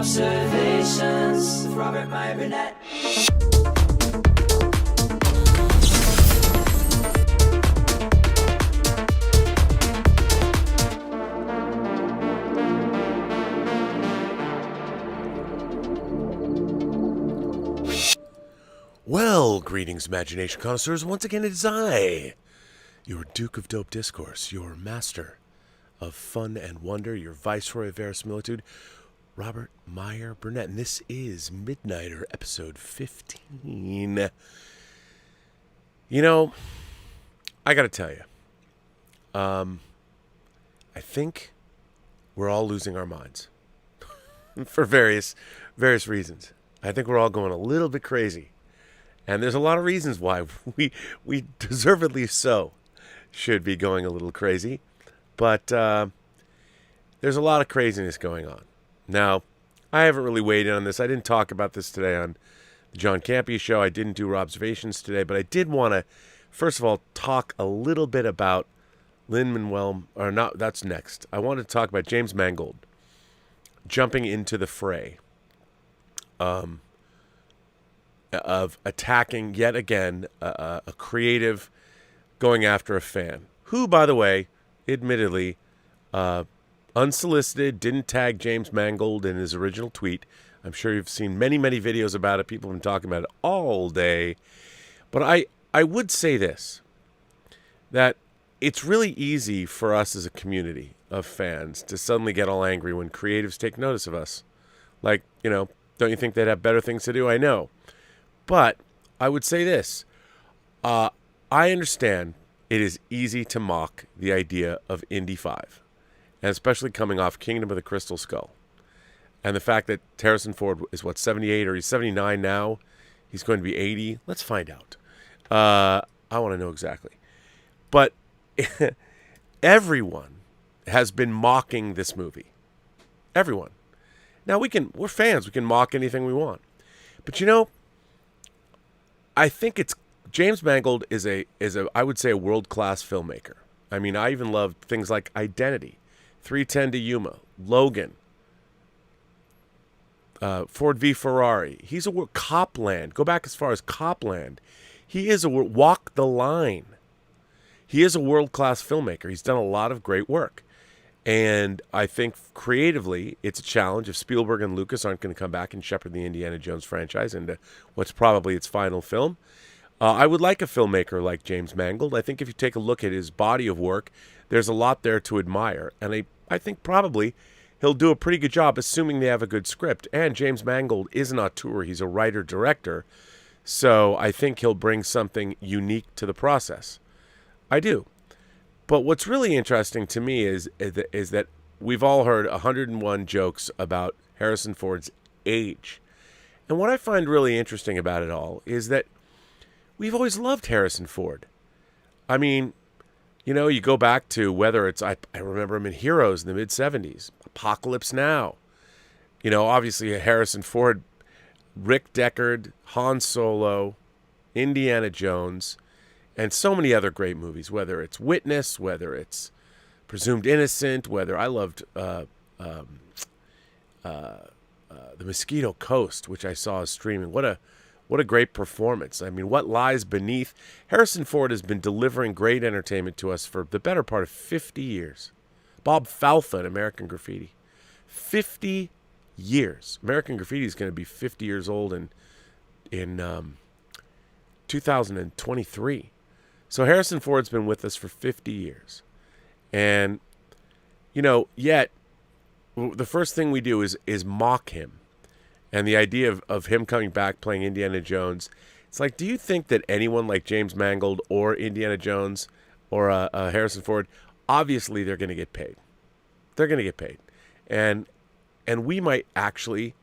Robservations with Robert, Meyer, Burnett. Well, greetings, imagination connoisseurs. Once again, it is I, your Duke of Dope Discourse, your master of fun and wonder, your viceroy of verisimilitude, Robert Meyer Burnett. And this is Midnighter, episode 15. You know, I got to tell you, I think we're all losing our minds for various reasons. I think we're all going a little bit crazy. And there's a lot of reasons why we deservedly so should be going a little crazy. But there's a lot of craziness going on. Now, I haven't really weighed in on this. I didn't talk about this today on the John Campea show. I didn't do Robservations today. But I did want to, first of all, talk a little bit about Lin-Manuel, or not, that's next. I wanted to talk about James Mangold jumping into the fray. Of attacking yet again a creative going after a fan who, by the way, admittedly unsolicited, didn't tag James Mangold in his original tweet. I'm sure you've seen many videos about it. People have been talking about it all day. But I would say this, that it's really easy for us as a community of fans to suddenly get all angry when creatives take notice of us. Like, you know, don't you think they'd have better things to do? I know. But I would say this. I understand it is easy to mock the idea of Indy 5, and especially coming off Kingdom of the Crystal Skull. And the fact that Harrison Ford is, 78, or he's 79 now. He's going to be 80. Let's find out. I want to know exactly. But everyone has been mocking this movie. Everyone. Now, we're fans. We can mock anything we want. But you know, I think James Mangold is I would say a world-class filmmaker. I mean, I even love things like Identity, 3:10 to Yuma, Logan, Ford v Ferrari. He's Copland. Go back as far as Copland. He is Walk the Line. He is a world-class filmmaker. He's done a lot of great work. And I think creatively, it's a challenge if Spielberg and Lucas aren't going to come back and shepherd the Indiana Jones franchise into what's probably its final film. I would like a filmmaker like James Mangold. I think if you take a look at his body of work, there's a lot there to admire. And I think probably he'll do a pretty good job, assuming they have a good script. And James Mangold is an auteur. He's a writer-director. So I think he'll bring something unique to the process. I do. But what's really interesting to me is that we've all heard 101 jokes about Harrison Ford's age. And what I find really interesting about it all is that we've always loved Harrison Ford. I mean, you know, you go back to whether it's, I remember him in Heroes in the mid-'70s, Apocalypse Now. You know, obviously Harrison Ford, Rick Deckard, Han Solo, Indiana Jones, and so many other great movies, whether it's Witness, whether it's Presumed Innocent, whether I loved The Mosquito Coast, which I saw streaming. What a great performance. I mean, What Lies Beneath. Harrison Ford has been delivering great entertainment to us for the better part of 50 years. Bob Falfa in American Graffiti. 50 years. American Graffiti is going to be 50 years old in 2023. So Harrison Ford's been with us for 50 years. And, you know, yet the first thing we do is mock him. And the idea of him coming back playing Indiana Jones, it's like, do you think that anyone like James Mangold or Indiana Jones or Harrison Ford, obviously they're going to get paid. They're going to get paid. And we might actually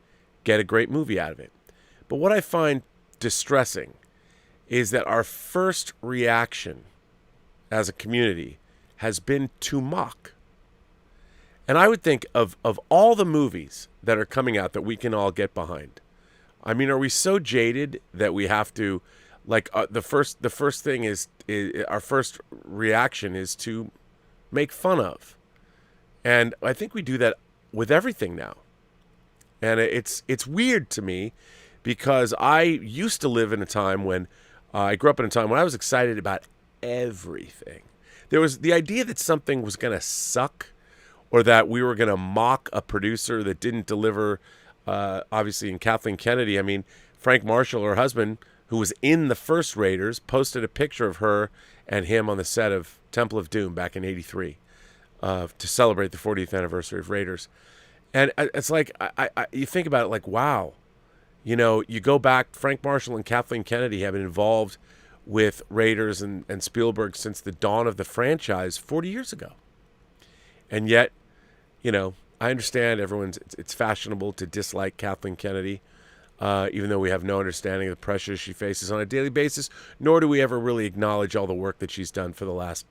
get a great movie out of it. But what I find distressing is that our first reaction as a community has been to mock. And I would think of all the movies that are coming out that we can all get behind. I mean, are we so jaded that we have to, like, the first thing is our first reaction is to make fun of. And I think we do that with everything now. And it's weird to me because I used to live in a time when I grew up in a time when I was excited about everything. There was the idea that something was going to suck or that we were going to mock a producer that didn't deliver. Obviously, in Kathleen Kennedy, I mean, Frank Marshall, her husband, who was in the first Raiders, posted a picture of her and him on the set of Temple of Doom back in '83 to celebrate the 40th anniversary of Raiders. And it's like, you think about it like, wow, you know, you go back, Frank Marshall and Kathleen Kennedy have been involved with Raiders and Spielberg since the dawn of the franchise 40 years ago. And yet, you know, I understand it's fashionable to dislike Kathleen Kennedy, even though we have no understanding of the pressures she faces on a daily basis, nor do we ever really acknowledge all the work that she's done for the last,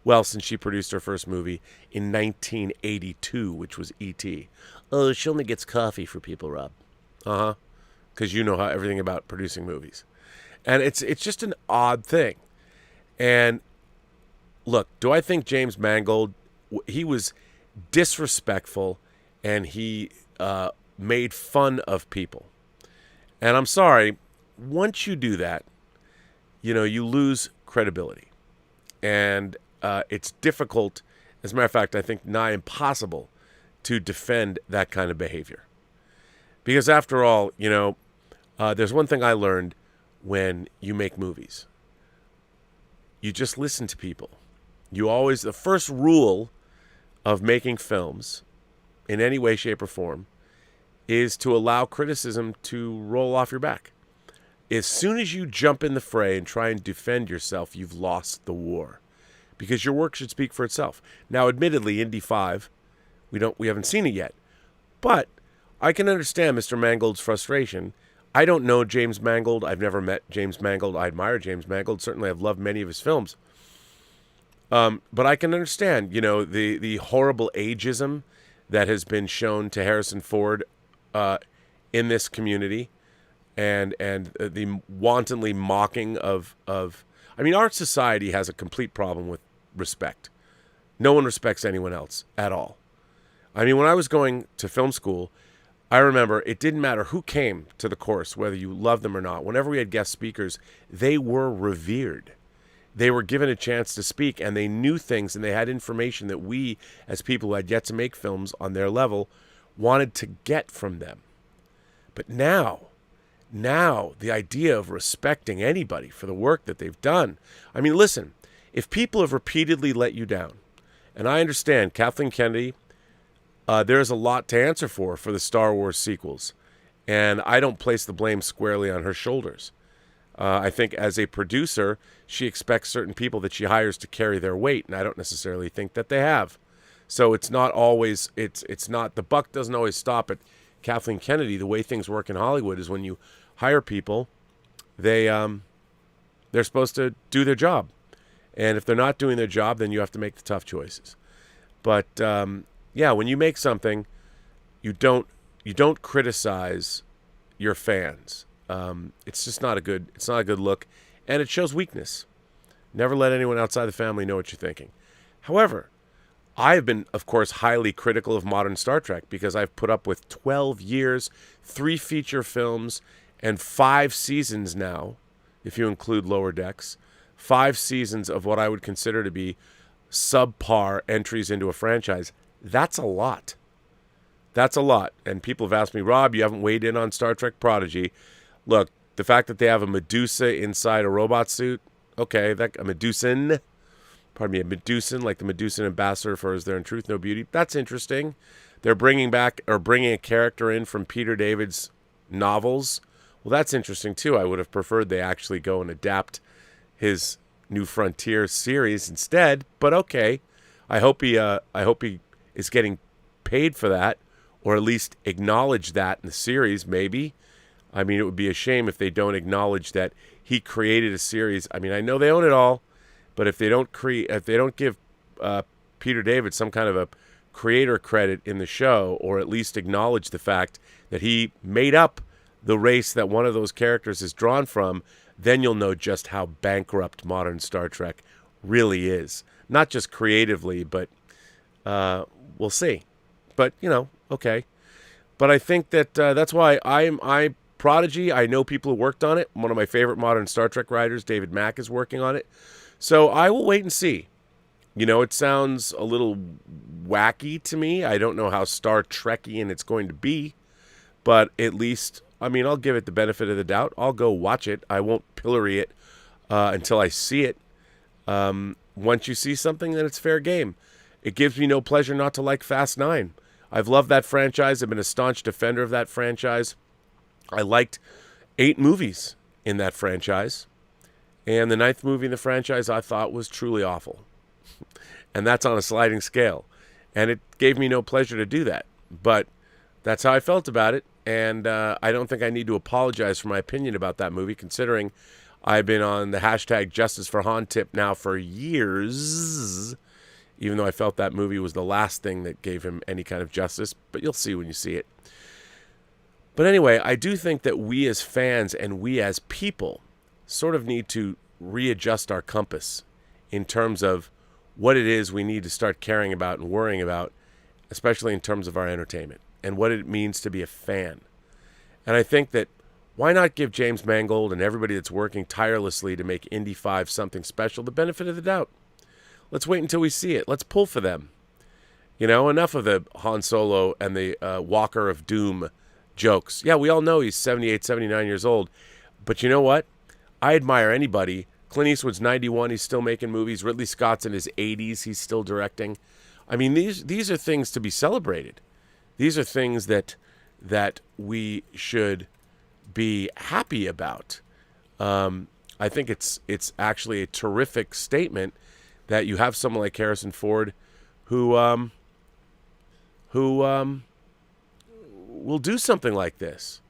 well, since she produced her first movie in 1982, which was E.T. Oh, she only gets coffee for people, Rob. Uh-huh. Because you know how everything about producing movies. And it's just an odd thing. And look, do I think James Mangold, he was disrespectful and he made fun of people. And I'm sorry, once you do that, you know, you lose credibility. And it's difficult, as a matter of fact, I think nigh impossible to defend that kind of behavior. Because after all, you know, there's one thing I learned when you make movies. You just listen to people. The first rule of making films in any way, shape, or form is to allow criticism to roll off your back. As soon as you jump in the fray and try and defend yourself, you've lost the war. Because your work should speak for itself. Now, admittedly, Indy 5, we haven't seen it yet. But I can understand Mr. Mangold's frustration. I don't know James Mangold. I've never met James Mangold. I admire James Mangold. Certainly, I've loved many of his films. But I can understand, you know, the horrible ageism that has been shown to Harrison Ford in this community, and the wantonly mocking of. I mean, our society has a complete problem with respect. No one respects anyone else at all. I mean, when I was going to film school, I remember it didn't matter who came to the course, whether you loved them or not. Whenever we had guest speakers, they were revered. They were given a chance to speak, and they knew things, and they had information that we, as people who had yet to make films on their level, wanted to get from them. But now, the idea of respecting anybody for the work that they've done. I mean, listen, if people have repeatedly let you down, and I understand Kathleen Kennedy, there's a lot to answer for the Star Wars sequels, and I don't place the blame squarely on her shoulders. I think as a producer, she expects certain people that she hires to carry their weight, and I don't necessarily think that they have. So it's not always, it's not, the buck doesn't always stop at Kathleen Kennedy. The way things work in Hollywood is when you hire people, they're supposed to do their job. And if they're not doing their job, then you have to make the tough choices. But yeah, when you make something, you don't criticize your fans. It's just not a good look, and it shows weakness. Never let anyone outside the family know what you're thinking. However, I've been, of course, highly critical of modern Star Trek because I've put up with 12 years, 3 feature films, and 5 seasons now, if you include Lower Decks, 5 seasons of what I would consider to be subpar entries into a franchise. That's a lot. That's a lot. And people have asked me, Rob, you haven't weighed in on Star Trek Prodigy. Look, the fact that they have a Medusa inside a robot suit, okay, a Medusan, like the Medusan ambassador for Is There in Truth No Beauty, that's interesting. They're bringing a character in from Peter David's novels. Well, that's interesting too. I would have preferred they actually go and adapt his New Frontier series instead, but okay. I hope he is getting paid for that, or at least acknowledge that in the series, maybe. I mean, it would be a shame if they don't acknowledge that he created a series. I mean, I know they own it all, but if they don't give Peter David some kind of a creator credit in the show, or at least acknowledge the fact that he made up the race that one of those characters is drawn from, then you'll know just how bankrupt modern Star Trek really is. Not just creatively, but we'll see. But, okay. But I think that that's why I Prodigy. I know people who worked on it. One of my favorite modern Star Trek writers, David Mack, is working on it. So I will wait and see. You know, it sounds a little wacky to me. I don't know how Star Trekian it's going to be, but at least, I mean, I'll give it the benefit of the doubt. I'll go watch it. I won't pillory it until I see it. Once you see something, then it's fair game. It gives me no pleasure not to like Fast 9. I've loved that franchise. I've been a staunch defender of that franchise. I liked 8 movies in that franchise. And the 9th movie in the franchise I thought was truly awful. And that's on a sliding scale. And it gave me no pleasure to do that. But that's how I felt about it. And I don't think I need to apologize for my opinion about that movie, considering I've been on the hashtag Justice for Han tip now for years, even though I felt that movie was the last thing that gave him any kind of justice. But you'll see when you see it. But anyway, I do think that we as fans and we as people sort of need to readjust our compass in terms of what it is we need to start caring about and worrying about, especially in terms of our entertainment and what it means to be a fan. And I think that why not give James Mangold and everybody that's working tirelessly to make Indy 5 something special the benefit of the doubt? Let's wait until we see it. Let's pull for them. You know, enough of the Han Solo and the Walker of Doom jokes. Yeah, we all know he's 78, 79 years old. But you know what? I admire anybody. Clint Eastwood's 91. He's still making movies. Ridley Scott's in his 80s. He's still directing. I mean, these are things to be celebrated. These are things that we should be happy about. I think it's actually a terrific statement that you have someone like Harrison Ford who will do something like this.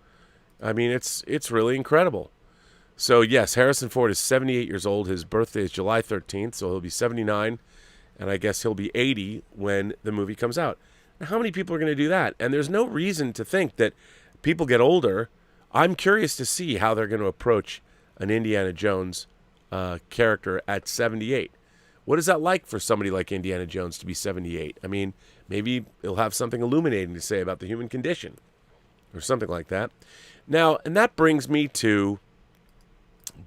I mean, it's really incredible. So yes, Harrison Ford is 78 years old. His birthday is July 13th, so he'll be 79, and I guess he'll be 80 when the movie comes out. Now, how many people are going to do that? And there's no reason to think that people get older. I'm curious to see how they're going to approach an Indiana Jones character at 78. What is that like for somebody like Indiana Jones to be 78? I mean, maybe he'll have something illuminating to say about the human condition or something like that. Now, and that brings me to,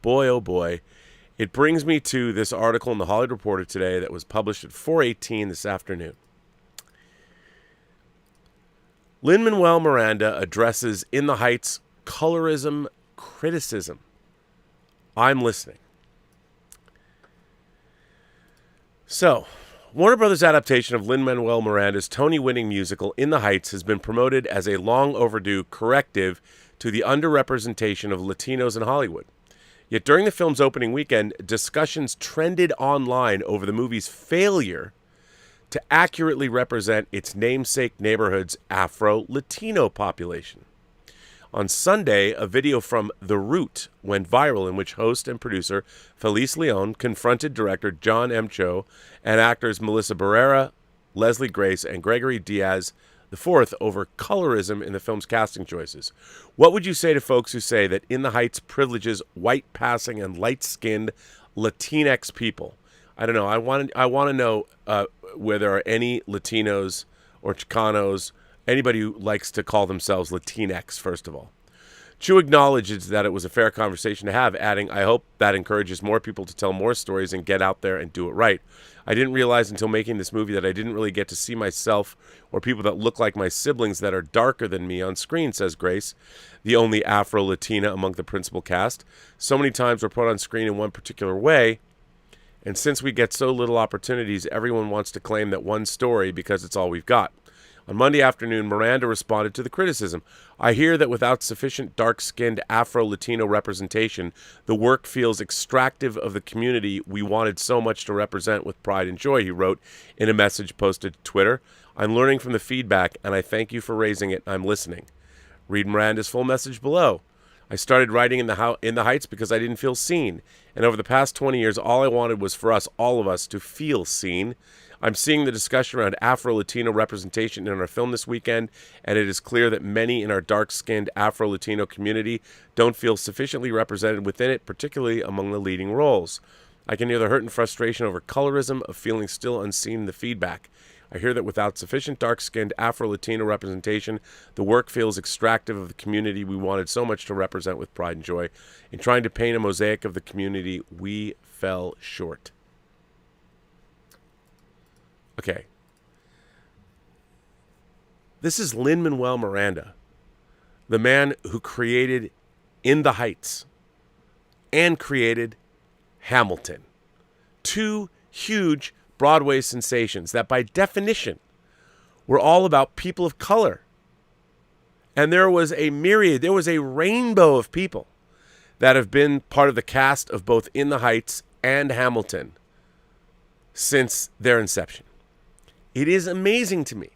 boy, oh boy, it brings me to this article in the Hollywood Reporter today that was published at 4:18 this afternoon. Lin-Manuel Miranda addresses In the Heights colorism criticism. I'm listening. So, Warner Brothers' adaptation of Lin-Manuel Miranda's Tony-winning musical In the Heights has been promoted as a long-overdue corrective to the underrepresentation of Latinos in Hollywood. Yet during the film's opening weekend, discussions trended online over the movie's failure to accurately represent its namesake neighborhood's Afro-Latino population. On Sunday, a video from The Root went viral in which host and producer Felice Leon confronted director John M. Cho and actors Melissa Barrera, Leslie Grace, and Gregory Diaz IV over colorism in the film's casting choices. What would you say to folks who say that In the Heights privileges white-passing and light-skinned Latinx people? I don't know. I want to know where there are any Latinos or Chicanos, anybody who likes to call themselves Latinx, first of all. Chu acknowledges that it was a fair conversation to have, adding, I hope that encourages more people to tell more stories and get out there and do it right. I didn't realize until making this movie that I didn't really get to see myself or people that look like my siblings that are darker than me on screen, says Grace, the only Afro-Latina among the principal cast. So many times we're put on screen in one particular way, and since we get so little opportunities, everyone wants to claim that one story because it's all we've got. On Monday afternoon, Miranda responded to the criticism. I hear that without sufficient dark-skinned Afro-Latino representation, the work feels extractive of the community we wanted so much to represent with pride and joy, he wrote in a message posted to Twitter. I'm learning from the feedback, and I thank you for raising it. I'm listening. Read Miranda's full message below. I started writing in the Heights because I didn't feel seen, and over the past 20 years, all I wanted was for us, all of us, to feel seen. I'm seeing the discussion around Afro-Latino representation in our film this weekend, and it is clear that many in our dark-skinned Afro-Latino community don't feel sufficiently represented within it, particularly among the leading roles. I can hear the hurt and frustration over colorism, of feeling still unseen in the feedback. I hear that without sufficient dark-skinned Afro-Latino representation, the work feels extractive of the community we wanted so much to represent with pride and joy. In trying to paint a mosaic of the community, we fell short. Okay. This is Lin-Manuel Miranda, the man who created In the Heights and created Hamilton. Two huge Broadway sensations that by definition were all about people of color. And there was a rainbow of people that have been part of the cast of both In the Heights and Hamilton since their inception. It is amazing to me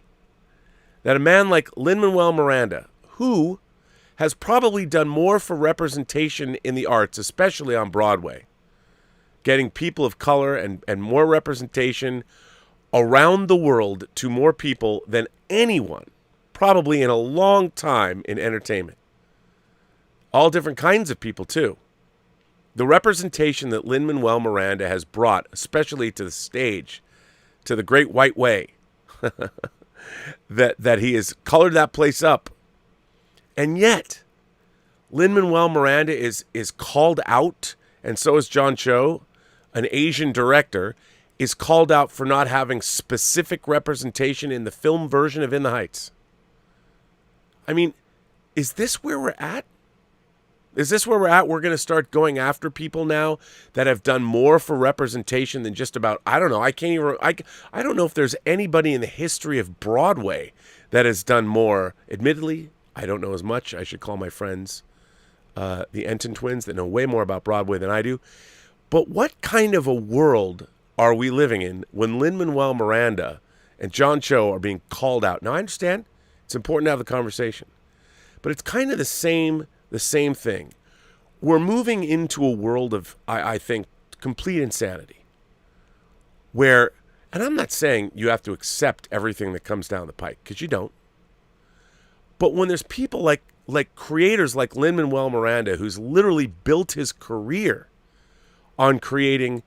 that a man like Lin-Manuel Miranda, who has probably done more for representation in the arts, especially on Broadway, getting people of color and more representation around the world to more people than anyone, probably in a long time in entertainment. All different kinds of people, too. The representation that Lin-Manuel Miranda has brought, especially to the stage, to the Great White Way, that he has colored that place up. And yet, Lin-Manuel Miranda is called out, and so is John Cho, an Asian director, is called out for not having specific representation in the film version of In the Heights. I mean, is this where we're at? Is this where we're at? We're going to start going after people now that have done more for representation than just about, I don't know. I don't know if there's anybody in the history of Broadway that has done more. Admittedly, I don't know as much. I should call my friends, the Enton twins, that know way more about Broadway than I do. But what kind of a world are we living in when Lin-Manuel Miranda and John Cho are being called out? Now, I understand it's important to have the conversation, but it's kind of the same thing. We're moving into a world of, I think, complete insanity. Where, and I'm not saying you have to accept everything that comes down the pike, because you don't. But when there's people like creators like Lin-Manuel Miranda, who's literally built his career on creating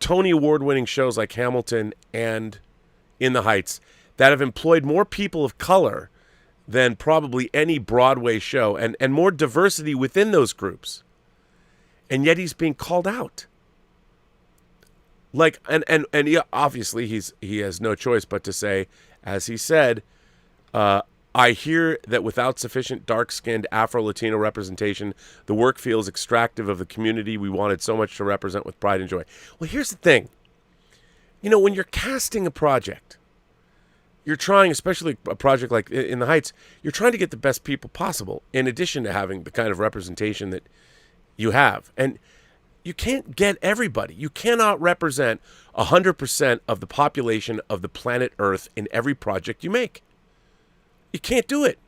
Tony Award-winning shows like Hamilton and In the Heights that have employed more people of color than probably any Broadway show, and more diversity within those groups. And yet he's being called out. Like, and yeah, obviously he has no choice but to say, as he said, I hear that without sufficient dark-skinned Afro-Latino representation, the work feels extractive of the community we wanted so much to represent with pride and joy. Well, here's the thing. You know, when you're casting a project, you're trying, especially a project like In the Heights, you're trying to get the best people possible, in addition to having the kind of representation that you have. And you can't get everybody. You cannot represent 100% of the population of the planet Earth in every project you make. You can't do it.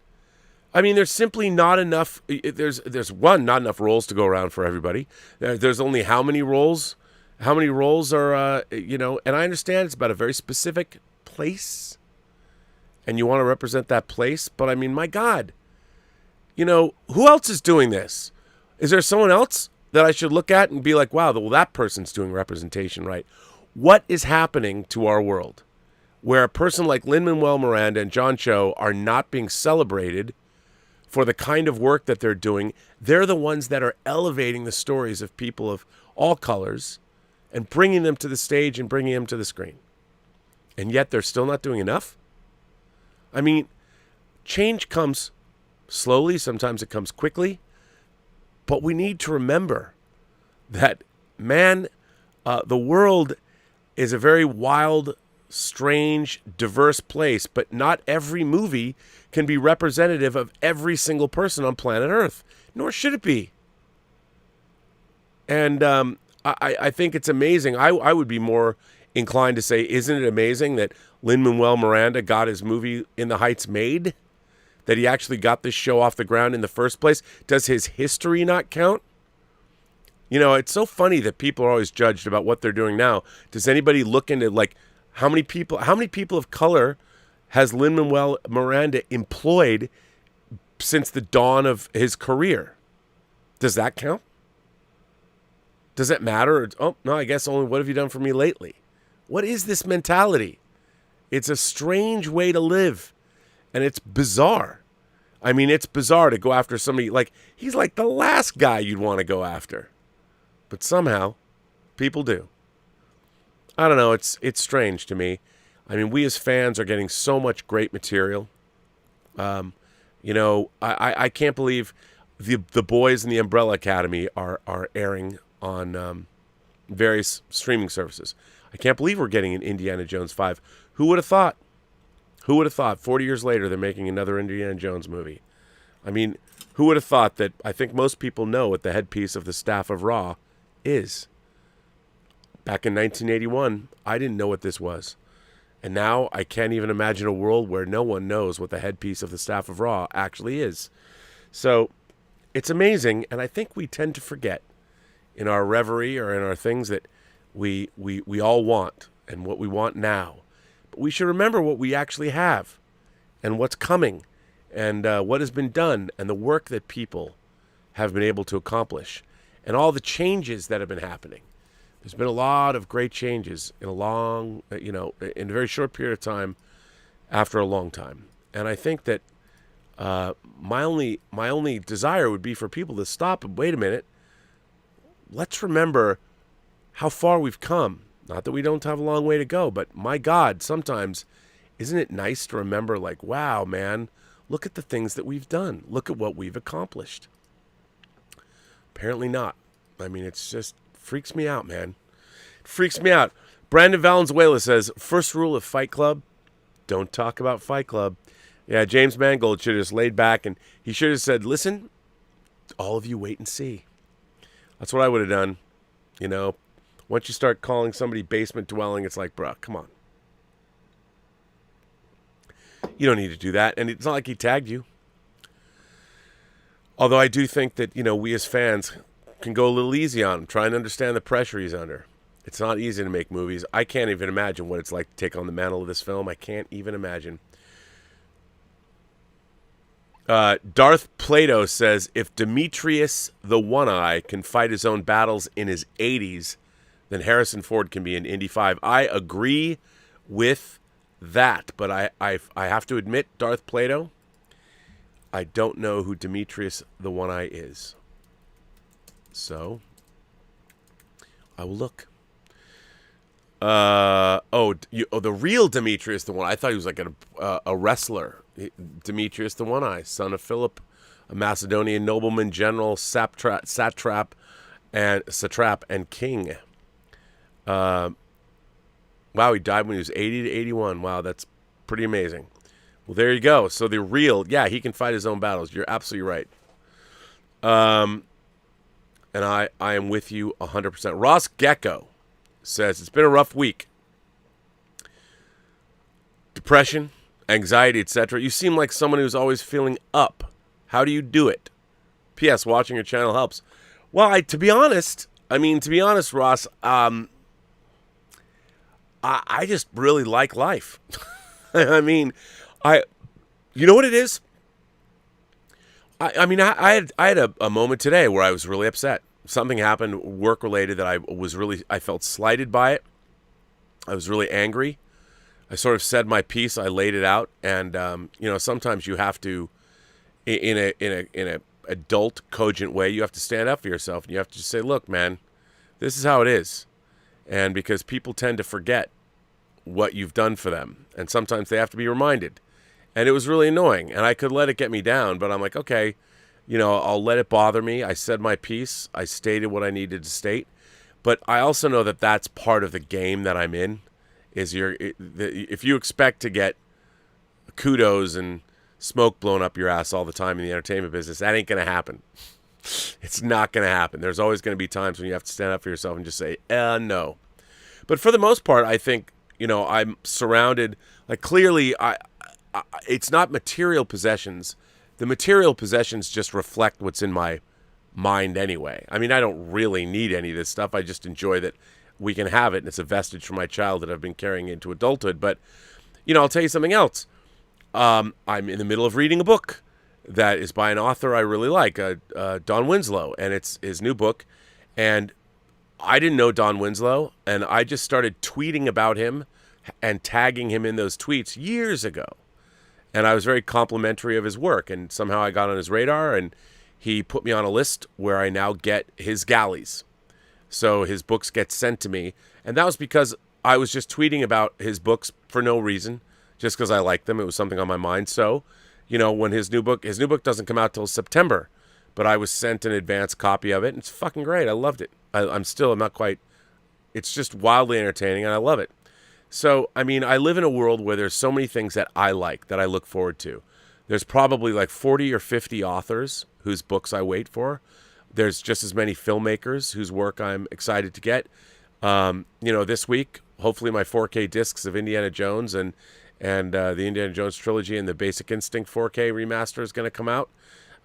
I mean, there's simply not enough. There's not enough roles to go around for everybody. There's only how many roles? How many roles are, and I understand it's about a very specific place, and you want to represent that place. But I mean, my God, who else is doing this? Is there someone else that I should look at and be like, wow, well, that person's doing representation right? What is happening to our world where a person like Lin-Manuel Miranda and John Cho are not being celebrated for the kind of work that they're doing? They're the ones that are elevating the stories of people of all colors and bringing them to the stage and bringing them to the screen. And yet they're still not doing enough? I mean, change comes slowly. Sometimes it comes quickly. But we need to remember that, man, the world is a very wild, strange, diverse place, but not every movie can be representative of every single person on planet Earth, nor should it be. And I think it's amazing. I would be more inclined to say, isn't it amazing that Lin-Manuel Miranda got his movie In the Heights made? That he actually got this show off the ground in the first place? Does his history not count? It's so funny that people are always judged about what they're doing now. Does anybody look into, like, how many people of color has Lin-Manuel Miranda employed since the dawn of his career? Does that count? Does it matter? Oh, no, I guess only what have you done for me lately? What is this mentality? It's a strange way to live, and it's bizarre. I mean, it's bizarre to go after somebody like he's like the last guy you'd want to go after, but somehow people do. I don't know. It's strange to me. I mean, we as fans are getting so much great material. I can't believe the boys in the Umbrella Academy are airing on various streaming services. I can't believe we're getting an Indiana Jones 5. Who would have thought? Who would have thought 40 years later they're making another Indiana Jones movie? I mean, who would have thought that? I think most people know what the headpiece of the Staff of Ra is. Back in 1981, I didn't know what this was. And now I can't even imagine a world where no one knows what the headpiece of the Staff of Ra actually is. So it's amazing, and I think we tend to forget in our reverie or in our things that we all want and what we want now. But we should remember what we actually have and what's coming and what has been done and the work that people have been able to accomplish and all the changes that have been happening. There's been a lot of great changes in in a very short period of time after a long time. And I think that my only desire would be for people to stop and wait a minute. Let's remember how far we've come. Not that we don't have a long way to go, but my God, sometimes isn't it nice to remember like, wow, man, look at the things that we've done. Look at what we've accomplished. Apparently not. I mean, it's just freaks me out, man. It freaks me out. Brandon Valenzuela says, first rule of Fight Club, don't talk about Fight Club. Yeah, James Mangold should have just laid back and he should have said, listen, all of you wait and see. That's what I would have done. You know, once you start calling somebody basement dwelling, it's like, bruh, come on. You don't need to do that. And it's not like he tagged you. Although I do think that, we as fans can go a little easy on him, trying to understand the pressure he's under. It's not easy to make movies. I can't even imagine what it's like to take on the mantle of this film. I can't even imagine. Darth Plato says, if Demetrius the One-Eye can fight his own battles in his 80s, then Harrison Ford can be in Indy 5. I agree with that, but I have to admit, Darth Plato, I don't know who Demetrius the One-Eye is. So, I will look. The real Demetrius the One. I thought he was like a wrestler. Demetrius the One-Eye, son of Philip, a Macedonian nobleman, general, satrap, and king. Wow, he died when he was 80 to 81. Wow, that's pretty amazing. Well, there you go. So the real, he can fight his own battles. You're absolutely right. And I am with you 100%. Ross Gecko says, it's been a rough week. Depression, anxiety, etc. You seem like someone who's always feeling up. How do you do it? P.S. Watching your channel helps. Well, to be honest, Ross, I just really like life. I mean, you know what it is? I had a moment today where I was really upset. Something happened work-related that I felt slighted by it. I was really angry. I sort of said my piece. I laid it out. And, sometimes you have to, in a adult, cogent way, you have to stand up for yourself. And you have to just say, look, man, this is how it is. And because people tend to forget what you've done for them. And sometimes they have to be reminded. And it was really annoying. And I could let it get me down. But I'm like, okay, I'll let it bother me. I said my piece. I stated what I needed to state. But I also know that that's part of the game that I'm in. If you expect to get kudos and smoke blown up your ass all the time in the entertainment business, that ain't going to happen. It's not going to happen. There's always going to be times when you have to stand up for yourself and just say, no. But for the most part, I think, I'm surrounded, like clearly it's not material possessions. The material possessions just reflect what's in my mind anyway. I mean, I don't really need any of this stuff. I just enjoy that we can have it, and it's a vestige from my childhood I've been carrying into adulthood. But, I'll tell you something else. I'm in the middle of reading a book that is by an author I really like, Don Winslow, and it's his new book. And I didn't know Don Winslow, and I just started tweeting about him and tagging him in those tweets years ago. And I was very complimentary of his work, and somehow I got on his radar, and he put me on a list where I now get his galleys. So his books get sent to me, and that was because I was just tweeting about his books for no reason, just because I liked them. It was something on my mind. So, when his new book doesn't come out till September, but I was sent an advance copy of it, and it's fucking great. I loved it. I'm not quite. It's just wildly entertaining, and I love it. So, I live in a world where there's so many things that I like, that I look forward to. There's probably like 40 or 50 authors whose books I wait for. There's just as many filmmakers whose work I'm excited to get. This week, hopefully my 4K discs of Indiana Jones and the Indiana Jones trilogy and the Basic Instinct 4K remaster is going to come out.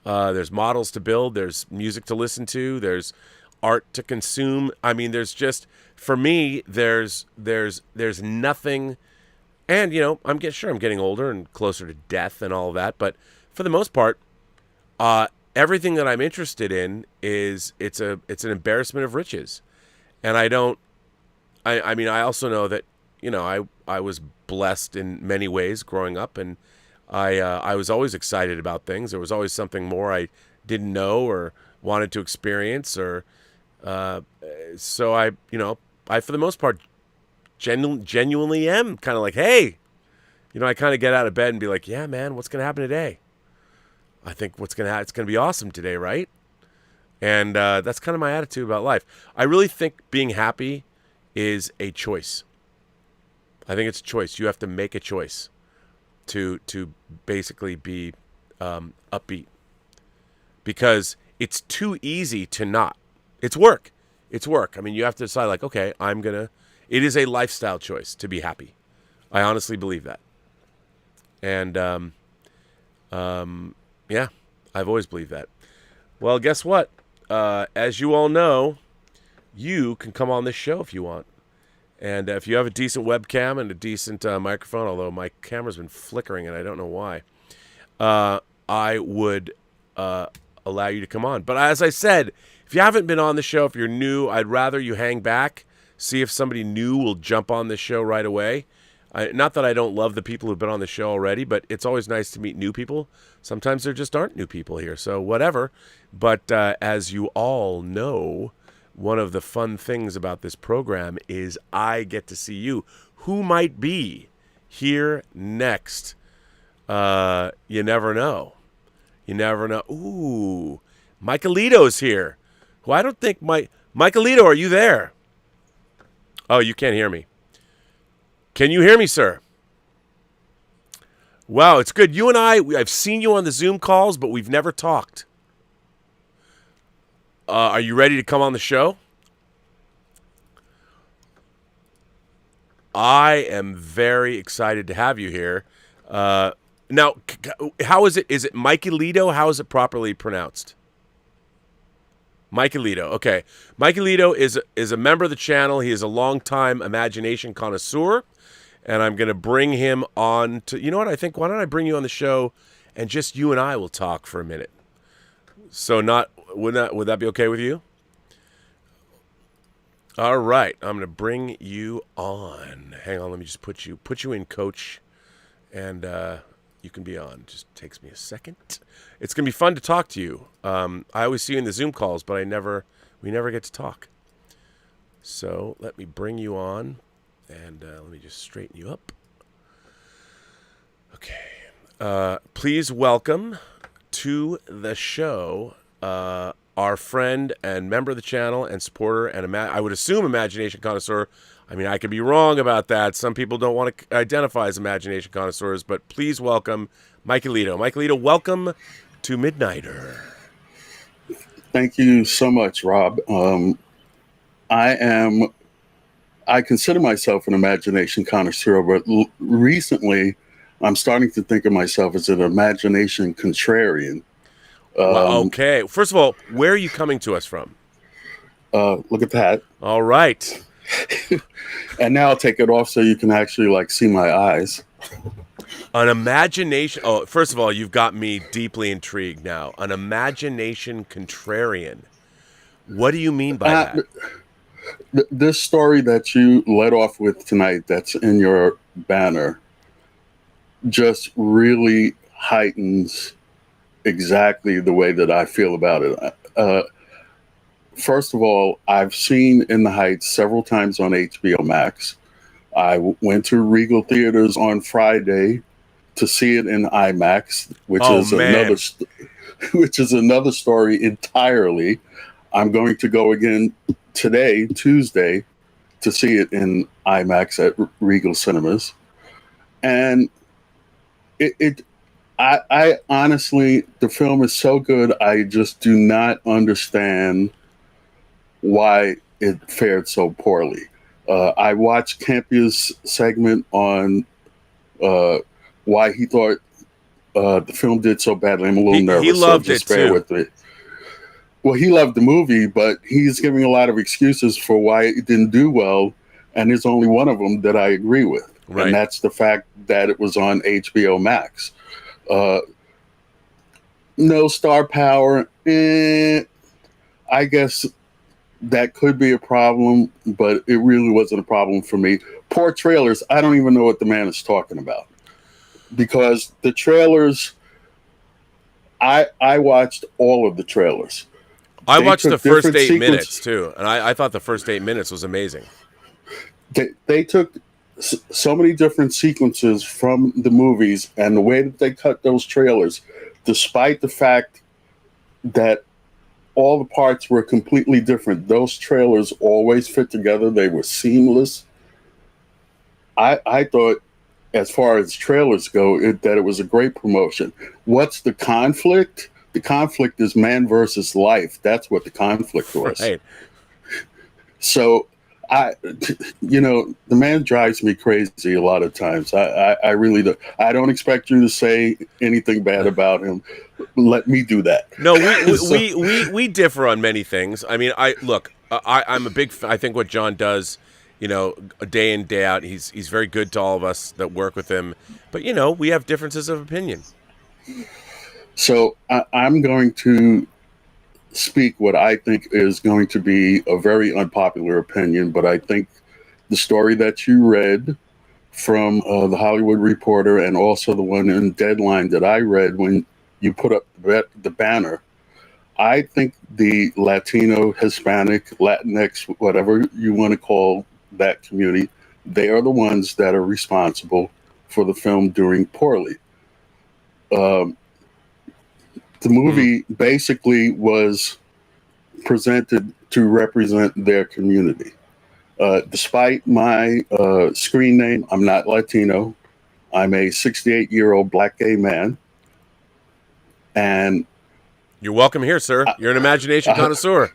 There's models to build. There's music to listen to. There's art to consume. There's just, for me, there's nothing. And I'm getting older and closer to death and all of that. But for the most part, everything that I'm interested in it's an embarrassment of riches. And I also know that I was blessed in many ways growing up, and I was always excited about things. There was always something more I didn't know or wanted to experience, or so I for the most part genuinely am kind of like, hey, I kind of get out of bed and be like, yeah, man, what's going to happen today? I think it's going to be awesome today, right? And that's kind of my attitude about life. I really think being happy is a choice. I think it's a choice. You have to make a choice to basically be upbeat, because it's too easy to not. It's work. You have to decide, like, okay, it is a lifestyle choice to be happy. I honestly believe that. And yeah, I've always believed that. Well, guess what? As you all know, you can come on this show if you want. And if you have a decent webcam and a decent microphone, although my camera's been flickering and I don't know why, I would allow you to come on. But as I said, if you haven't been on the show, if you're new, I'd rather you hang back, see if somebody new will jump on the show right away. Not that I don't love the people who've been on the show already, but it's always nice to meet new people. Sometimes there just aren't new people here, so whatever. But as you all know, one of the fun things about this program is I get to see you. Who might be here next? You never know. You never know. Ooh, Michaelito's here. Who I don't think Michaelito, are you there? Oh, you can't hear me. Can you hear me, sir? Wow, it's good. You and I've seen you on the Zoom calls, but we've never talked. Are you ready to come on the show? I am very excited to have you here. Now, how is it? Is it Michaelito? How is it properly pronounced? Michaelito. Okay. Michaelito is a member of the channel. He is a longtime imagination connoisseur. And I'm going to bring him on to, you know what, I think, why don't I bring you on the show and just you and I will talk for a minute. So would that be okay with you? All right, I'm going to bring you on. Hang on, let me just put you in, coach, and you can be on. Just takes me a second. It's going to be fun to talk to you. I always see you in the Zoom calls, but we never get to talk. So let me bring you on. And let me just straighten you up. Okay. Please welcome to the show our friend and member of the channel and supporter and I would assume imagination connoisseur. I could be wrong about that. Some people don't want to identify as imagination connoisseurs, but please welcome Michaelito. Michaelito, welcome to Midnighter. Thank you so much, Rob. I consider myself an imagination connoisseur, but recently I'm starting to think of myself as an imagination contrarian. Well, okay. First of all, where are you coming to us from? Look at that. All right. And now I'll take it off so you can actually see my eyes. An imagination. Oh, first of all, you've got me deeply intrigued now. An imagination contrarian. What do you mean by that? This story that you led off with tonight, that's in your banner, just really heightens exactly the way that I feel about it. First of all, I've seen In the Heights several times on HBO Max. I went to Regal Theaters on Friday to see it in IMAX, which Oh is man, which is another story entirely. I'm going to go again today, Tuesday, to see it in IMAX at Regal Cinemas, and it I honestly, the film is so good. I just do not understand why it fared so poorly. I watched Campia's segment on why he thought the film did so badly. I'm a little he nervous, so loved it just bear too. with me. Well, he loved the movie, but he's giving a lot of excuses for why it didn't do well, and there's only one of them that I agree with, Right. and that's the fact that it was on HBO Max. No star power, I guess that could be a problem, but it really wasn't a problem for me. Poor trailers. I don't even know what the man is talking about, because the trailers, I watched all of the trailers. I They watched the took first different 8 minutes too, and I thought the first 8 minutes was amazing. They took so many different sequences from the movies, and the way that they cut those trailers, despite the fact that all the parts were completely different, those trailers always fit together. They were seamless. I thought, as far as trailers go, that it was a great promotion. What's the conflict? The conflict is man versus life. That's what the conflict was. Right. So the man drives me crazy a lot of times. I really do. I don't expect you to say anything bad about him. Let me do that. No, we differ on many things. I mean, I'm a big. I think what John does, day in day out, he's very good to all of us that work with him. But we have differences of opinion. So I'm going to speak what I think is going to be a very unpopular opinion, but I think the story that you read from the Hollywood Reporter, and also the one in Deadline that I read when you put up the banner, I think the Latino, Hispanic, Latinx, whatever you want to call that community, they are the ones that are responsible for the film doing poorly. The movie basically was presented to represent their community. Despite my screen name, I'm not Latino. I'm a 68-year-old black gay man. And You're welcome here, sir. You're an imagination connoisseur.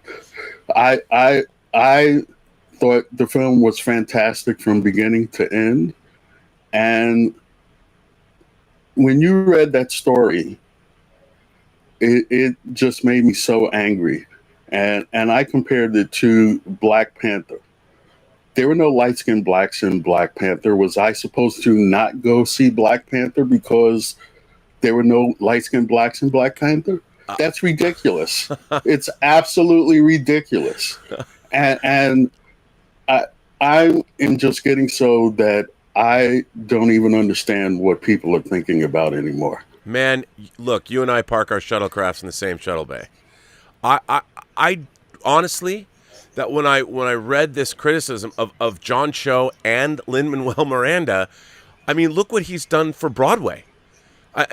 I thought the film was fantastic from beginning to end. And when you read that story, it just made me so angry. And I compared it to Black Panther. There were no light-skinned blacks in Black Panther. Was I supposed to not go see Black Panther because there were no light-skinned blacks in Black Panther? That's ridiculous. It's absolutely ridiculous. And I am just getting so that I don't even understand what people are thinking about anymore. Man, look, you and I park our shuttlecrafts in the same shuttle bay. I honestly, that when I read this criticism of John Cho and Lin-Manuel Miranda, I mean, look what he's done for Broadway.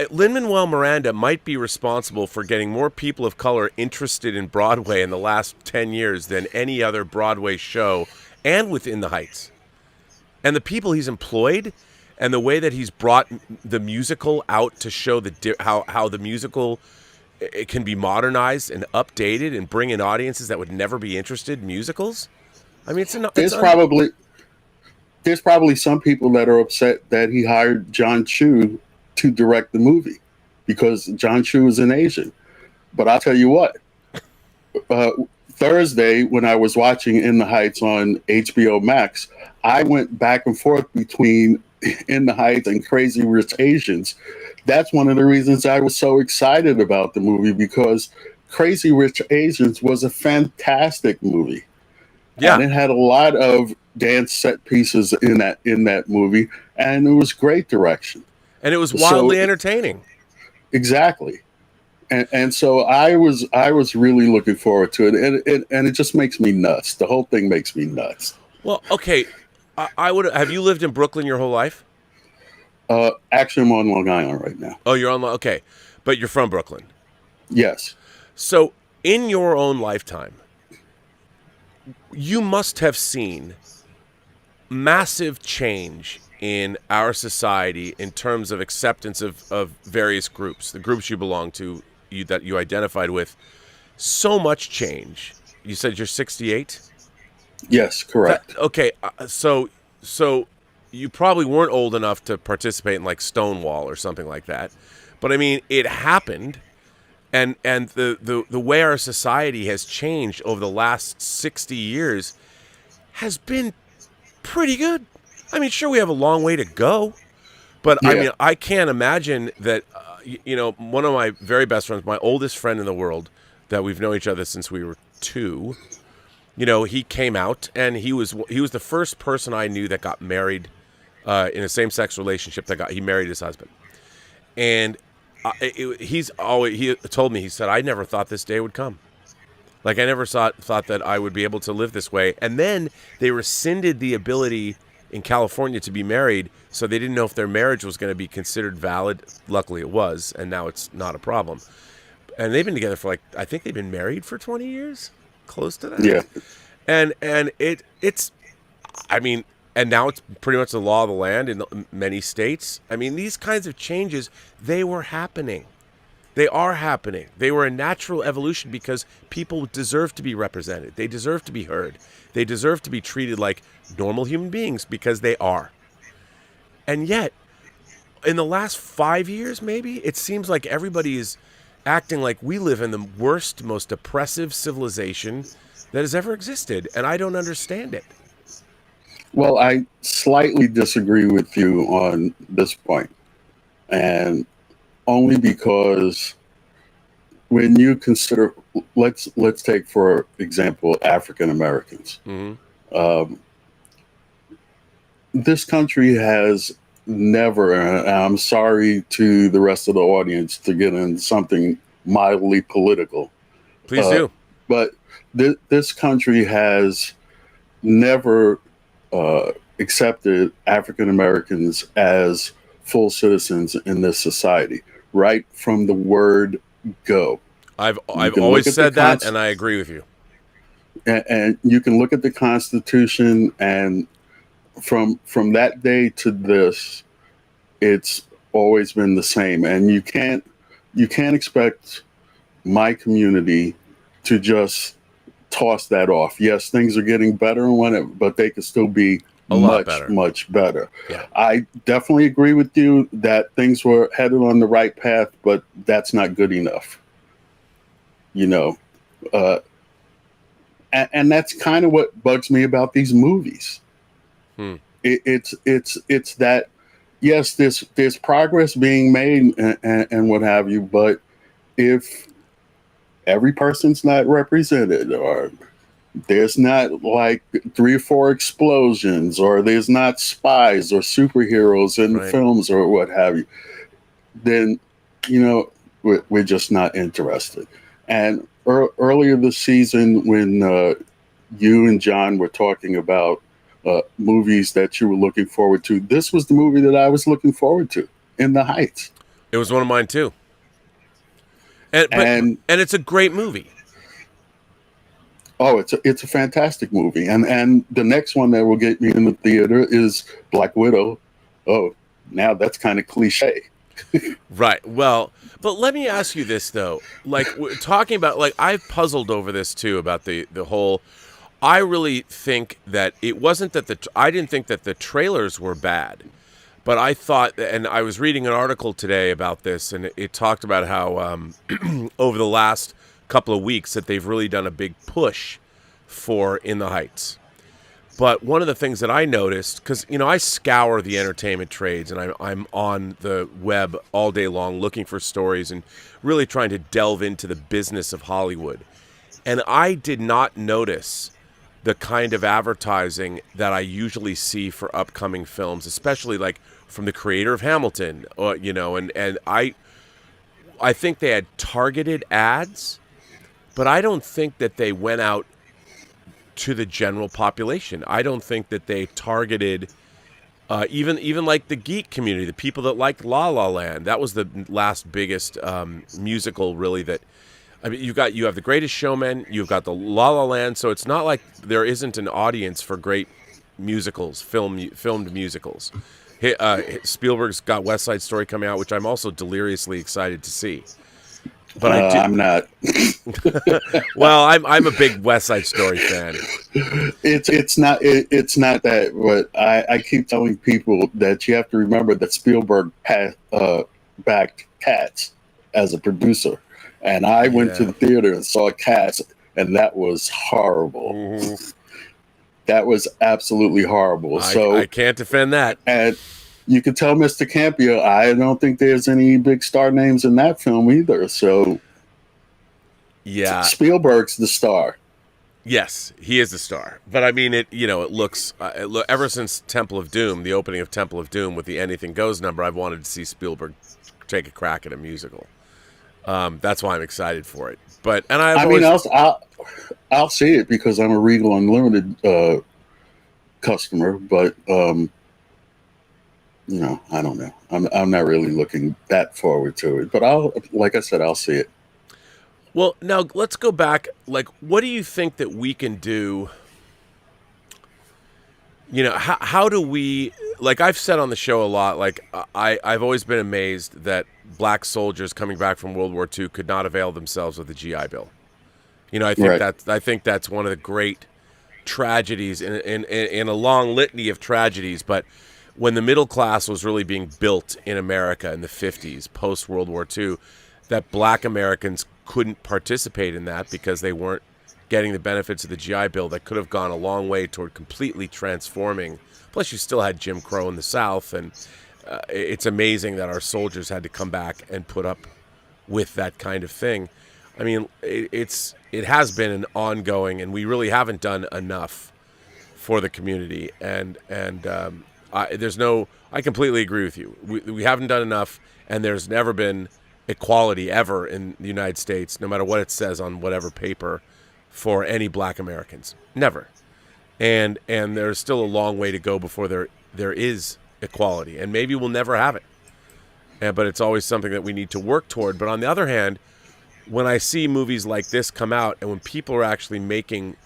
Lin-Manuel Miranda might be responsible for getting more people of color interested in Broadway in the last 10 years than any other Broadway show, and within the Heights. And the people he's employed, and the way that he's brought the musical out to show how the musical it can be modernized and updated and bring in audiences that would never be interested in musicals. I mean, there's probably some people that are upset that he hired John Chu to direct the movie because John Chu is an Asian. But I'll tell you what, Thursday when I was watching In the Heights on HBO Max, I went back and forth between In the Heights and Crazy Rich Asians. That's one of the reasons I was so excited about the movie, because Crazy Rich Asians was a fantastic movie. Yeah. And it had a lot of dance set pieces in that movie, and it was great direction. And it was So wildly entertaining. exactly. And so I was really looking forward to it, and it just makes me nuts. The whole thing makes me nuts. Well, okay. I would have you lived in Brooklyn your whole life? Actually, I'm on Long Island right now. Oh, you're on okay. But you're from Brooklyn. Yes. So, in your own lifetime, you must have seen massive change in our society in terms of acceptance of various groups, the groups you belong to, that you identified with. So much change. You said you're 68? Yes, correct. Okay, so you probably weren't old enough to participate in like Stonewall or something like that. But I mean, it happened. And the way our society has changed over the last 60 years has been pretty good. I mean, sure, we have a long way to go, but Yeah. I mean, I can't imagine that. One of my very best friends, my oldest friend in the world, that we've known each other since we were 2. He came out, and he was the first person I knew that got married in a same-sex relationship. He married his husband, and he told me, he said, I never thought this day would come. Like, I never thought that I would be able to live this way. And then they rescinded the ability in California to be married, so they didn't know if their marriage was going to be considered valid. Luckily it was, and now it's not a problem. And they've been together for I think they've been married for 20 years, close to that. Yeah. And it's, I mean, and now it's pretty much the law of the land in many states. I mean, these kinds of changes, they were happening. They are happening. They were a natural evolution because people deserve to be represented. They deserve to be heard. They deserve to be treated like normal human beings because they are. And yet, in the last 5 years, maybe, it seems like everybody is acting like we live in the worst, most oppressive civilization that has ever existed. And I don't understand it. Well, I slightly disagree with you on this point, and only because when you consider, let's take for example African Americans. Mm-hmm. This country has never, and I'm sorry to the rest of the audience to get in something mildly political. Please do. But this country has never accepted African Americans as full citizens in this society, right from the word go. I've always said that, and I agree with you. And you can look at the Constitution, and from that day to this, it's always been the same. And you can't expect my community to just toss that off. Yes, things are getting better and whatever, but they could still be much better. Yeah. I definitely agree with you that things were headed on the right path, but that's not good enough. And that's kind of what bugs me about these movies. It's that, yes, there's progress being made and what have you, but if every person's not represented, or there's not like 3 or 4 explosions, or there's not spies or superheroes in right. films or what have you, then we're just not interested. And earlier this season, when you and John were talking about movies that you were looking forward to, this was the movie that I was looking forward to, In the Heights. It was one of mine too. And it's a great movie. Oh, it's a fantastic movie. And the next one that will get me in the theater is Black Widow. Oh, now that's kind of cliche. Right. Well, but let me ask you this though. Like, we're talking about, like, I've puzzled over this too, about the whole, I really think that it wasn't that I didn't think that the trailers were bad, but I thought, and I was reading an article today about this, and it talked about how over the last couple of weeks that they've really done a big push for In the Heights. But one of the things that I noticed, because I scour the entertainment trades, and I'm on the web all day long looking for stories and really trying to delve into the business of Hollywood, and I did not notice the kind of advertising that I usually see for upcoming films, especially like from the creator of Hamilton, and I think they had targeted ads, but I don't think that they went out to the general population. I don't think that they targeted even like the geek community, the people that liked La La Land. That was the last biggest musical, really. That I mean, you have The Greatest Showman, you've got the La La Land. So it's not like there isn't an audience for great musicals, filmed musicals. Spielberg's got West Side Story coming out, which I'm also deliriously excited to see. But I'm not. Well, I'm a big West Side Story fan. It's not that, but I keep telling people that you have to remember that Spielberg backed Cats as a producer, and I went to the theater and saw Cats, and that was horrible. Mm-hmm. That was absolutely horrible. I can't defend that. And you can tell Mr. Campia, I don't think there's any big star names in that film either. So, yeah, Spielberg's the star. Yes, he is the star. But I mean, it looks ever since Temple of Doom, the opening of Temple of Doom with the Anything Goes number, I've wanted to see Spielberg take a crack at a musical. That's why I'm excited for it. But I'll see it because I'm a Regal Unlimited customer. But I don't know. I'm not really looking that forward to it. But like I said, I'll see it. Well, now let's go back. Like, what do you think that we can do? How do we? Like I've said on the show a lot. Like I've always been amazed that black soldiers coming back from World War II could not avail themselves of the GI Bill. I think that's one of the great tragedies in a long litany of tragedies. But when the middle class was really being built in America in the 50s, post World War II, that black Americans couldn't participate in that because they weren't getting the benefits of the GI Bill that could have gone a long way toward completely transforming. Plus, you still had Jim Crow in the South, and it's amazing that our soldiers had to come back and put up with that kind of thing. I mean, it has been an ongoing, and we really haven't done enough for the community. And I completely agree with you. We haven't done enough, and there's never been equality ever in the United States, no matter what it says on whatever paper, for any black Americans. Never. And there's still a long way to go before there is equality, and maybe we'll never have it. But it's always something that we need to work toward. But on the other hand, when I see movies like this come out, and when people are actually making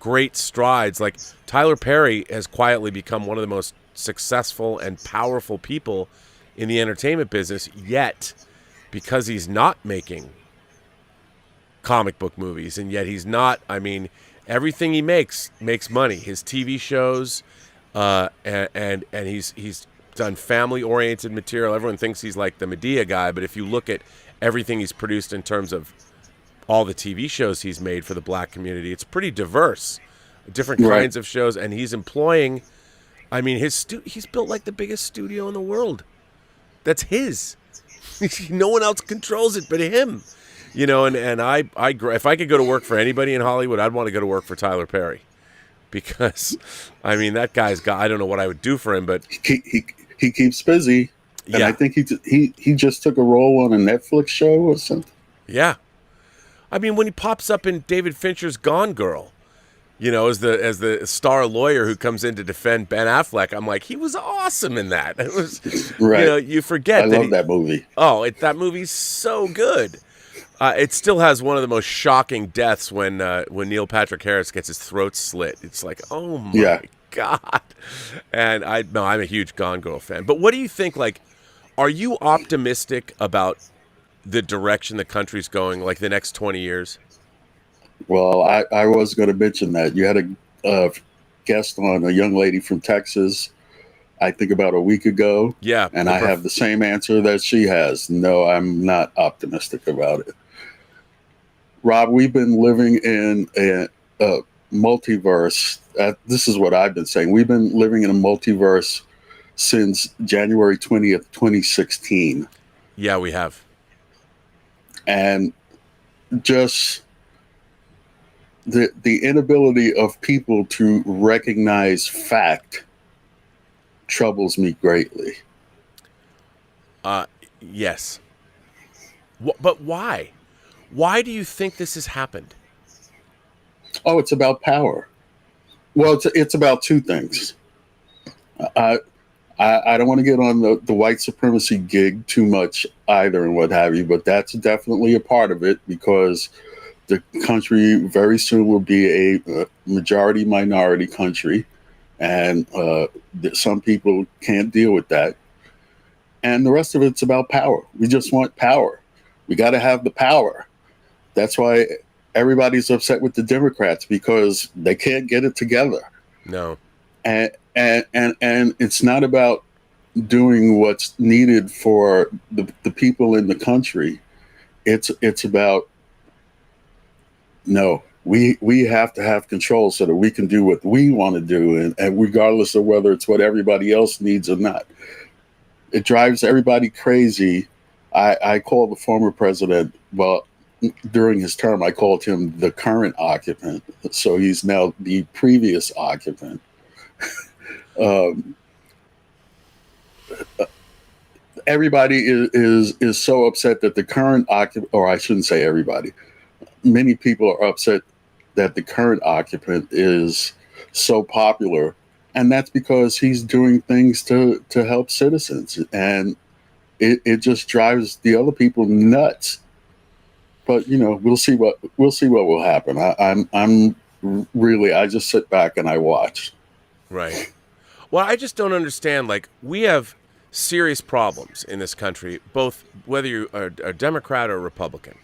great strides, like Tyler Perry has quietly become one of the most successful and powerful people in the entertainment business, yet because he's not making comic book movies, and yet he's not, I mean, everything he makes money. His TV shows, and he's done family-oriented material. Everyone thinks he's like the Medea guy, but if you look at everything he's produced in terms of all the TV shows he's made for the black community, it's pretty diverse, different kinds of shows, and he's employing, I mean, he's built like the biggest studio in the world. That's his. No one else controls it but him. And I if I could go to work for anybody in Hollywood, I'd want to go to work for Tyler Perry, because I mean, that guy's got, I don't know what I would do for him, but he keeps busy. And I think he just took a role on a Netflix show or something. Yeah. I mean, when he pops up in David Fincher's Gone Girl, as the star lawyer who comes in to defend Ben Affleck, I'm like, he was awesome in that. It was, right. You forget. I love that movie. Oh, that movie's so good. It still has one of the most shocking deaths when Neil Patrick Harris gets his throat slit. It's like, oh my God. And I'm a huge Gone Girl fan. But what do you think? Like, are you optimistic about the direction the country's going, like the next 20 years? Well, I was going to mention that you had a guest on, a young lady from Texas, I think about a week ago. Yeah. And I have the same answer that she has. No, I'm not optimistic about it. Rob, we've been living in a multiverse. This is what I've been saying. We've been living in a multiverse since January 20th, 2016. Yeah, we have. And just the inability of people to recognize fact troubles me greatly. Yes. But why? Why do you think this has happened? Oh, it's about power. Well, it's about two things. I I don't want to get on the white supremacy gig too much either and what have you, but that's definitely a part of it because the country very soon will be a majority minority country, and some people can't deal with that. And the rest of it's about power. We just want power. We got to have the power. That's why everybody's upset with the Democrats because they can't get it together. No. And it's not about doing what's needed for the people in the country. It's about no. We have to have control so that we can do what we want to do, and regardless of whether it's what everybody else needs or not. It drives everybody crazy. I call the former president, well, during his term, I called him the current occupant. So he's now the previous occupant. Everybody is so upset that the current occupant, or I shouldn't say everybody, many people are upset that the current occupant is so popular. And that's because he's doing things to help citizens. And it just drives the other people nuts. But, you know, we'll see what will happen. I'm really, I just sit back and I watch. Right. Well, I just don't understand. Like, we have serious problems in this country, both whether you are a Democrat or a Republican.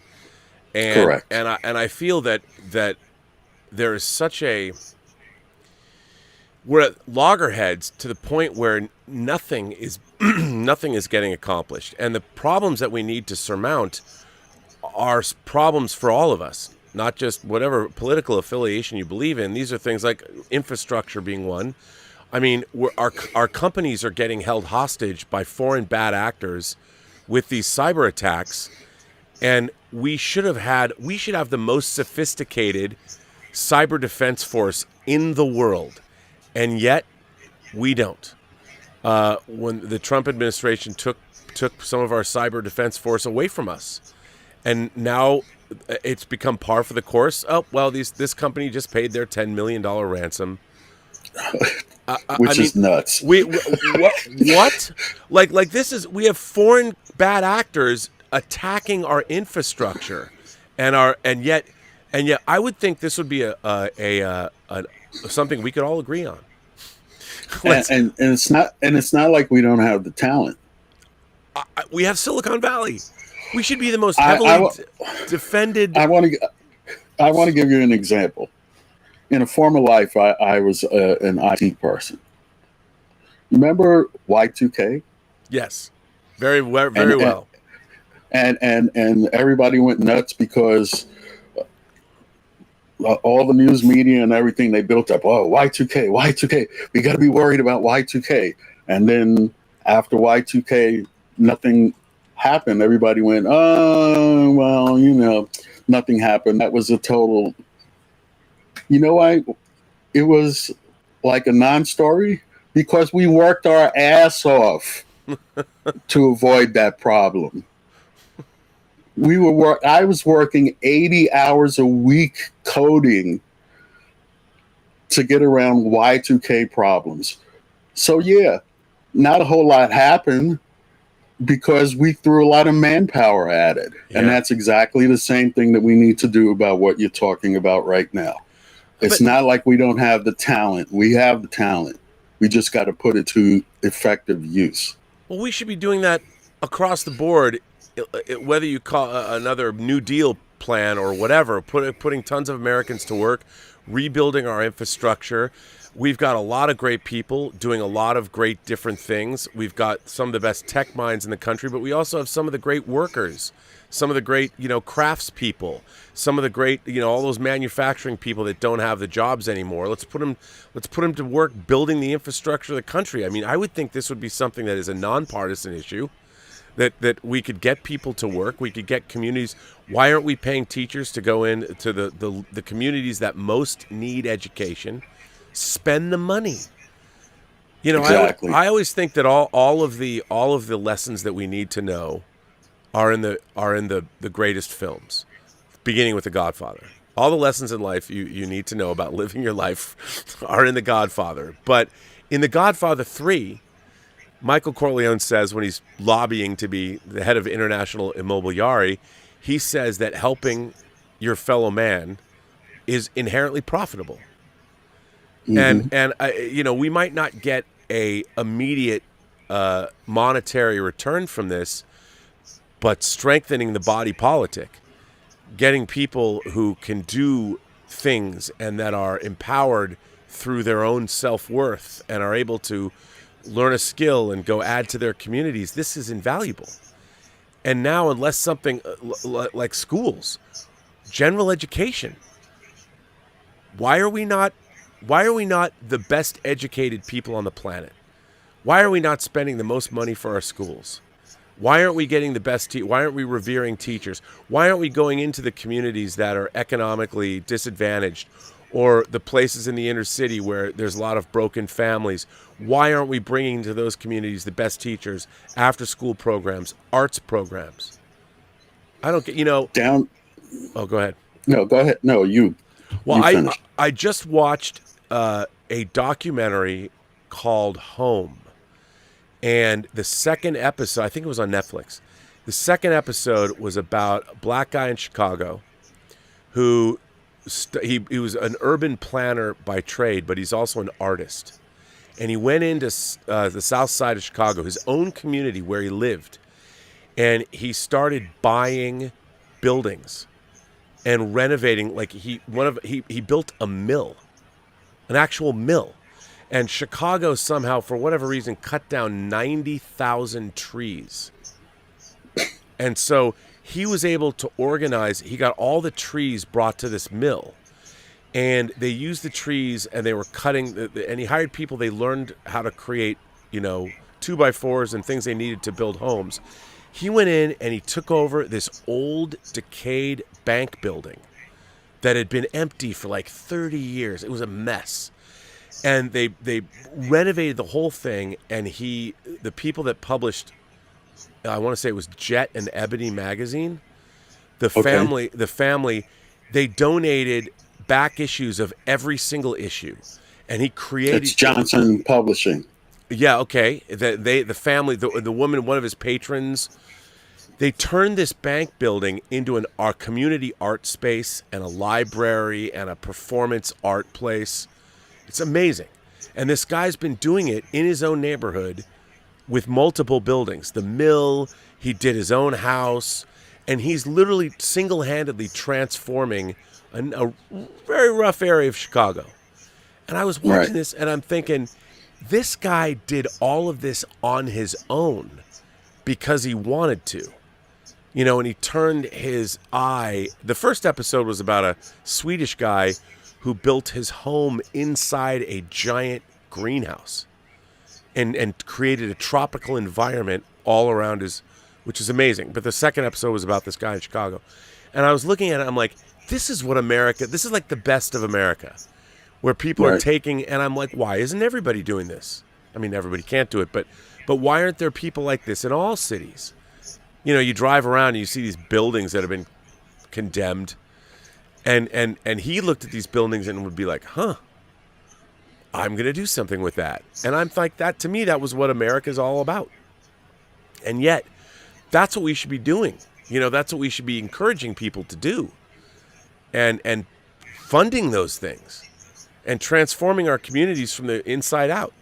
And, correct. And I feel that there is such a... We're at loggerheads to the point where nothing is getting accomplished. And the problems that we need to surmount are problems for all of us, not just whatever political affiliation you believe in. These are things like infrastructure being one. I mean, our companies are getting held hostage by foreign bad actors with these cyber attacks, and we should have the most sophisticated cyber defense force in the world, and yet we don't. When the Trump administration took some of our cyber defense force away from us, and now it's become par for the course. Oh well, this company just paid their $10 million ransom. Which is nuts. What? Like this is, we have foreign bad actors attacking our infrastructure, and yet I would think this would be a something we could all agree on. And it's not like we don't have the talent. We have Silicon Valley. We should be the most heavily defended. I want to give you an example. In a former life, I was an IT person. Remember Y2K? Yes, very well. And everybody went nuts because all the news media and everything, they built up. Oh, Y2K. We got to be worried about Y2K. And then after Y2K, nothing happened. Everybody went, oh, well, you know, nothing happened. That was a total. You know why? It was like a non-story because we worked our ass off to avoid that problem. I was working 80 hours a week coding to get around Y2K problems. So yeah, not a whole lot happened because we threw a lot of manpower at it. Yeah. And that's exactly the same thing that we need to do about what you're talking about right now. It's not like we don't have the talent. We have the talent. We just got to put it to effective use. Well, we should be doing that across the board, whether you call another New Deal plan or whatever, putting tons of Americans to work, rebuilding our infrastructure. We've got a lot of great people doing a lot of great different things. We've got some of the best tech minds in the country, but we also have some of the great workers, some of the great, crafts people, some of the great, all those manufacturing people that don't have the jobs anymore. Let's put them to work building the infrastructure of the country. I mean, I would think this would be something that is a nonpartisan issue that we could get people to work. We could get communities. Why aren't we paying teachers to go in to the communities that most need education? Spend the money. You know, Exactly. I always think that all of the lessons that we need to know are in the greatest films, beginning with The Godfather. All the lessons in life you need to know about living your life are in The Godfather. But in The Godfather 3, Michael Corleone says, when he's lobbying to be the head of International Immobiliare, he says that helping your fellow man is inherently profitable. And you know, we might not get a immediate monetary return from this, but strengthening the body politic, getting people who can do things and that are empowered through their own self-worth and are able to learn a skill and go add to their communities, this is invaluable. And now, unless something like schools, general education, why are we not the best educated people on the planet? Why are we not spending the most money for our schools? Why aren't we getting the best why aren't we revering teachers? Why aren't we going into the communities that are economically disadvantaged, or the places in the inner city where there's a lot of broken families? Why aren't we bringing to those communities the best teachers, after school programs, arts programs? I don't get, you know. Oh, go ahead. No, go ahead. No, you. Well, you I just watched a documentary called Home. And the second episode, I think it was on Netflix, the second episode was about a black guy in Chicago who, he was an urban planner by trade, but he's also an artist. And he went into the south side of Chicago, his own community where he lived, and he started buying buildings and renovating. Like he built a mill, an actual mill. And Chicago somehow, for whatever reason, cut down 90,000 trees. And so he was able to organize, he got all the trees brought to this mill. And they used the trees, and they were cutting, and he hired people. They learned how to create, you know, 2x4s and things they needed to build homes. He went in and he took over this old, decayed bank building that had been empty for like 30 years. It was a mess. And they renovated the whole thing, and the people that published, I want to say it was Jet and Ebony magazine, the family, they donated back issues of every single issue, and he created. It's Johnson Publishing. Yeah, okay. The family, the woman, one of his patrons, they turned this bank building into our community art space and a library and a performance art place. It's amazing. And this guy's been doing it in his own neighborhood with multiple buildings. The mill, he did his own house, and he's literally single-handedly transforming a very rough area of Chicago. And I was watching this, and I'm thinking, this guy did all of this on his own because he wanted to. You know, and he turned his eye. The first episode was about a Swedish guy who built his home inside a giant greenhouse and created a tropical environment all around which is amazing. But the second episode was about this guy in Chicago. And I was looking at it, I'm like, this is like the best of America, where people are taking, and I'm like, why isn't everybody doing this? I mean, everybody can't do it, but why aren't there people like this in all cities? You know, you drive around and you see these buildings that have been condemned. And he looked at these buildings and would be like, I'm going to do something with that. And I'm like, that to me, that was what America's all about. And yet, that's what we should be doing. You know, that's what we should be encouraging people to do. And funding those things. And transforming our communities from the inside out.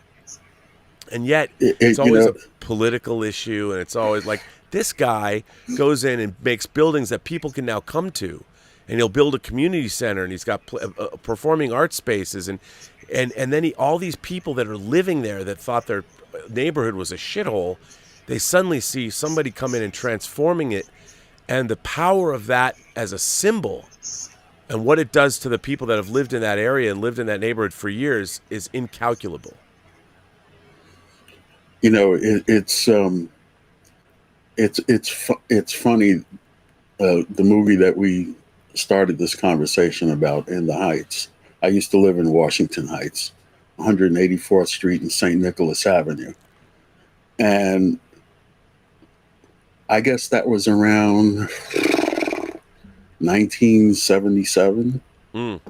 And yet, it's always a political issue. And it's always like, this guy goes in and makes buildings that people can now come to. And he'll build a community center, and he's got performing arts spaces, and then all these people that are living there that thought their neighborhood was a shithole, they suddenly see somebody come in and transforming it, and the power of that as a symbol, and what it does to the people that have lived in that area and lived in that neighborhood for years is incalculable. You know, it's it's funny. The movie that we started this conversation about, In the Heights. I used to live in Washington Heights, 184th Street and St. Nicholas Avenue, and I guess that was around 1977. Mm.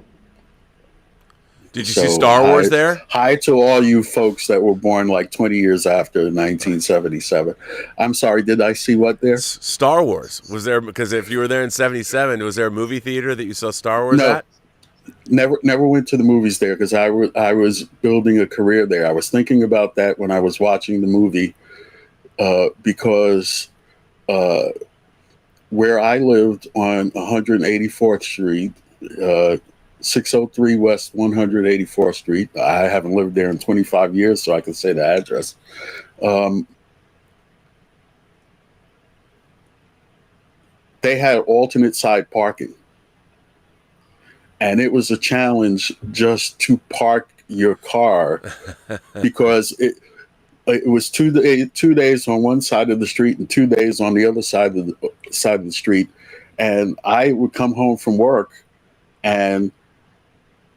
Did you see Star Wars there? Hi to all you folks that were born like 20 years after 1977. I'm sorry, did I see what there? Star Wars. Was there, because if you were there in 77, was there a movie theater that you saw Star Wars at? Never went to the movies there because I was building a career there. I was thinking about that when I was watching the movie because where I lived on 184th Street, 603 West 184th Street. I haven't lived there in 25 years, so I can say the address. They had alternate side parking. And it was a challenge just to park your car because it was 2 days on one side of the street and 2 days on the other side of the street. And I would come home from work and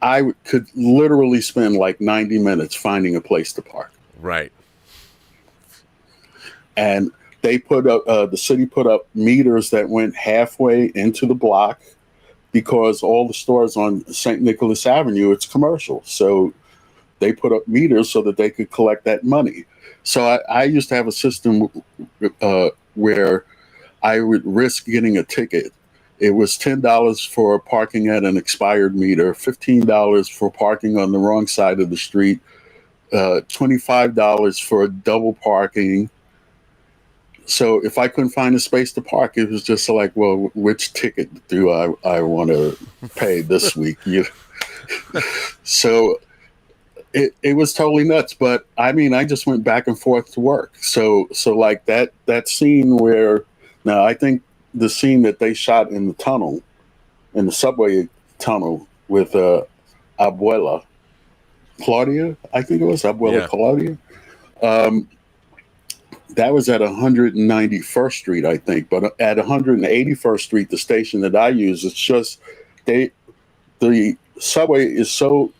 I could literally spend like 90 minutes finding a place to park. Right. And they put up, the city put up meters that went halfway into the block because all the stores on St. Nicholas Avenue, it's commercial. So they put up meters so that they could collect that money. So I used to have a system where I would risk getting a ticket. It was $10 for parking at an expired meter, $15 for parking on the wrong side of the street, $25 for double parking. So if I couldn't find a space to park, it was just like, well, which ticket do I want to pay this week? So it was totally nuts. But I mean, I just went back and forth to work. So like that scene where, now I think the scene that they shot in the tunnel, in the subway tunnel with Abuela Claudia, I think it was Abuela Claudia. That was at 191st Street, I think. But at 181st Street, the station that I use, it's just the subway is so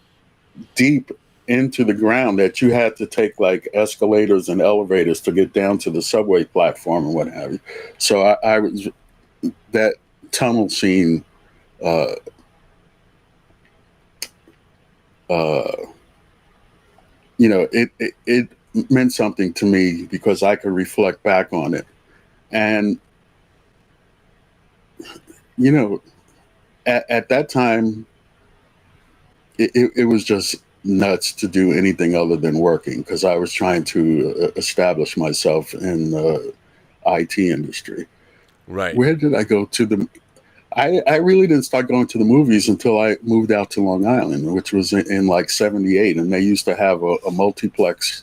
deep into the ground that you had to take like escalators and elevators to get down to the subway platform and what have you. So I was, that tunnel scene, it meant something to me because I could reflect back on it. And, at that time, it was just nuts to do anything other than working because I was trying to establish myself in the IT industry. Right. Where did I go to I really didn't start going to the movies until I moved out to Long Island, which was in like 78. And they used to have a multiplex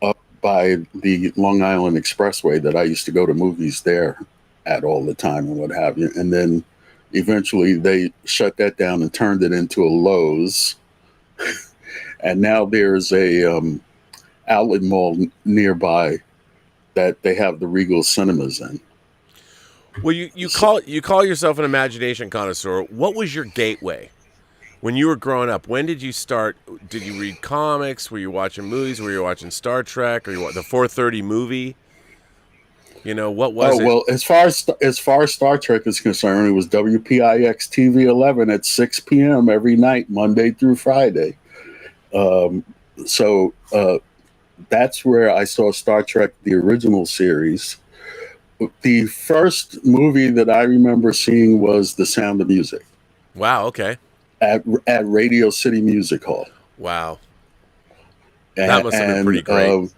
up by the Long Island Expressway that I used to go to movies there at all the time and what have you. And then eventually they shut that down and turned it into a Lowe's. And now there's a outlet mall nearby that they have the Regal cinemas in. Well, you call yourself an imagination connoisseur. What was your gateway when you were growing up? When did you start? Did you read comics? Were you watching movies? Were you watching Star Trek? Or the 4:30 movie? What was it? Well, as far as Star Trek is concerned, it was WPIX TV 11 at 6 p.m. every night, Monday through Friday. So that's where I saw Star Trek, the original series. The first movie that I remember seeing was The Sound of Music. Wow, okay. At Radio City Music Hall. Wow. That must have been pretty great.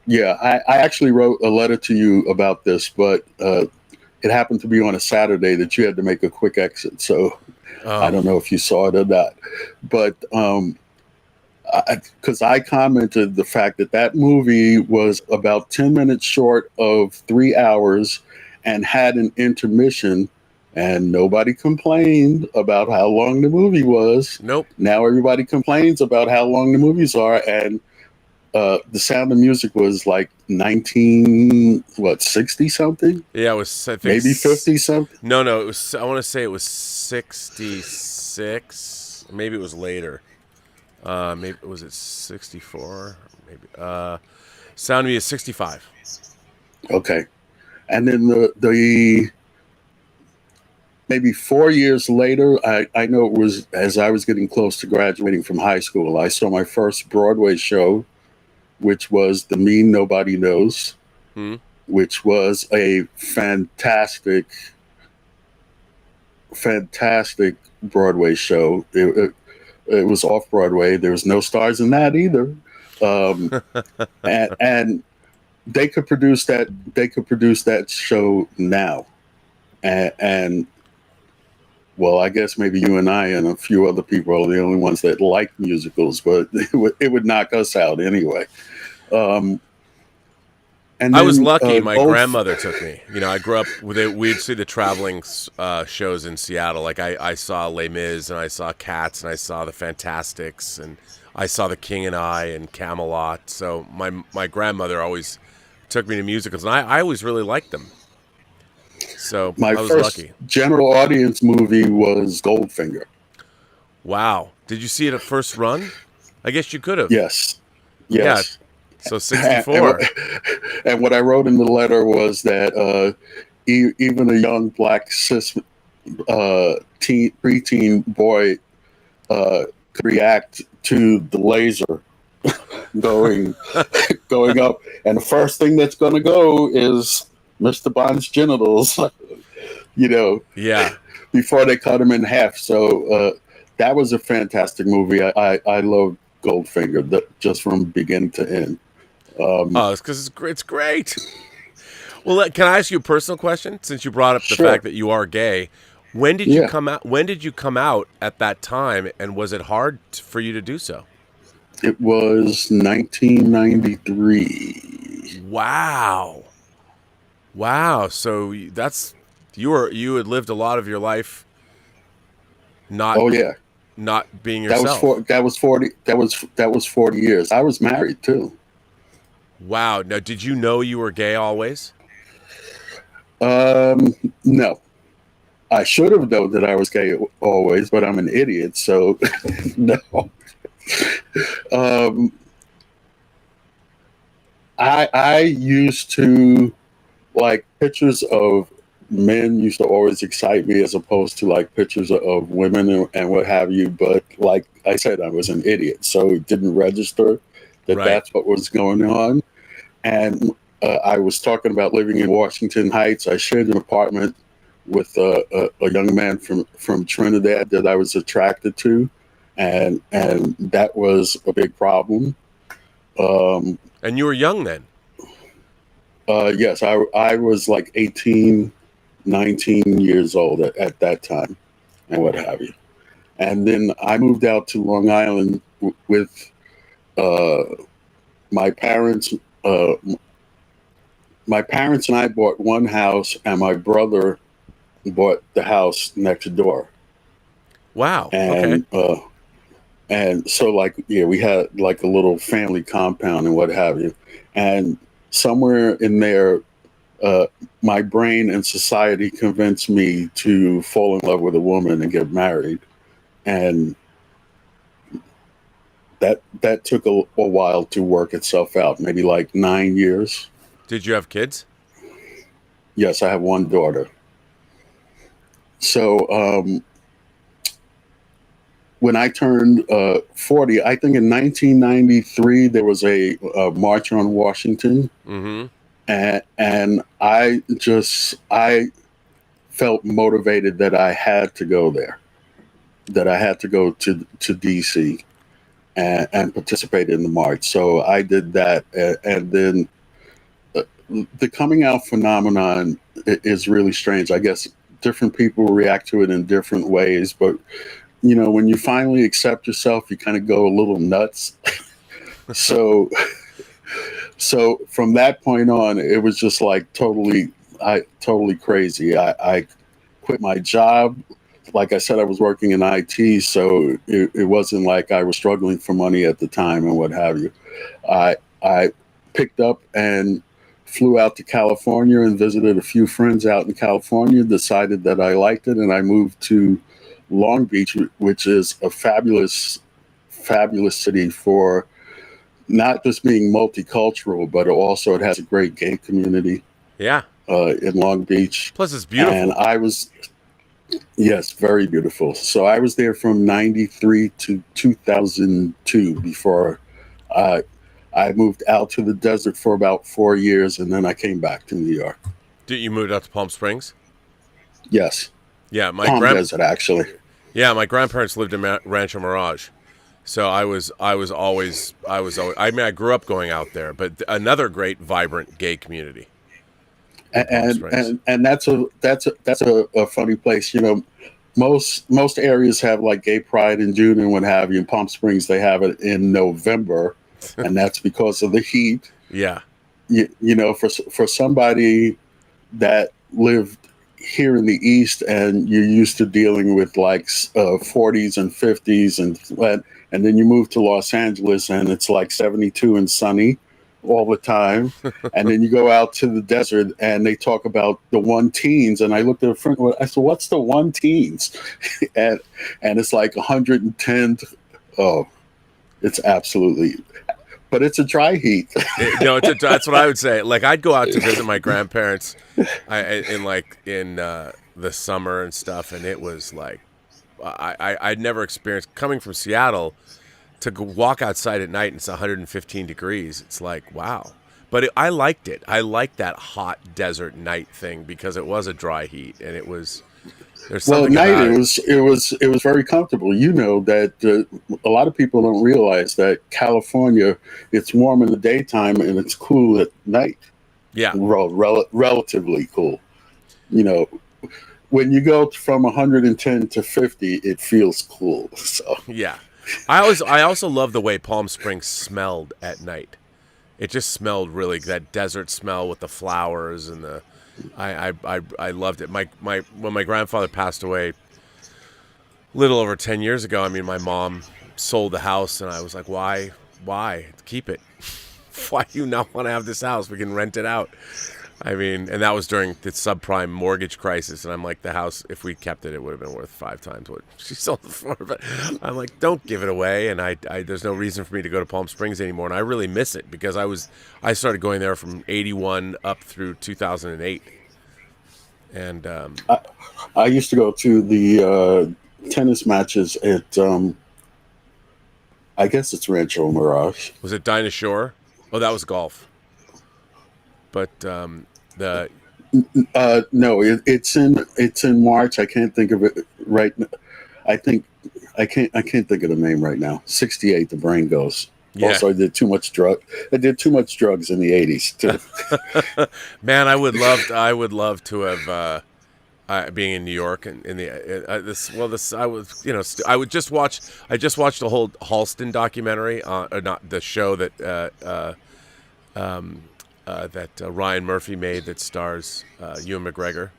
I actually wrote a letter to you about this, but it happened to be on a Saturday that you had to make a quick exit. So I don't know if you saw it or not. But because I commented the fact that movie was about 10 minutes short of 3 hours and had an intermission, and nobody complained about how long the movie was. Nope. Now everybody complains about how long the movies are, and The Sound of Music was like 60 something, Yeah, it was, I think, maybe 50 something. No, it was. I want to say it was 66. Maybe it was later. Maybe was it 64? Maybe. Sound of Me is 65. Okay, and then the maybe 4 years later, I know it was as I was getting close to graduating from high school, I saw my first Broadway show, which was The Mean Nobody Knows, Hmm. which was a fantastic Broadway show. It was off Broadway. There was no stars in that either, and they could produce that. They could produce that show now, and well, I guess maybe you and I and a few other people are the only ones that like musicals, but it would knock us out anyway. Um, and I then, was lucky. My grandmother took me. I grew up with it. We'd see the traveling shows in Seattle. Like I saw Les Mis, and I saw Cats, and I saw the Fantastics, and I saw The King and I and Camelot. So my grandmother always took me to musicals, and I always really liked them. So My I was first lucky. general audience movie was Goldfinger. Wow. Did you see it at first run? I guess you could have. Yes. Yeah. So 64. And what I wrote in the letter was that even a young black cis preteen boy could react to the laser going up, and the first thing that's going to go is Mr. Bond's genitals, Yeah. before they cut him in half. So that was a fantastic movie. I love Goldfinger just from beginning to end. It's because it's great. Well, can I ask you a personal question? Since you brought up the Sure. fact that you are gay, when did Yeah. you come out? When did you come out at that time, and was it hard for you to do so? It was 1993. Wow. So you had lived a lot of your life not Oh yeah, not being that yourself. was 40. That was 40 years. I was married too. Wow. Now, did you know you were gay always? No, I should have known that I was gay always, but I'm an idiot. So no. I used to like pictures of men used to always excite me as opposed to like pictures of women and what have you. But like I said, I was an idiot, so it didn't register that Right. that's what was going on. And I was talking about living in Washington Heights. I shared an apartment with a young man from Trinidad that I was attracted to, and that was a big problem. And you were young then. Yes, I was like 18, 19 years old at that time, and what have you. And then I moved out to Long Island with my parents. My parents and I bought one house, and my brother bought the house next door. Wow. And and so like we had like a little family compound and what have you. And somewhere in there, my brain and society convinced me to fall in love with a woman and get married, and that took a while to work itself out. Maybe like 9 years. Did you have kids? Yes, I have one daughter. So when I turned 40, I think in 1993 there was a March on Washington. Mm-hmm. And I felt motivated that I had to go there, that I had to go to DC and participate in the march. So I did that, and then the coming out phenomenon is really strange. I guess different people react to it in different ways, but when you finally accept yourself, you kind of go a little nuts. So from that point on, it was just like totally crazy. I quit my job. Like I said, I was working in IT, so it wasn't like I was struggling for money at the time and what have you. I picked up and flew out to California and visited a few friends out in California, decided that I liked it, and I moved to Long Beach, which is a fabulous, fabulous city for not just being multicultural, but also it has a great gay community Yeah. in Long Beach. Plus, it's beautiful. And I was, yes, very beautiful. So I was there from 93 to 2002 before I moved out to the desert for about 4 years, and then I came back to New York. Did you move out to Palm Springs? Yes. Yeah, Palm Desert, actually. Yeah, my grandparents lived in Rancho Mirage, so I mean, I grew up going out there, but another great, vibrant gay community. And that's a funny place. You know, most areas have like gay pride in June and what have you. In Palm Springs, they have it in November, and that's because of the heat. Yeah. You know, for somebody that lived here in the East and you're used to dealing with like 40s and 50s and then you move to Los Angeles and it's like 72 and sunny all the time. And then you go out to the desert and they talk about the one teens. And I looked at a friend, I said, what's the one teens? and it's like 110. Oh, it's absolutely, but it's a dry heat. That's what I would say. Like, I'd go out to visit my grandparents in the summer and stuff, and it was like I'd never experienced coming from Seattle to walk outside at night and it's 115 degrees. It's like, wow. But I liked it. I liked that hot desert night thing because it was a dry heat, and it was. Well, at night it was very comfortable. You know that a lot of people don't realize that California, it's warm in the daytime and it's cool at night. Yeah, relatively cool. You know, when you go from 110 to 50, it feels cool. So yeah, I also love the way Palm Springs smelled at night. It just smelled really, that desert smell with the flowers and the. I loved it. When my grandfather passed away a little over 10 years ago, I mean, my mom sold the house, and I was like, why keep it? Why do you not want to have this house? We can rent it out. I mean, and that was during the subprime mortgage crisis, and I'm like, the house, if we kept it, it would have been worth 5 times what she sold it for. But I'm like, don't give it away, and I there's no reason for me to go to Palm Springs anymore, and I really miss it because I started going there from 81 up through 2008. And I used to go to the tennis matches at I guess it's Rancho Mirage. Was it Dinah Shore? Oh, that was golf. But no, it's in March. I can't think of it right now. I can't think of the name right now. 68, the brain goes. Yeah. Also, I did too much drugs in the 80s too. Man, I would love to have being in New York and in the I just watched a whole Halston documentary, or not the show that Ryan Murphy made that stars Ewan McGregor.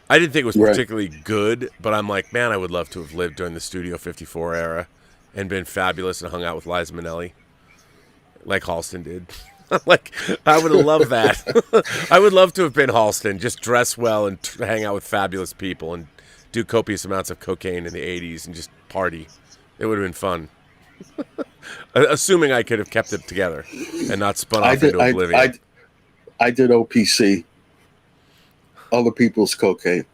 I didn't think it was particularly good, but I'm like, man, I would love to have lived during the Studio 54 era and been fabulous and hung out with Liza Minnelli like Halston did. Like, I would have loved that. I would love to have been Halston, just dress well and hang out with fabulous people and do copious amounts of cocaine in the 80s and just party. It would have been fun. Assuming I could have kept it together and not spun off into oblivion. I did OPC. Other people's cocaine.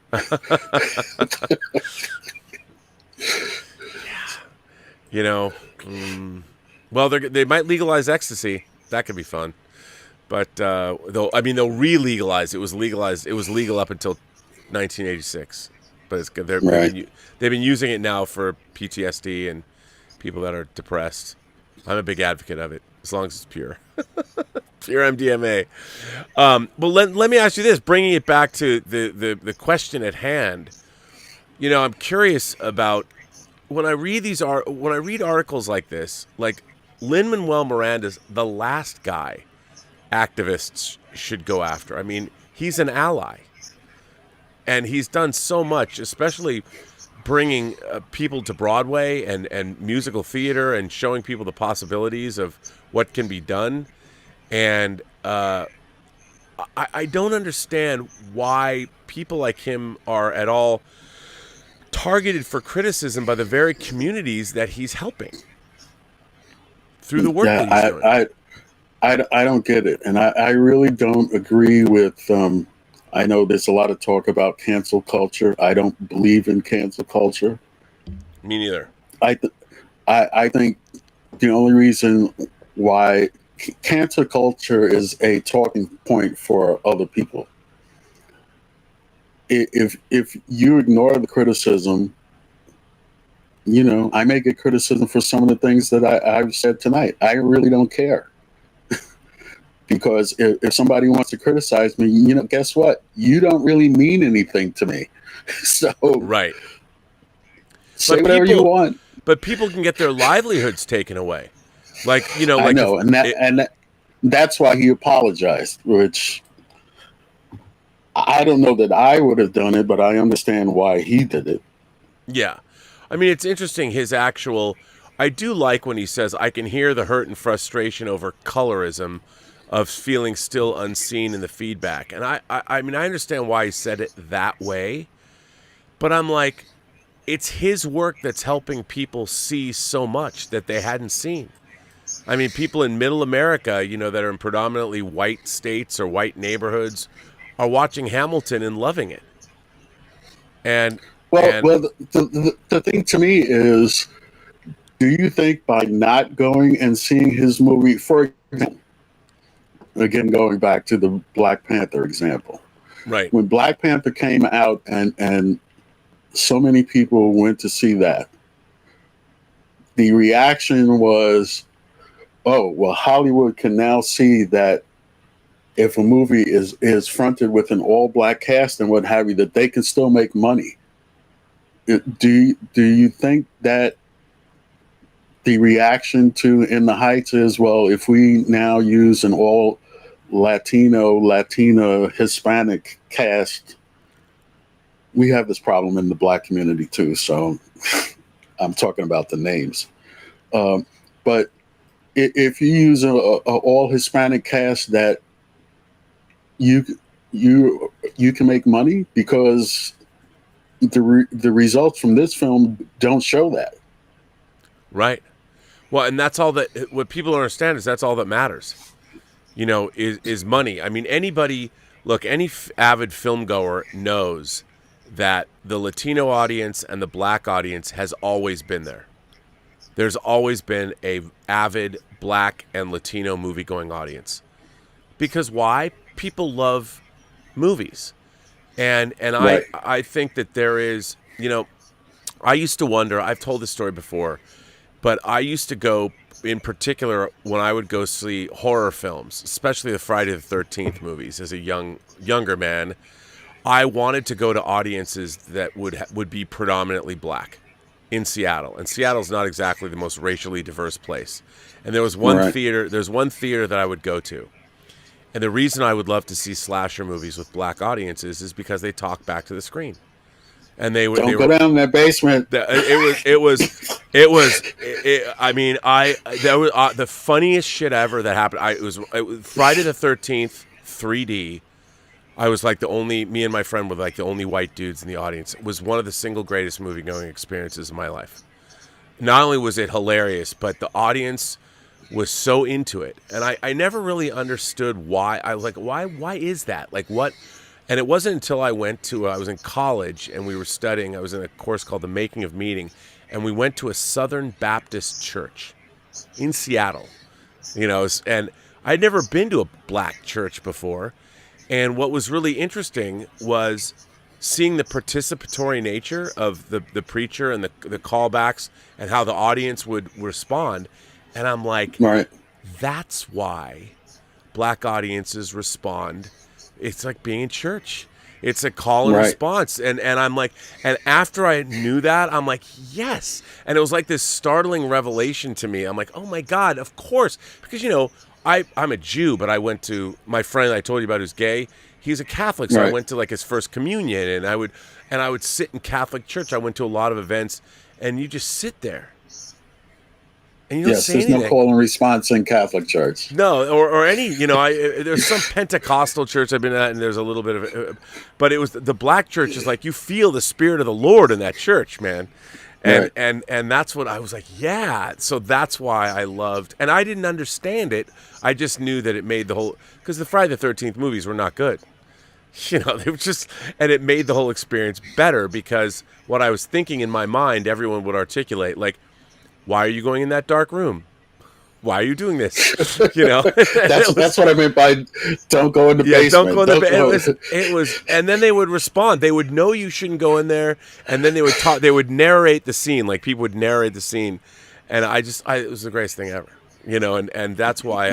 You know, well, they might legalize ecstasy. That could be fun. But they'll re-legalize. It was legalized. It was legal up until 1986. But they've been using it now for PTSD and people that are depressed. I'm a big advocate of it, as long as it's pure. Pure MDMA. But let me ask you this, bringing it back to the question at hand. You know, I'm curious about when I read articles like this, like Lin-Manuel Miranda's the last guy activists should go after. I mean, he's an ally. And he's done so much, especially bringing people to Broadway and musical theater and showing people the possibilities of what can be done. And I don't understand why people like him are at all targeted for criticism by the very communities that he's helping through the work Yeah, that he's doing. I don't get it, and I really don't agree with. I know there's a lot of talk about cancel culture. I don't believe in cancel culture. Me neither. I think the only reason why cancel culture is a talking point for other people. If you ignore the criticism, I may get criticism for some of the things that I've said tonight. I really don't care. Because if somebody wants to criticize me, guess what? You don't really mean anything to me. So Right. say whatever you want. But people can get their livelihoods taken away. Like, I know, that's why he apologized, which I don't know that I would have done it, but I understand why he did it. Yeah. I mean, it's interesting, I do like when he says, I can hear the hurt and frustration over colorism of feeling still unseen in the feedback. And I mean, I understand why he said it that way, but I'm like, it's his work that's helping people see so much that they hadn't seen. I mean, people in middle America, that are in predominantly white states or white neighborhoods are watching Hamilton and loving it. The thing to me is, do you think by not going and seeing his movie, for example, again, going back to the Black Panther example, right? When Black Panther came out and so many people went to see that, the reaction was, oh, well, Hollywood can now see that if a movie is fronted with an all-black cast and what have you, that they can still make money. Do you think that the reaction to In the Heights is, well, if we now use an all Latina, Hispanic cast, we have this problem in the black community too. So I'm talking about the names. But if you use a all Hispanic cast, that you can make money, because the results from this film don't show that. Right. Well, and that's all that, what people don't understand is that's all that matters, is money. I mean, any avid film goer knows that the Latino audience and the black audience has always been there. There's always been a avid black and Latino movie going audience. Because why? People love movies. And right. I think that there is, I used to wonder, I've told this story before, but I used to go, in particular, when I would go see horror films, especially the Friday the 13th movies, as a younger man, I wanted to go to audiences that would be predominantly black in Seattle. And Seattle's not exactly the most racially diverse place. And there was one theater that I would go to. And the reason I would love to see slasher movies with black audiences is because they talk back to the screen. And they would go down in that basement. It was the funniest shit ever that happened. It was Friday the 13th 3D. I was like me and my friend were like the only white dudes in the audience. It was one of the single greatest movie going experiences of my life. Not only was it hilarious, but the audience was so into it. And I never really understood why. I was like, why is that? Like, what? And it wasn't until I was in college and we were studying, I was in a course called The Making of Meaning, and we went to a Southern Baptist church in Seattle, and I'd never been to a black church before. And what was really interesting was seeing the participatory nature of the preacher and the callbacks and how the audience would respond. And I'm like, right. That's why black audiences respond. It's like being in church. It's a call and response. And I'm like, and after I knew that, I'm like, yes. And it was like this startling revelation to me. I'm like, oh my God, of course. Because, I'm a Jew, but I went to my friend I told you about who's gay. He's a Catholic, so I went to like his first communion, and I would sit in Catholic church. I went to a lot of events, and you just sit there. and you don't Yes, say there's anything. no call and response in Catholic Church. No, or any, there's some Pentecostal church I've been at, and there's a little bit of, but it was the black church is like you feel the Spirit of the Lord in that church, man, and Right. and that's what I was like, yeah. So that's why I loved, and I didn't understand it. I just knew that it made the whole, because the Friday the 13th movies were not good, they were just, and it made the whole experience better because what I was thinking in my mind, everyone would articulate like, why are you going in that dark room? Why are you doing this? That's what I meant by don't go in the basement. Don't go in the basement. It was, and then they would respond. They would know you shouldn't go in there, and then they would talk. They would narrate the scene, like people would narrate the scene, and it was the greatest thing ever, and that's why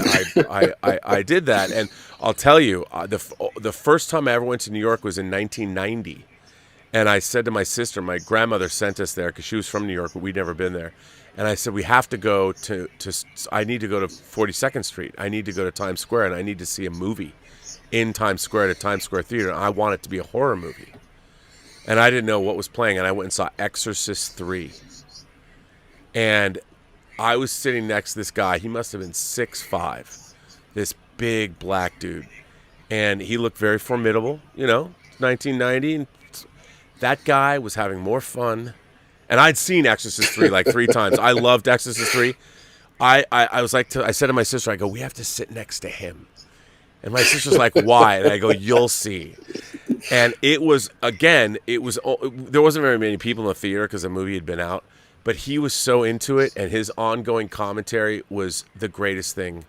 I did that. And I'll tell you, the first time I ever went to New York was in 1990, and I said to my sister, my grandmother sent us there because she was from New York, but we'd never been there. And I said, we have to go I need to go to 42nd Street. I need to go to Times Square, and I need to see a movie in Times Square at a Times Square theater. I want it to be a horror movie. And I didn't know what was playing, and I went and saw Exorcist 3. And I was sitting next to this guy. He must have been 6'5", this big black dude. And he looked very formidable, 1990. And that guy was having more fun. And I'd seen Exorcist 3 like 3 times. I loved Exorcist 3. I was like, I said to my sister, I go, we have to sit next to him. And my sister's like, why? And I go, you'll see. And it was, there wasn't very many people in the theater because the movie had been out. But he was so into it, and his ongoing commentary was the greatest thing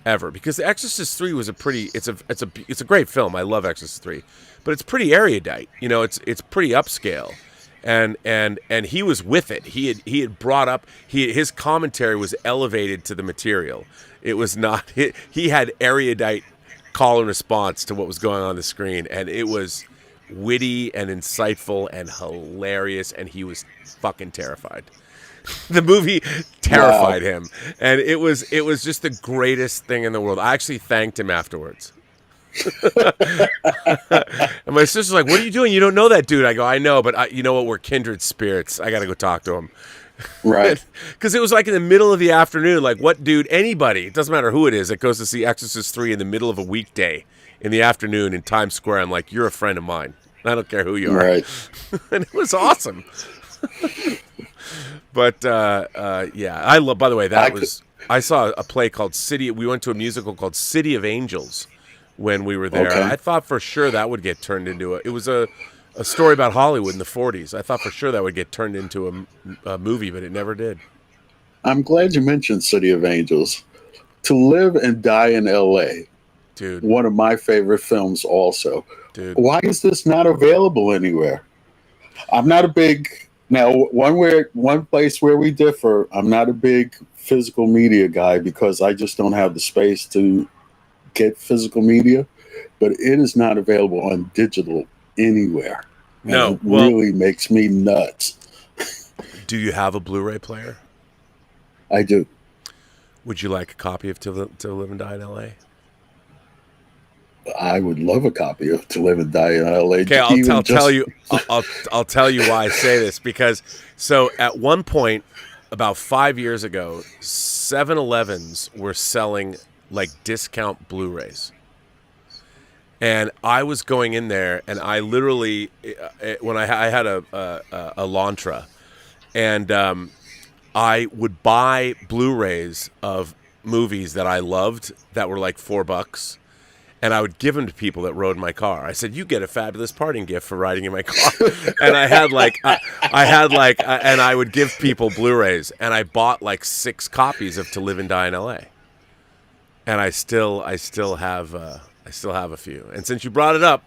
ever. Because The Exorcist 3 was it's a great film. I love Exorcist 3. But it's pretty erudite. It's pretty upscale. And he was with it. He had brought up his commentary was elevated to the material. It was not he had erudite call and response to what was going on the screen, and it was witty and insightful and hilarious, and he was fucking terrified. The movie terrified him, and it was just the greatest thing in the world. I actually thanked him afterwards. And my sister's like, what are you doing? You don't know that dude. I go, I know, but you know what? We're kindred spirits. I got to go talk to him. Right. Because it was like in the middle of the afternoon. Like, what dude, anybody, it doesn't matter who it is, that goes to see Exorcist 3 in the middle of a weekday in the afternoon in Times Square. I'm like, you're a friend of mine. I don't care who you are. Right. And it was awesome. But, yeah, I love, by the way, I saw a play called we went to a musical called City of Angels when we were there. Okay. I thought for sure that would get turned into it was a story about Hollywood in the 40s. I thought for sure that would get turned into a movie, but it never did. I'm glad you mentioned City of Angels. To Live and Die in L.A., dude, one of my favorite films also. Dude. Why is this not available anywhere? I'm not a big, now one place where we differ, I'm not a big physical media guy because I just don't have the space to get physical media, but it is not available on digital anywhere. No, it really makes me nuts. Do you have a Blu-ray player? I do. Would you like a copy of To Live and Die in L.A.? I would love a copy of To Live and Die in L.A. Okay, I'll tell you why I say this, because so at one point about 5 years ago, 7-Elevens were selling like discount Blu-rays. And I was going in there, and I literally, when I had a Elantra, and I would buy Blu-rays of movies that I loved that were like $4, and I would give them to people that rode in my car. I said, "You get a fabulous parting gift for riding in my car." And I had and I would give people Blu-rays, and I bought like 6 copies of To Live and Die in L.A. And I still have a few. And since you brought it up,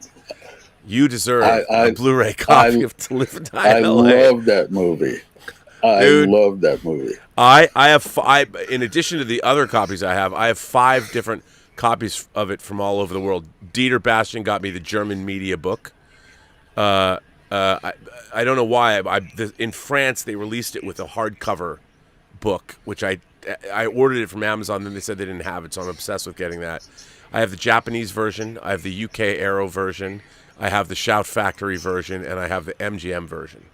you deserve a Blu-ray copy of To Live and Die in L.A. I love that movie. Dude, I love that movie. I have in addition to the other copies I have 5 different copies of it from all over the world. Dieter Bastian got me the German media book. I don't know why. In France, they released it with a hardcover book, which I ordered it from Amazon, then they said they didn't have it, so I'm obsessed with getting that. I have the Japanese version, I have the UK Arrow version, I have the Shout Factory version, and I have the MGM version.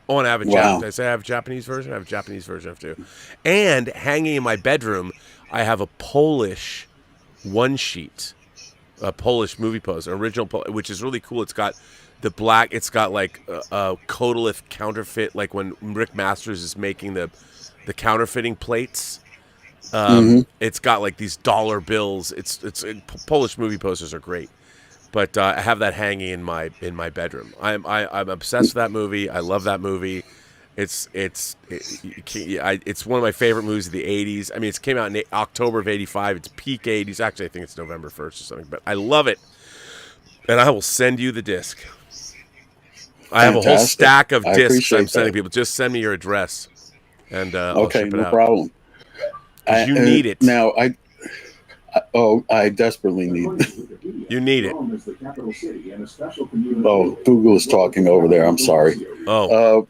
Oh, and I have a Wow. Did I say I have a Japanese version? I have a Japanese version of too. And hanging in my bedroom, I have a Polish one sheet, a Polish movie poster, original, which is really cool. It's got the black. It's got like a Kodalith counterfeit, like when Rick Masters is making the counterfeiting plates. It's got like these dollar bills. Polish movie posters are great, but I have that hanging in my bedroom. I'm obsessed with that movie. I love that movie. It's one of my favorite movies of the '80s. I mean, it came out in October of '85. It's peak '80s. Actually, I think it's November 1st or something. But I love it, and I will send you the disc. I have a whole stack of discs I'm sending people. Just send me your address, and I'll ship it out. No problem. You need it now. I desperately need it. You need it. Oh, Google is talking over there. I'm sorry. Oh.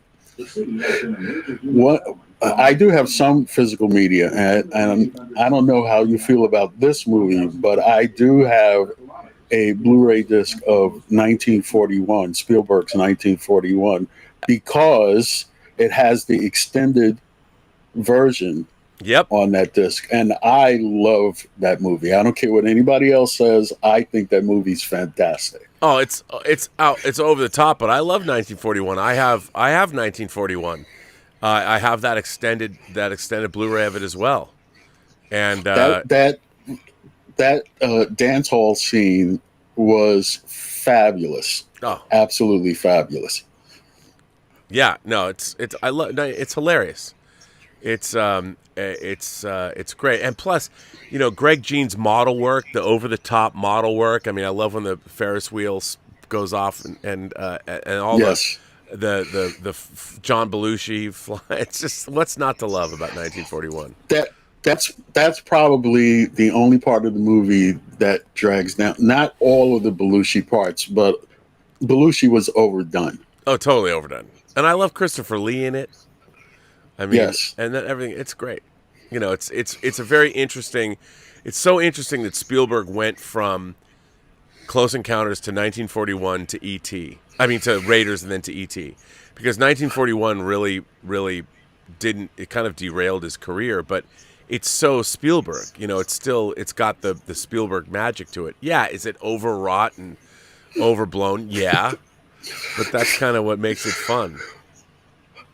What I do have some physical media, and I don't know how you feel about this movie, but I do have a Blu-ray disc of 1941, Spielberg's 1941, because it has the extended version. Yep. On that disc, and I love that movie. I don't care what anybody else says. I think that movie's fantastic. Oh, it's out. It's over the top, but I love 1941. I have 1941. I have that extended Blu-ray of it as well. And that dance hall scene was fabulous. Oh, absolutely fabulous. Yeah, no, it's hilarious. It's great, and plus, Greg Jean's model work, the over-the-top model work. I mean, I love when the Ferris wheel goes off and all yes. the John Belushi fly. It's just, what's not to love about 1941? That's probably the only part of the movie that drags down. Not all of the Belushi parts, but Belushi was overdone. Oh, totally overdone. And I love Christopher Lee in it. I mean, yes. And then everything, it's great. It's a very interesting. It's so interesting that Spielberg went from Close Encounters to 1941 to E.T. I mean, to Raiders and then to E.T. Because 1941 really didn't. It kind of derailed his career, but it's so Spielberg. It's got the Spielberg magic to it. Yeah, is it overwrought and overblown? Yeah, but that's kind of what makes it fun.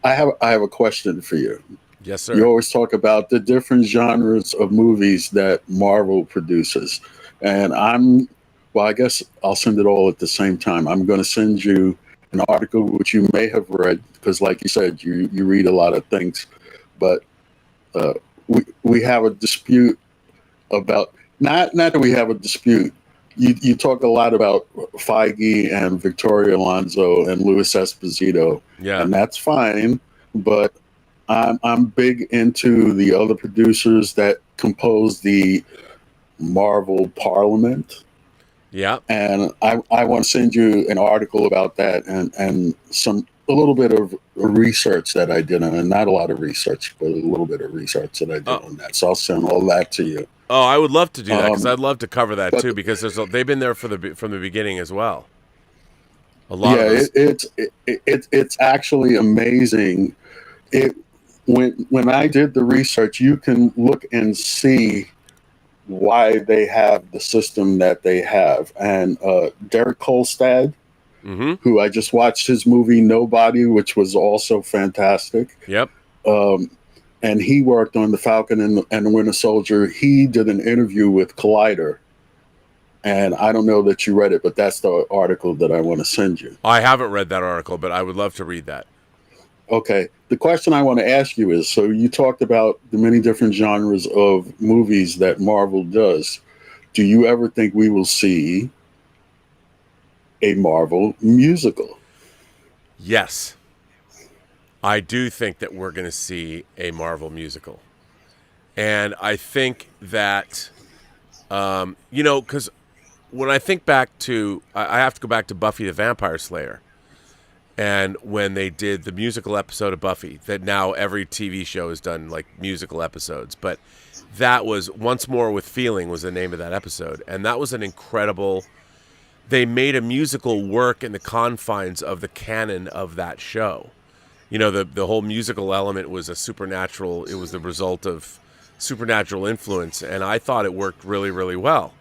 I have a question for you. Yes, sir. You always talk about the different genres of movies that Marvel produces. And I guess I'll send it all at the same time. I'm going to send you an article which you may have read, because like you said, you read a lot of things. But we have a dispute about, not that we have a dispute. You talk a lot about Feige and Victoria Alonso and Louis Esposito, and that's fine. But I'm big into the other producers that compose the Marvel Parliament. Yeah, and I want to send you an article about that and a little bit of research that I did on, and not a lot of research, but a little bit of research that I did on that. So I'll send all that to you. Oh, I would love to do that, because I'd love to cover that too, because they've been there from the beginning as well. A lot. Yeah, it's actually amazing. When I did the research, you can look and see why they have the system that they have. And Derek Kolstad, who I just watched his movie Nobody, which was also fantastic. Yep. And he worked on The Falcon and the Winter Soldier. He did an interview with Collider. And I don't know that you read it, but that's the article that I want to send you. I haven't read that article, but I would love to read that. Okay. The question I want to ask you is, so you talked about the many different genres of movies that Marvel does. Do you ever think we will see a Marvel musical? Yes. I do think that we're going to see a Marvel musical. And I think that, because when I think back to, I have to go back to Buffy the Vampire Slayer. And when they did the musical episode of Buffy, that now every TV show has done like musical episodes. But that was Once More with Feeling was the name of that episode. And that was an incredible, they made a musical work in the confines of the canon of that show. the whole musical element was a supernatural. It was the result of supernatural influence, and I thought it worked really, really well.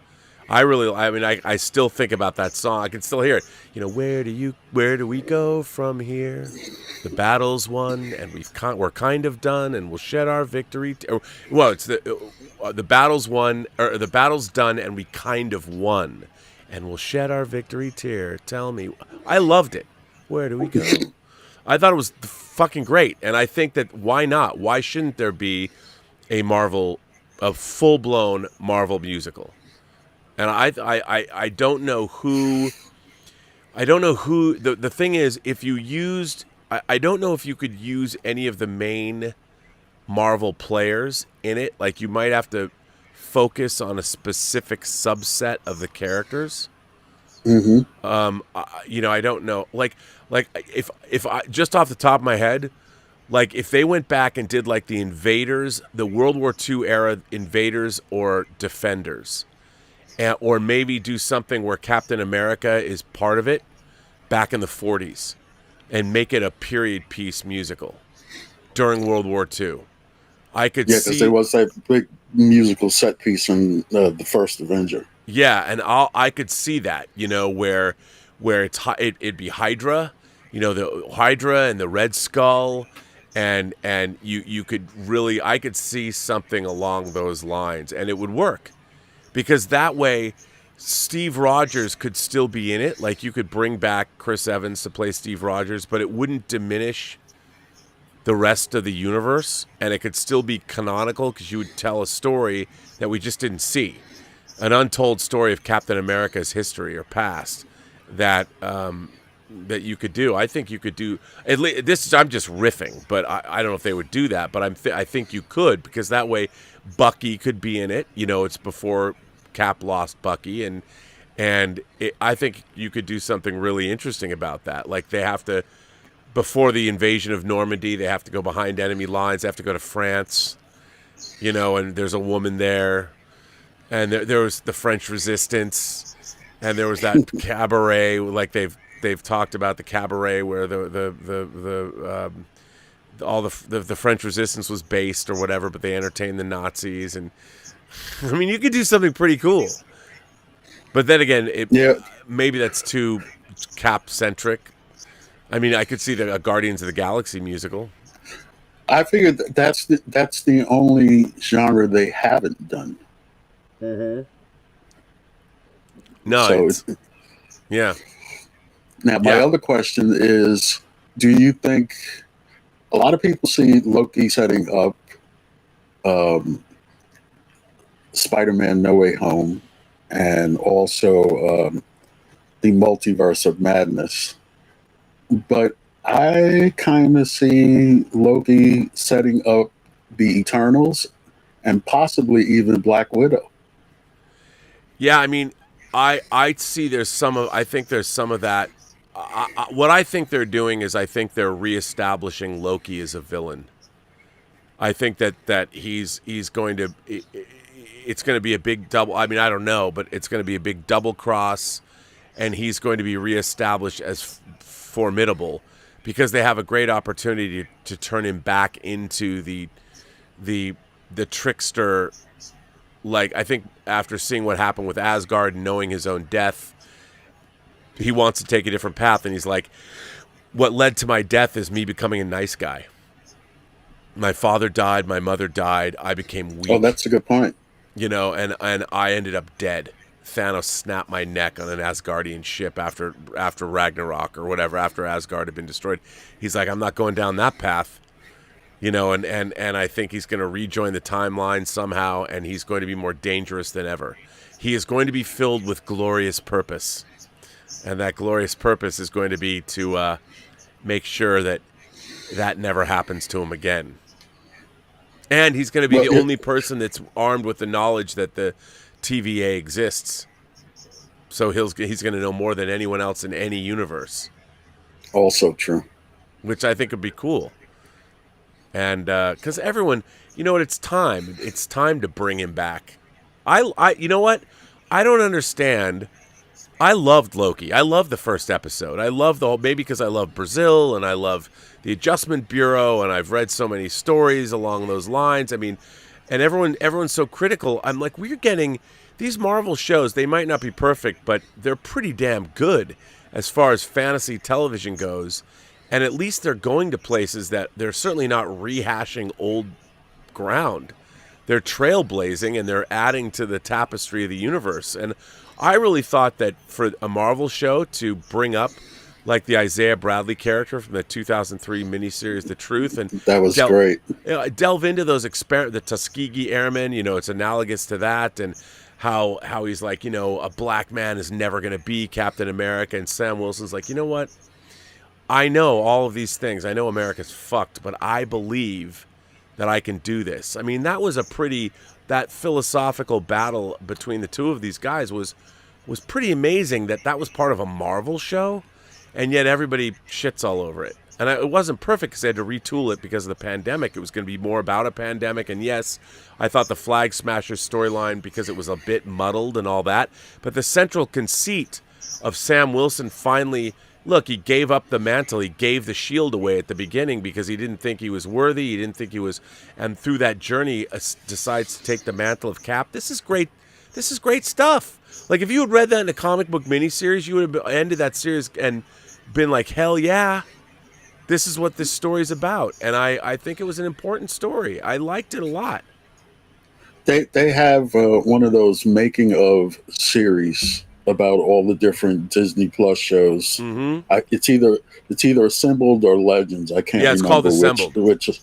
I still think about that song. I can still hear it. Where do we go from here? The battle's won, and we're kind of done, and we'll shed our victory. It's the battle's won, or the battle's done, and we kind of won, and we'll shed our victory tear. Tell me, I loved it. Where do we go? I thought it was fucking great, and I think that why not? Why shouldn't there be a full-blown Marvel musical? And I don't know who. The thing is, if you used, I don't know if you could use any of the main Marvel players in it. Like, you might have to focus on a specific subset of the characters. I don't know. Like if I just off the top of my head, like if they went back and did like the Invaders, the World War II era Invaders or Defenders. Or maybe do something where Captain America is part of it back in the 40s and make it a period piece musical during World War II. I could see... because there was that big musical set piece in the first Avenger. Yeah, and I could see that, where it'd be Hydra, the Hydra and the Red Skull, and you could really... I could see something along those lines, and it would work. Because that way, Steve Rogers could still be in it. Like, you could bring back Chris Evans to play Steve Rogers, but it wouldn't diminish the rest of the universe, and it could still be canonical because you would tell a story that we just didn't see. An untold story of Captain America's history or past that you could do. I think you could do... At least, this, I'm just riffing, but I don't know if they would do that, but I think you could, because that way... Bucky could be in it. It's before Cap lost Bucky, and I think you could do something really interesting about that. Like, they have to, before the invasion of Normandy, they have to go behind enemy lines. They have to go to France, and there's a woman there, and there was the French Resistance, and there was that cabaret. Like they've talked about the cabaret where all the French Resistance was based or whatever, but they entertained the Nazis, and I mean, you could do something pretty cool. But then again, maybe that's too Cap-centric. I mean, I could see a Guardians of the Galaxy musical. I figured that's the only genre they haven't done. Mm-hmm. No, so yeah. Now, my other question is, do you think... A lot of people see Loki setting up Spider-Man No Way Home and also the Multiverse of Madness. But I kind of see Loki setting up the Eternals and possibly even Black Widow. Yeah, I mean, I see I think there's some of that. What I think they're doing is I think they're reestablishing Loki as a villain. I think that he's going to... It's going to be a big double... I mean, I don't know, but it's going to be a big double cross, and he's going to be reestablished as formidable because they have a great opportunity to turn him back into the trickster. Like, I think after seeing what happened with Asgard and knowing his own death, he wants to take a different path, and he's like, what led to my death is me becoming a nice guy. My father died, my mother died, I became weak. Oh, that's a good point. And I ended up dead. Thanos snapped my neck on an Asgardian ship after Ragnarok or whatever, after Asgard had been destroyed. He's like, I'm not going down that path. And I think he's going to rejoin the timeline somehow, and he's going to be more dangerous than ever. He is going to be filled with glorious purpose. And that glorious purpose is going to be to make sure that never happens to him again. And he's going to be the only person that's armed with the knowledge that the TVA exists. So he's going to know more than anyone else in any universe. Also true. Which I think would be cool. And because everyone, you know what, it's time. It's time to bring him back. You know what? I don't understand. I loved Loki. I loved the first episode. I love the whole, maybe because I love Brazil and I love the Adjustment Bureau and I've read so many stories along those lines. I mean, and everyone's so critical. I'm like, we're getting these Marvel shows. They might not be perfect, but they're pretty damn good as far as fantasy television goes. And at least they're going to places that they're certainly not rehashing old ground. They're trailblazing and they're adding to the tapestry of the universe. And I really thought that for a Marvel show to bring up like the Isaiah Bradley character from the 2003 miniseries The Truth, and that was great. Delve into those the Tuskegee Airmen, it's analogous to that, and how he's like, a black man is never going to be Captain America, and Sam Wilson's like, you know what? I know all of these things. I know America's fucked, but I believe that I can do this. I mean, that philosophical battle between the two of these guys was pretty amazing. That was part of a Marvel show, and yet everybody shits all over it. And it wasn't perfect because they had to retool it because of the pandemic. It was going to be more about a pandemic. And yes, I thought the Flag Smashers storyline, because it was a bit muddled and all that. But the central conceit of Sam Wilson finally, look, he gave up the mantle. He gave the shield away at the beginning because he didn't think he was worthy. He didn't think he was. And through that journey, decides to take the mantle of Cap. This is great. This is great stuff. Like, if you had read that in a comic book miniseries, you would have ended that series and been like, hell yeah, this is what this story's about. And I think it was an important story. I liked it a lot. They have one of those making of series about all the different Disney Plus shows. Mm-hmm. It's either Assembled or Legends. I can't remember. It's called Assembled. Which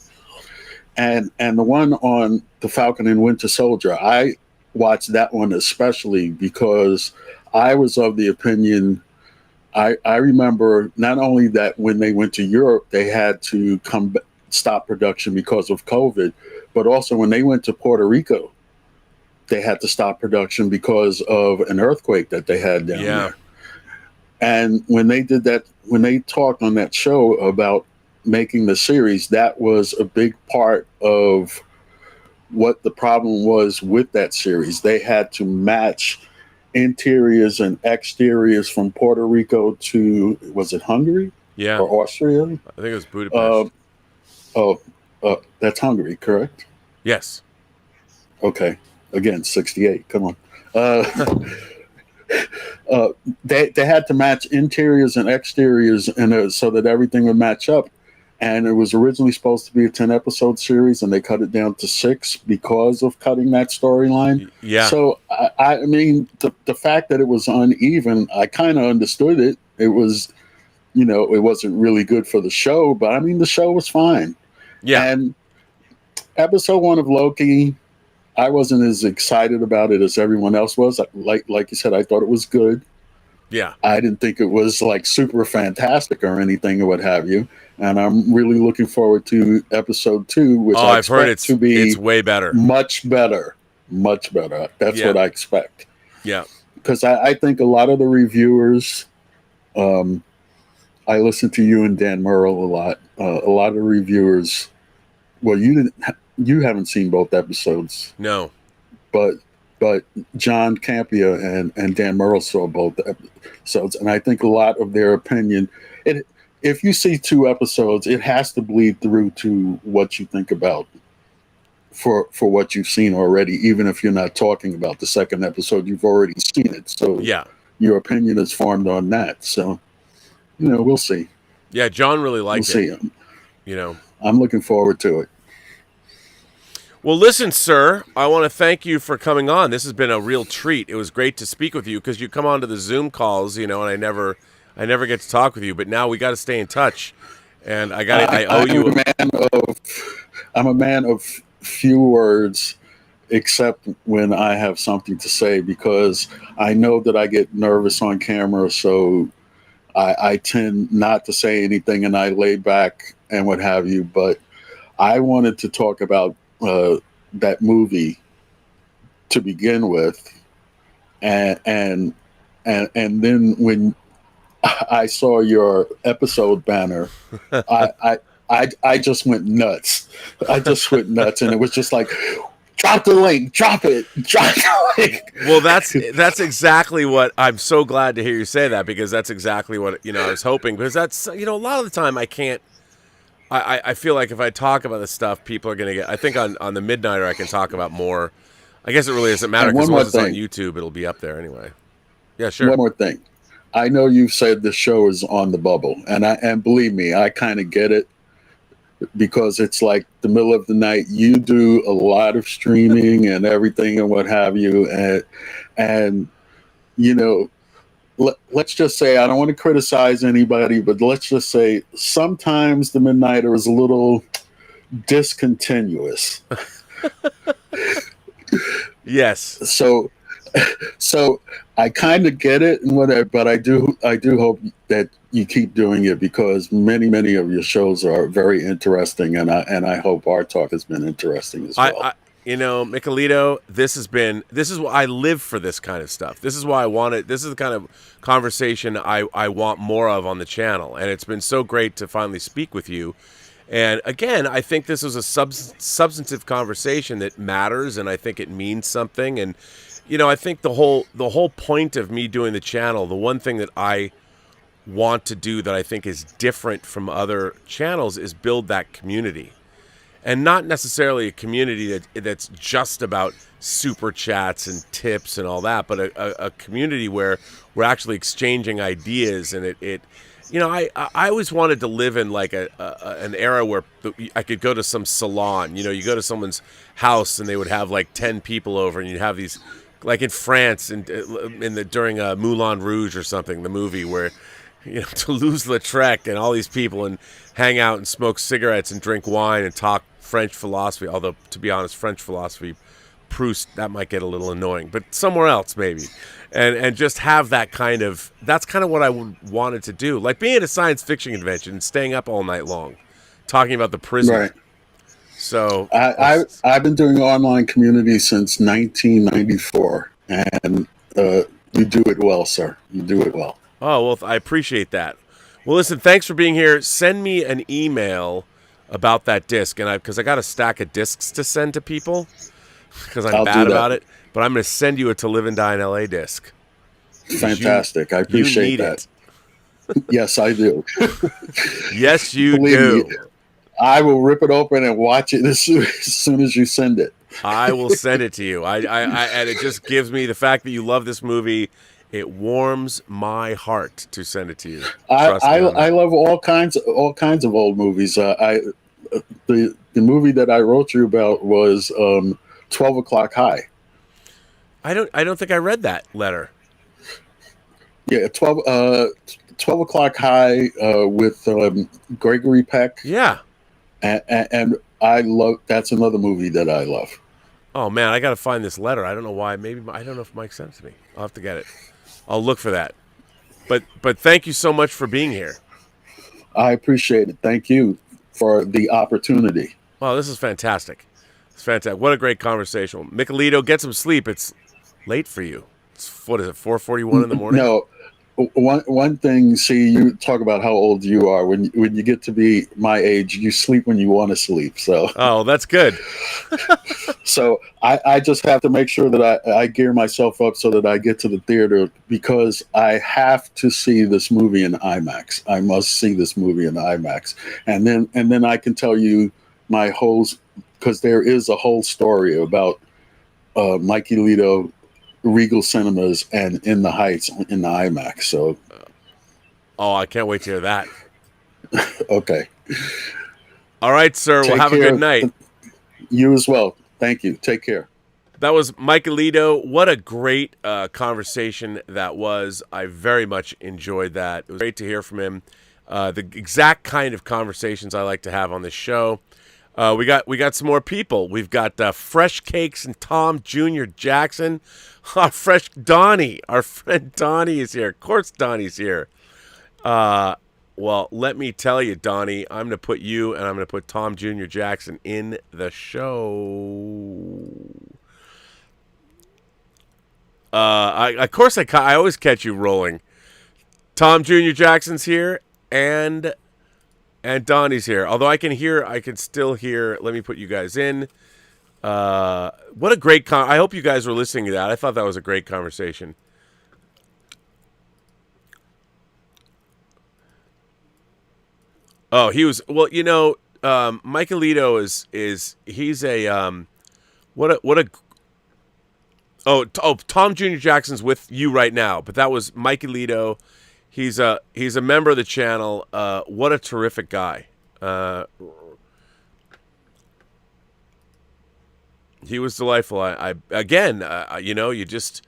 and the one on the Falcon and Winter Soldier, I watched that one especially because I was of the opinion. I remember not only that when they went to Europe, they had to stop production because of COVID, but also when they went to Puerto Rico, they had to stop production because of an earthquake that they had down there. And when they did that, when they talked on that show about making the series, that was a big part of what the problem was with that series. They had to match interiors and exteriors from Puerto Rico to, was it Hungary? Yeah. Or Austria? I think it was Budapest. That's Hungary, correct? Yes. Okay. Again, 68. Come on. They had to match interiors and exteriors so that everything would match up. And it was originally supposed to be a 10-episode series, and they cut it down to 6 because of cutting that storyline. Yeah. So, I mean, the fact that it was uneven, I kind of understood it. It was, it wasn't really good for the show, but I mean, the show was fine. Yeah. And episode 1 of Loki, I wasn't as excited about it as everyone else was. Like you said, I thought it was good. Yeah. I didn't think it was like super fantastic or anything or what have you. And I'm really looking forward to episode 2, which I expect to be it's way better. Much better. Much better. That's what I expect. Yeah. Because I think a lot of the reviewers, I listen to you and Dan Murrell a lot. A lot of reviewers, well, you haven't seen both episodes. No. But John Campia and Dan Murrell saw both episodes, and I think a lot of their opinion. If you see 2 episodes, it has to bleed through to what you think about for what you've seen already. Even if you're not talking about the second episode, you've already seen it. So yeah, your opinion is formed on that. So we'll see. Yeah, John really liked it. We'll see. I'm looking forward to it. Well, listen, sir, I want to thank you for coming on. This has been a real treat. It was great to speak with you because you come on to the Zoom calls, and I never get to talk with you. But now we got to stay in touch, and I owe you. I'm a man of few words, except when I have something to say, because I know that I get nervous on camera, so I tend not to say anything, and I lay back and what have you. But I wanted to talk about that movie to begin with, and then when I saw your episode banner, I just went nuts. And it was just like, Drop the link. Drop it. Drop the link. Well, that's exactly what I'm so glad to hear you say that, because that's exactly what I was hoping, because that's a lot of the time I can't. I feel like if I talk about this stuff, people are going to get. I think on the Midnighter I can talk about more. I guess it really doesn't matter, because once it's on YouTube, it'll be up there anyway. Yeah, sure. One more thing. I know you've said the show is on the bubble, and believe me, I kind of get it, because it's like the middle of the night. You do a lot of streaming and everything and what have you, and let's just say, I don't want to criticize anybody, but let's just say sometimes the Midnighter is a little discontinuous. Yes. So I kind of get it and whatever, but I do hope that you keep doing it, because many of your shows are very interesting, and I hope our talk has been interesting as well. Michelito, this is why I live for this kind of stuff. This is why I want it. This is the kind of conversation I want more of on the channel, and it's been so great to finally speak with you. And again, I think this is a substantive conversation that matters, and I think it means something. And I think the whole point of me doing the channel, the one thing that I want to do that I think is different from other channels, is build that community. And not necessarily a community that's just about super chats and tips and all that, but a community where we're actually exchanging ideas. And I always wanted to live in like an era where I could go to some salon. You go to someone's house and they would have like 10 people over, and you'd have these, like in France and during Moulin Rouge or something, the movie where Toulouse-Lautrec and all these people, and hang out and smoke cigarettes and drink wine and talk French philosophy. Although, to be honest, French philosophy, Proust, that might get a little annoying, but somewhere else maybe. And just have that's kind of what I wanted to do. Like being at a science fiction convention and staying up all night long, talking about the prison. Right. So I've been doing online community since 1994, and you do it well, sir. You do it well. Oh, well, I appreciate that. Well, listen, thanks for being here. Send me an email about that disc, and because I got a stack of discs to send to people, because I'm bad about it. But I'm going to send you a To Live and Die in LA disc. Fantastic. I appreciate that. Yes, I do. Yes, you do. Me, I will rip it open and watch it as soon as you send it. I will send it to you. And it just gives me, the fact that you love this movie, it warms my heart to send it to you. I love all kinds of old movies. The movie that I wrote you about was 12 O'Clock High. I don't think I read that letter. Yeah, 12 O'Clock High with Gregory Peck. Yeah. And I love, that's another movie that I love. Oh man, I got to find this letter. I don't know why. Maybe I don't know if Mike sent it to me. I'll have to get it. I'll look for that. But thank you so much for being here. I appreciate it. Thank you for the opportunity. Wow, this is fantastic. It's fantastic. What a great conversation. Michelito, get some sleep. It's late for you. What is it, 4:41 in the morning? No. One thing, see, you talk about how old you are. When you get to be my age, you sleep when you want to sleep. So, oh, that's good. So I just have to make sure that I gear myself up so that I get to the theater, because I have to see this movie in IMAX. I must see this movie in IMAX, and then I can tell you my whole, because there is a whole story about Mikey Lito, Regal Cinemas, and In the Heights in the IMAX. So, oh, I can't wait to hear that. Okay. All right, sir. Well, have a good night. You as well. Thank you. Take care. That was Mike Lito. What a great conversation that was. I very much enjoyed that. It was great to hear from him. The exact kind of conversations I like to have on this show. We got some more people. We've got Fresh Cakes and Tom Jr. Jackson. Our fresh Donnie. Our friend Donnie is here. Of course Donnie's here. Well, let me tell you, Donnie, I'm going to put you and I'm going to put Tom Jr. Jackson in the show. I always catch you rolling. Tom Jr. Jackson's here and Donnie's here. Although I can still hear. Let me put you guys in. What a great I hope you guys were listening to that. I thought that was a great conversation. Oh, he was well. Mike Alito is he's a what a Tom Jr. Jackson's with you right now, but that was Mike Alito. He's a member of the channel. What a terrific guy. He was delightful. I again, you just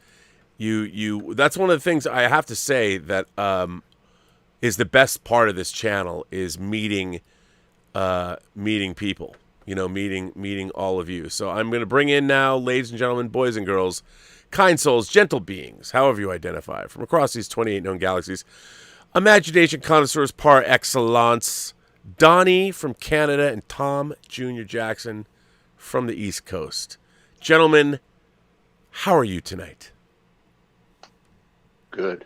you. That's one of the things I have to say that is the best part of this channel is meeting people. Meeting all of you. So I'm going to bring in now, ladies and gentlemen, boys and girls, kind souls, gentle beings, however you identify, from across these 28 known galaxies, imagination connoisseurs par excellence, Donnie from Canada and Tom Jr. Jackson from the East Coast. Gentlemen, how are you tonight? Good.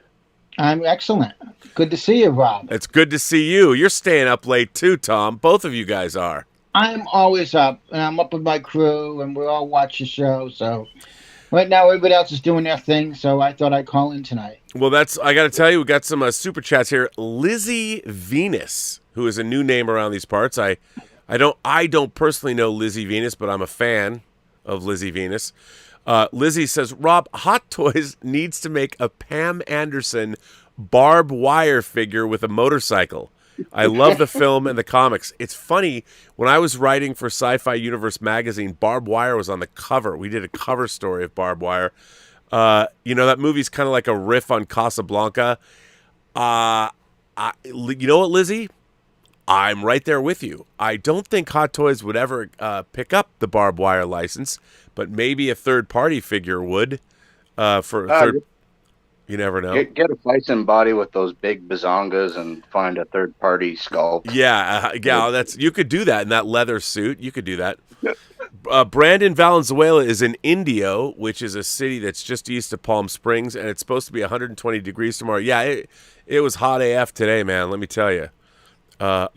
I'm excellent. Good to see you, Rob. It's good to see you. You're staying up late too, Tom. Both of you guys are. I'm always up, and I'm up with my crew, and we all watch the show. So right now, everybody else is doing their thing, so I thought I'd call in tonight. Well, I got to tell you, we got some super chats here. Lizzie Venus, who is a new name around these parts. I don't personally know Lizzie Venus, but I'm a fan of Lizzie Venus. Lizzie says, Rob, Hot Toys needs to make a Pam Anderson barbed wire figure with a motorcycle. I love the film and the comics. It's funny, when I was writing for Sci-Fi Universe magazine, Barbed Wire was on the cover. We did a cover story of Barbed Wire. That movie's kind of like a riff on Casablanca. You know what, Lizzie? I'm right there with you. I don't think Hot Toys would ever pick up the Barbed Wire license, but maybe a third-party figure would. You never know. Get a bison body with those big bazongas and find a third-party sculpt. Yeah, you could do that in that leather suit. You could do that. Brandon Valenzuela is in Indio, which is a city that's just east of Palm Springs, and it's supposed to be 120 degrees tomorrow. Yeah, it was hot AF today, man. Let me tell you.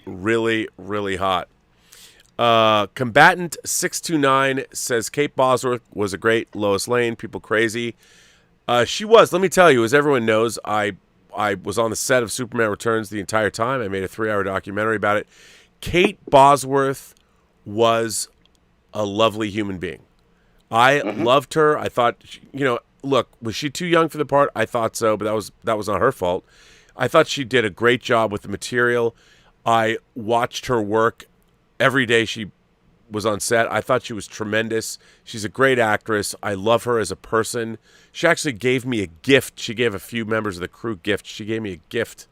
Really, really hot. Combatant 629 says Kate Bosworth was a great Lois Lane. People crazy. She was. Let me tell you, as everyone knows, I was on the set of Superman Returns the entire time. I made a 3-hour documentary about it. Kate Bosworth was a lovely human being. I loved her. I thought, look, was she too young for the part? I thought so, but that was not her fault. I thought she did a great job with the material. I watched her work every day she was on set. I thought she was tremendous. She's a great actress. I love her as a person. She actually gave me a gift. She gave a few members of the crew gifts. She gave me a gift,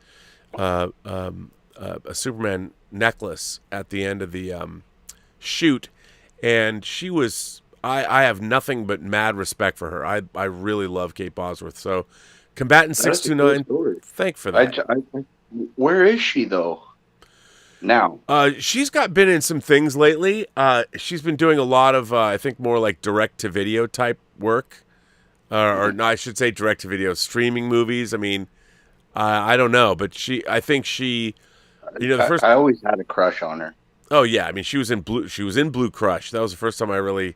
a Superman necklace at the end of the shoot. And she was, I have nothing but mad respect for her. I really love Kate Bosworth. So Combatant 629, thank for that. Where is she, though? Now she's been in some things lately. She's been doing a lot of I think more like direct to video type work, or no, I should say direct to video streaming movies. I mean, I don't know, but I think she, the first. I always had a crush on her. Oh yeah, I mean she was in Blue Crush. That was the first time I really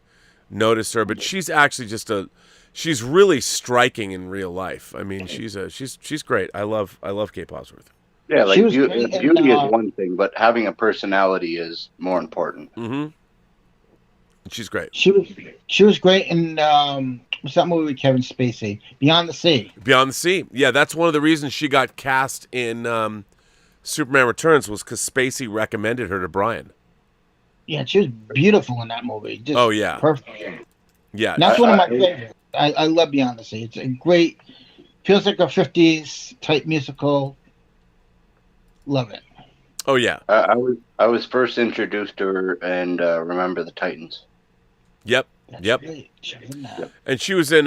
noticed her. But she's actually she's really striking in real life. I mean she's great. I love Kate Bosworth. Yeah, like beauty is one thing, but having a personality is more important. Mm-hmm. She's great. She was great in what's that movie with Kevin Spacey? Beyond the Sea. Beyond the Sea. Yeah, that's one of the reasons she got cast in Superman Returns was because Spacey recommended her to Brian. Yeah, she was beautiful in that movie. Just perfect. Yeah, and that's one of my favorites. I love Beyond the Sea. It's a great, feels like a 50s type musical. Love it. Oh yeah. I was first introduced to her and Remember the Titans. Yep. Yep. And she was in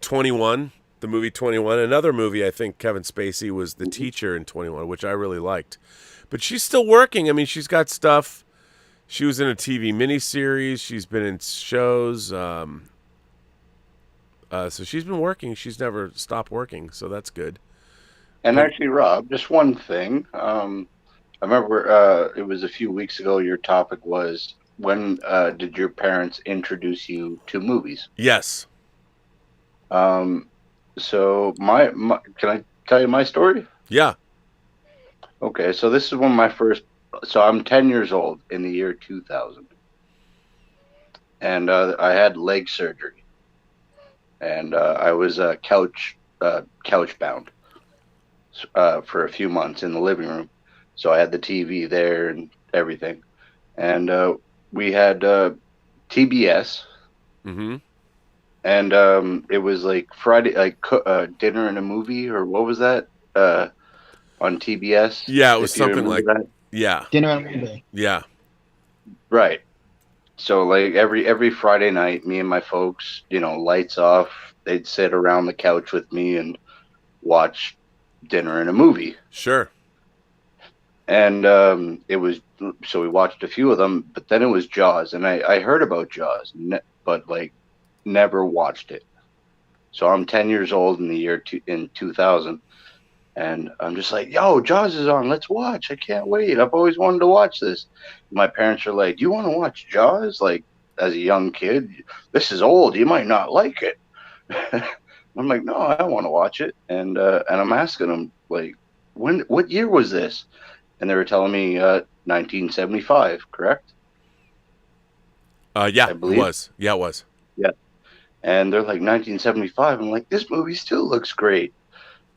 21, the movie 21. Another movie I think Kevin Spacey was the teacher in 21, which I really liked. But she's still working. I mean, she's got stuff. She was in a TV miniseries. She's been in shows. So she's been working. She's never stopped working. So that's good. And actually, Rob, just one thing. I remember it was a few weeks ago. Your topic was when did your parents introduce you to movies? Yes. So my can I tell you my story? Yeah. Okay, so this is when my first. So I'm 10 years old in the year 2000, and I had leg surgery, and I was couch bound for a few months in the living room. So I had the TV there and everything, and we had TBS, Mm-hmm. and it was like Friday, like dinner and a movie, or what was that? On TBS, Yeah, it was if you something remember like, that. yeah. Dinner and movie. Yeah. Right. So like every Friday night, me and my folks, lights off, they'd sit around the couch with me and watch dinner and a movie. Sure. And it was so we watched a few of them, but then it was Jaws, and I heard about Jaws, but like never watched it. So I'm 10 years old in the year in 2000, and I'm just like, yo, Jaws is on, let's watch. I can't wait. I've always wanted to watch this. My parents are like, do you want to watch Jaws? Like, as a young kid, this is old. You might not like it. I'm like, no, I want to watch it. And I'm asking them, like, what year was this? And they were telling me 1975, correct? Yeah, I it believe. was. Yeah, it was. Yeah. And they're like, 1975. I'm like, this movie still looks great.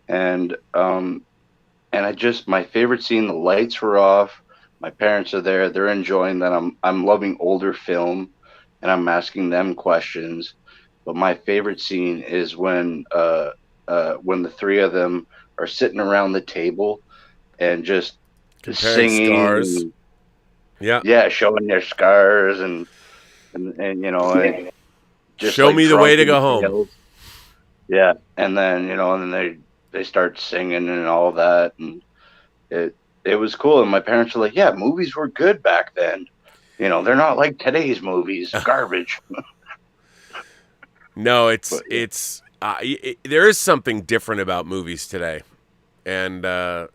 And my favorite scene, the lights were off. My parents are there. They're enjoying that. I'm loving older film, and I'm asking them questions. But my favorite scene is when the three of them are sitting around the table and just Comparing singing. scars. And, Yeah. yeah, showing their scars and and just Show like me the way to drunken go home. tales. Yeah, and then they start singing and all that, and it was cool. And my parents were like, "Yeah, movies were good back then. They're not like today's movies, garbage." No, But, there is something different about movies today, and I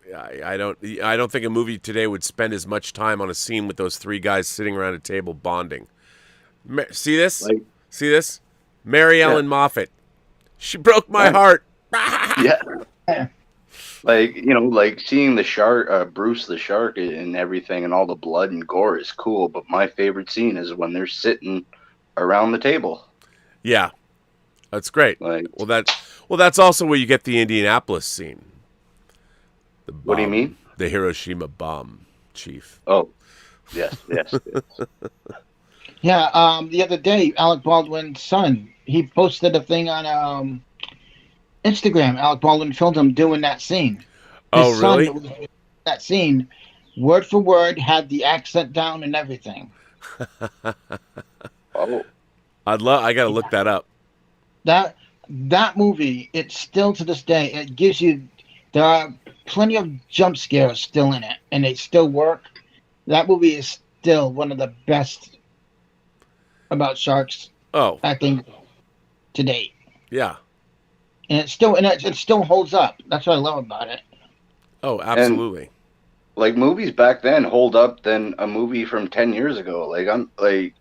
don't think a movie today would spend as much time on a scene with those three guys sitting around a table bonding. See this? like, See this? Mary Yeah. Ellen Moffat. She broke my Right. heart. yeah, like seeing the shark, Bruce the shark, and everything, and all the blood and gore is cool. But my favorite scene is when they're sitting around the table. Yeah, that's great. Like, Well, that's also where you get the Indianapolis scene. The bomb, what do you mean? The Hiroshima bomb, Chief. Oh, yes. Yeah, the other day, Alec Baldwin's son, he posted a thing on Instagram. Alec Baldwin filmed him doing that scene. Oh, His son really? was doing that scene, word for word, had the accent down and everything. Oh, I got to look that up. That movie, it's still to this day, it gives you, there are plenty of jump scares still in it, and they still work. That movie is still one of the best about sharks, Oh, I think, to date. yeah. And it still holds up. That's what I love about it. Oh, absolutely. like movies back then hold up than a movie from 10 years ago.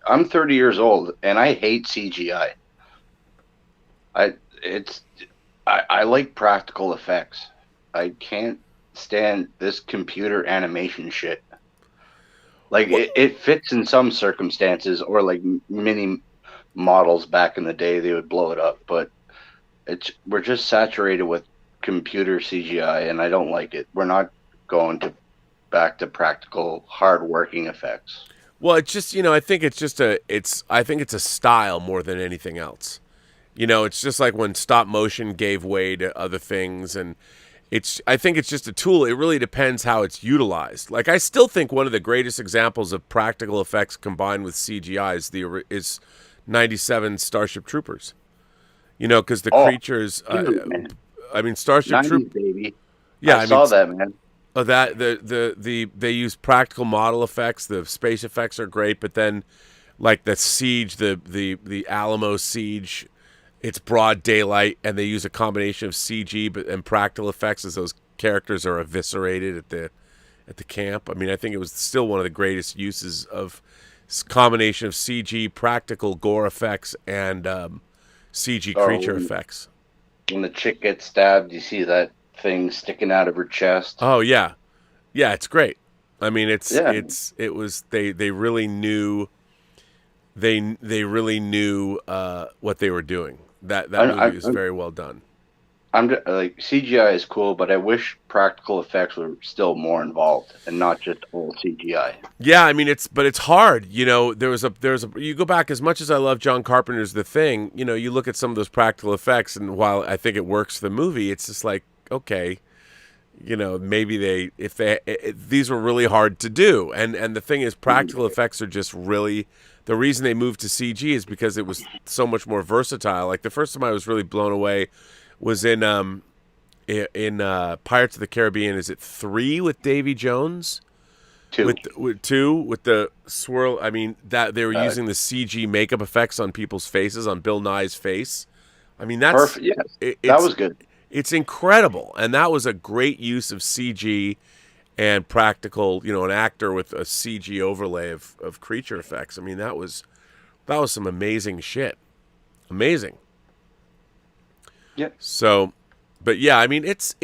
I'm 30 years old and I hate CGI. I like practical effects. I can't stand this computer animation shit. Like it fits in some circumstances, or like mini models back in the day, they would blow it up, but we're just saturated with computer CGI and I don't like it. We're not going back to practical hard working effects. Well, it's just, I think it's a style more than anything else. It's just like when stop motion gave way to other things, and I think it's just a tool. It really depends how it's utilized. Like, I still think one of the greatest examples of practical effects combined with CGI is 97 Starship Troopers. Because the creatures, Starship 90s, Troopers, baby. yeah, I saw that, man. That they use practical model effects. The space effects are great, but then like the siege, the Alamo siege, it's broad daylight, and they use a combination of CG and practical effects as those characters are eviscerated at the camp. I think it was still one of the greatest uses of combination of CG, practical gore effects, and CG creature effects. When the chick gets stabbed, you see that thing sticking out of her chest. Oh yeah, yeah, it's great. I mean, they really knew what they were doing. That movie is very well done. I'm like, CGI is cool, but I wish practical effects were still more involved and not just all CGI. Yeah, I mean it's hard. You know, you go back, as much as I love John Carpenter's The Thing, you know, you look at some of those practical effects, and while I think it works for the movie, it's just like, okay, you know, maybe these were really hard to do. And the thing is, practical effects are just really, the reason they moved to CG is because it was so much more versatile. Like the first time I was really blown away was in Pirates of the Caribbean. Is it 3 with Davy Jones? 2. With 2 with the swirl. I mean, that they were using the CG makeup effects on people's faces, on Bill Nye's face. I mean, that's perfect. Yes, that was good. It's incredible, and that was a great use of CG and practical. You know, an actor with a CG overlay of creature effects. I mean, that was some amazing shit. Amazing. Yeah. So, but yeah, I mean, it's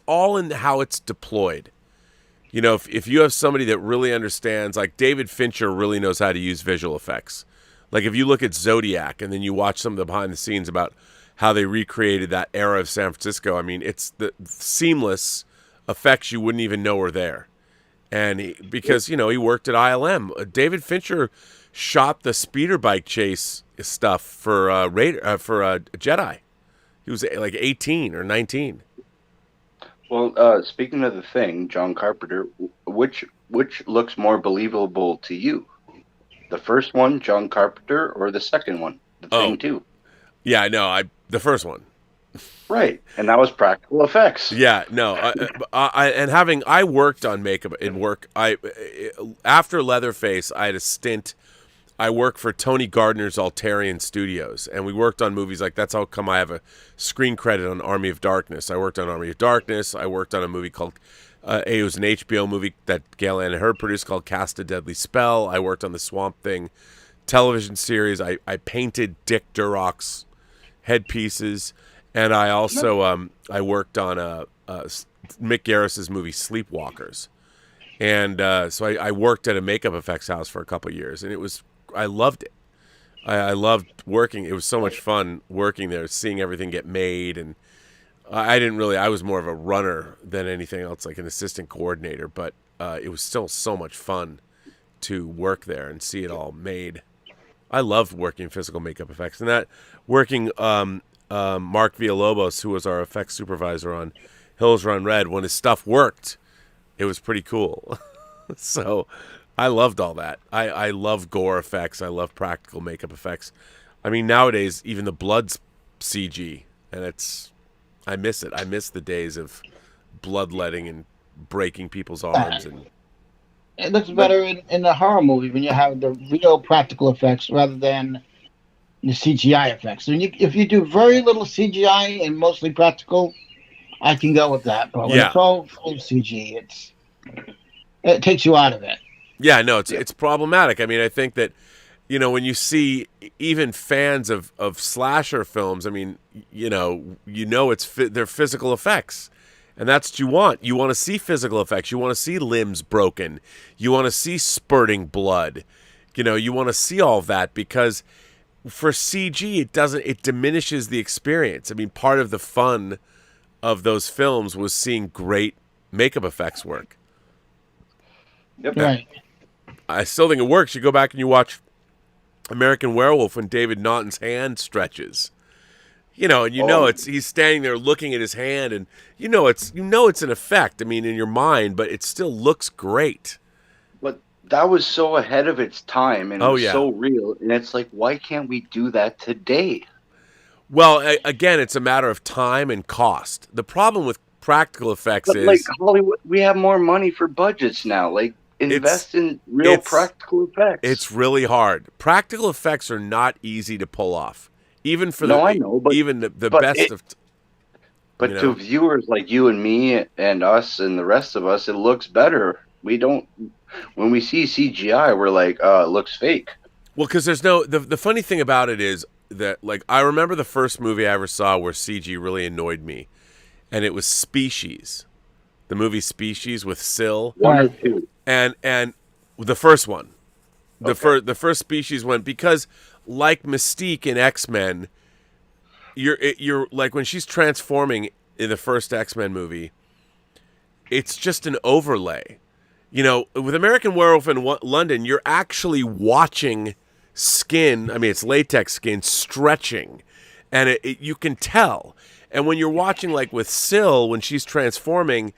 all in how it's deployed. You know, if you have somebody that really understands, like David Fincher really knows how to use visual effects. Like if you look at Zodiac and then you watch some of the behind the scenes about how they recreated that era of San Francisco, I mean, it's the seamless effects you wouldn't even know were there. And because, you know, he worked at ILM. David Fincher shot the speeder bike chase stuff for Jedi. He was like 18 or 19. Well, speaking of The Thing, John Carpenter, which looks more believable to you? The first one, John Carpenter, or the second one, The Thing 2? Yeah, no, the first one. Right, and that was practical effects. Yeah, no, I worked on makeup in work. After Leatherface, I had a stint. I worked for Tony Gardner's Altarian Studios, and we worked on movies like, that's how come I have a screen credit on Army of Darkness. I worked on Army of Darkness. I worked on a movie called, it was an HBO movie that Gail Ann Hurd produced called Cast a Deadly Spell. I worked on the Swamp Thing television series. I painted Dick Durock's headpieces, and I also I worked on Mick Garris's movie Sleepwalkers. And so I worked at a makeup effects house for a couple of years, and I loved it. I loved working. It was so much fun working there, seeing everything get made. And I was more of a runner than anything else, like an assistant coordinator. But it was still so much fun to work there and see it all made. I loved working physical makeup effects. And that working Mark Villalobos, who was our effects supervisor on Hills Run Red, when his stuff worked, it was pretty cool. So I loved all that. I love gore effects. I love practical makeup effects. I mean, nowadays, even the blood's CG, and I miss it. I miss the days of bloodletting and breaking people's arms. And it looks better in the horror movie when you have the real practical effects rather than the CGI effects. So if you do very little CGI and mostly practical, I can go with that. But when it's all full CG, it takes you out of it. Yeah, no, it's problematic. I mean, I think that, you know, when you see even fans of slasher films, I mean, they're physical effects. And that's what you want. You want to see physical effects. You want to see limbs broken. You want to see spurting blood. You know, you want to see all of that, because for CG, it diminishes the experience. I mean, part of the fun of those films was seeing great makeup effects work. Yep. Right. I still think it works. You go back and you watch American Werewolf when David Naughton's hand stretches. You know, and he's standing there looking at his hand, and it's an effect. I mean, in your mind, but it still looks great. But that was so ahead of its time, and it was so real. And it's like, why can't we do that today? Well, again, it's a matter of time and cost. The problem with practical effects is, like, Hollywood, we have more money for budgets now. Like, invest in real practical effects. It's really hard. Practical effects are not easy to pull off, even for even the best of. But to viewers like you and me and us and the rest of us, it looks better. We don't. when we see CGI, we're like, it looks fake. Well, because there's no the funny thing about it is that like I remember the first movie I ever saw where CG really annoyed me, and it was Species, the movie Species with Syl. 1 or 2. And the first one, Okay. the first Species one, because like Mystique in X-Men, you're like when she's transforming in the first X-Men movie, it's just an overlay. You know, with American Werewolf in London, you're actually watching skin. I mean, it's latex skin stretching, and you can tell. And when you're watching, like with Syl, when she's transforming,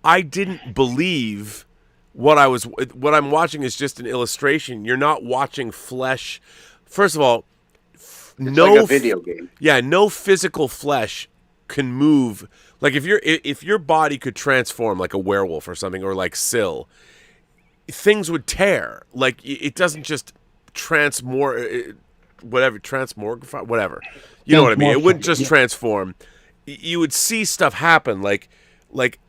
I didn't believe what I'm watching is just an illustration. You're not watching flesh. First of all, It's like a video game. yeah, no physical flesh can move. Like if your body could transform like a werewolf or something, or like Syl, things would tear. Like it doesn't just transmorify, whatever. You know what I mean? It wouldn't just transform. You would see stuff happen. Like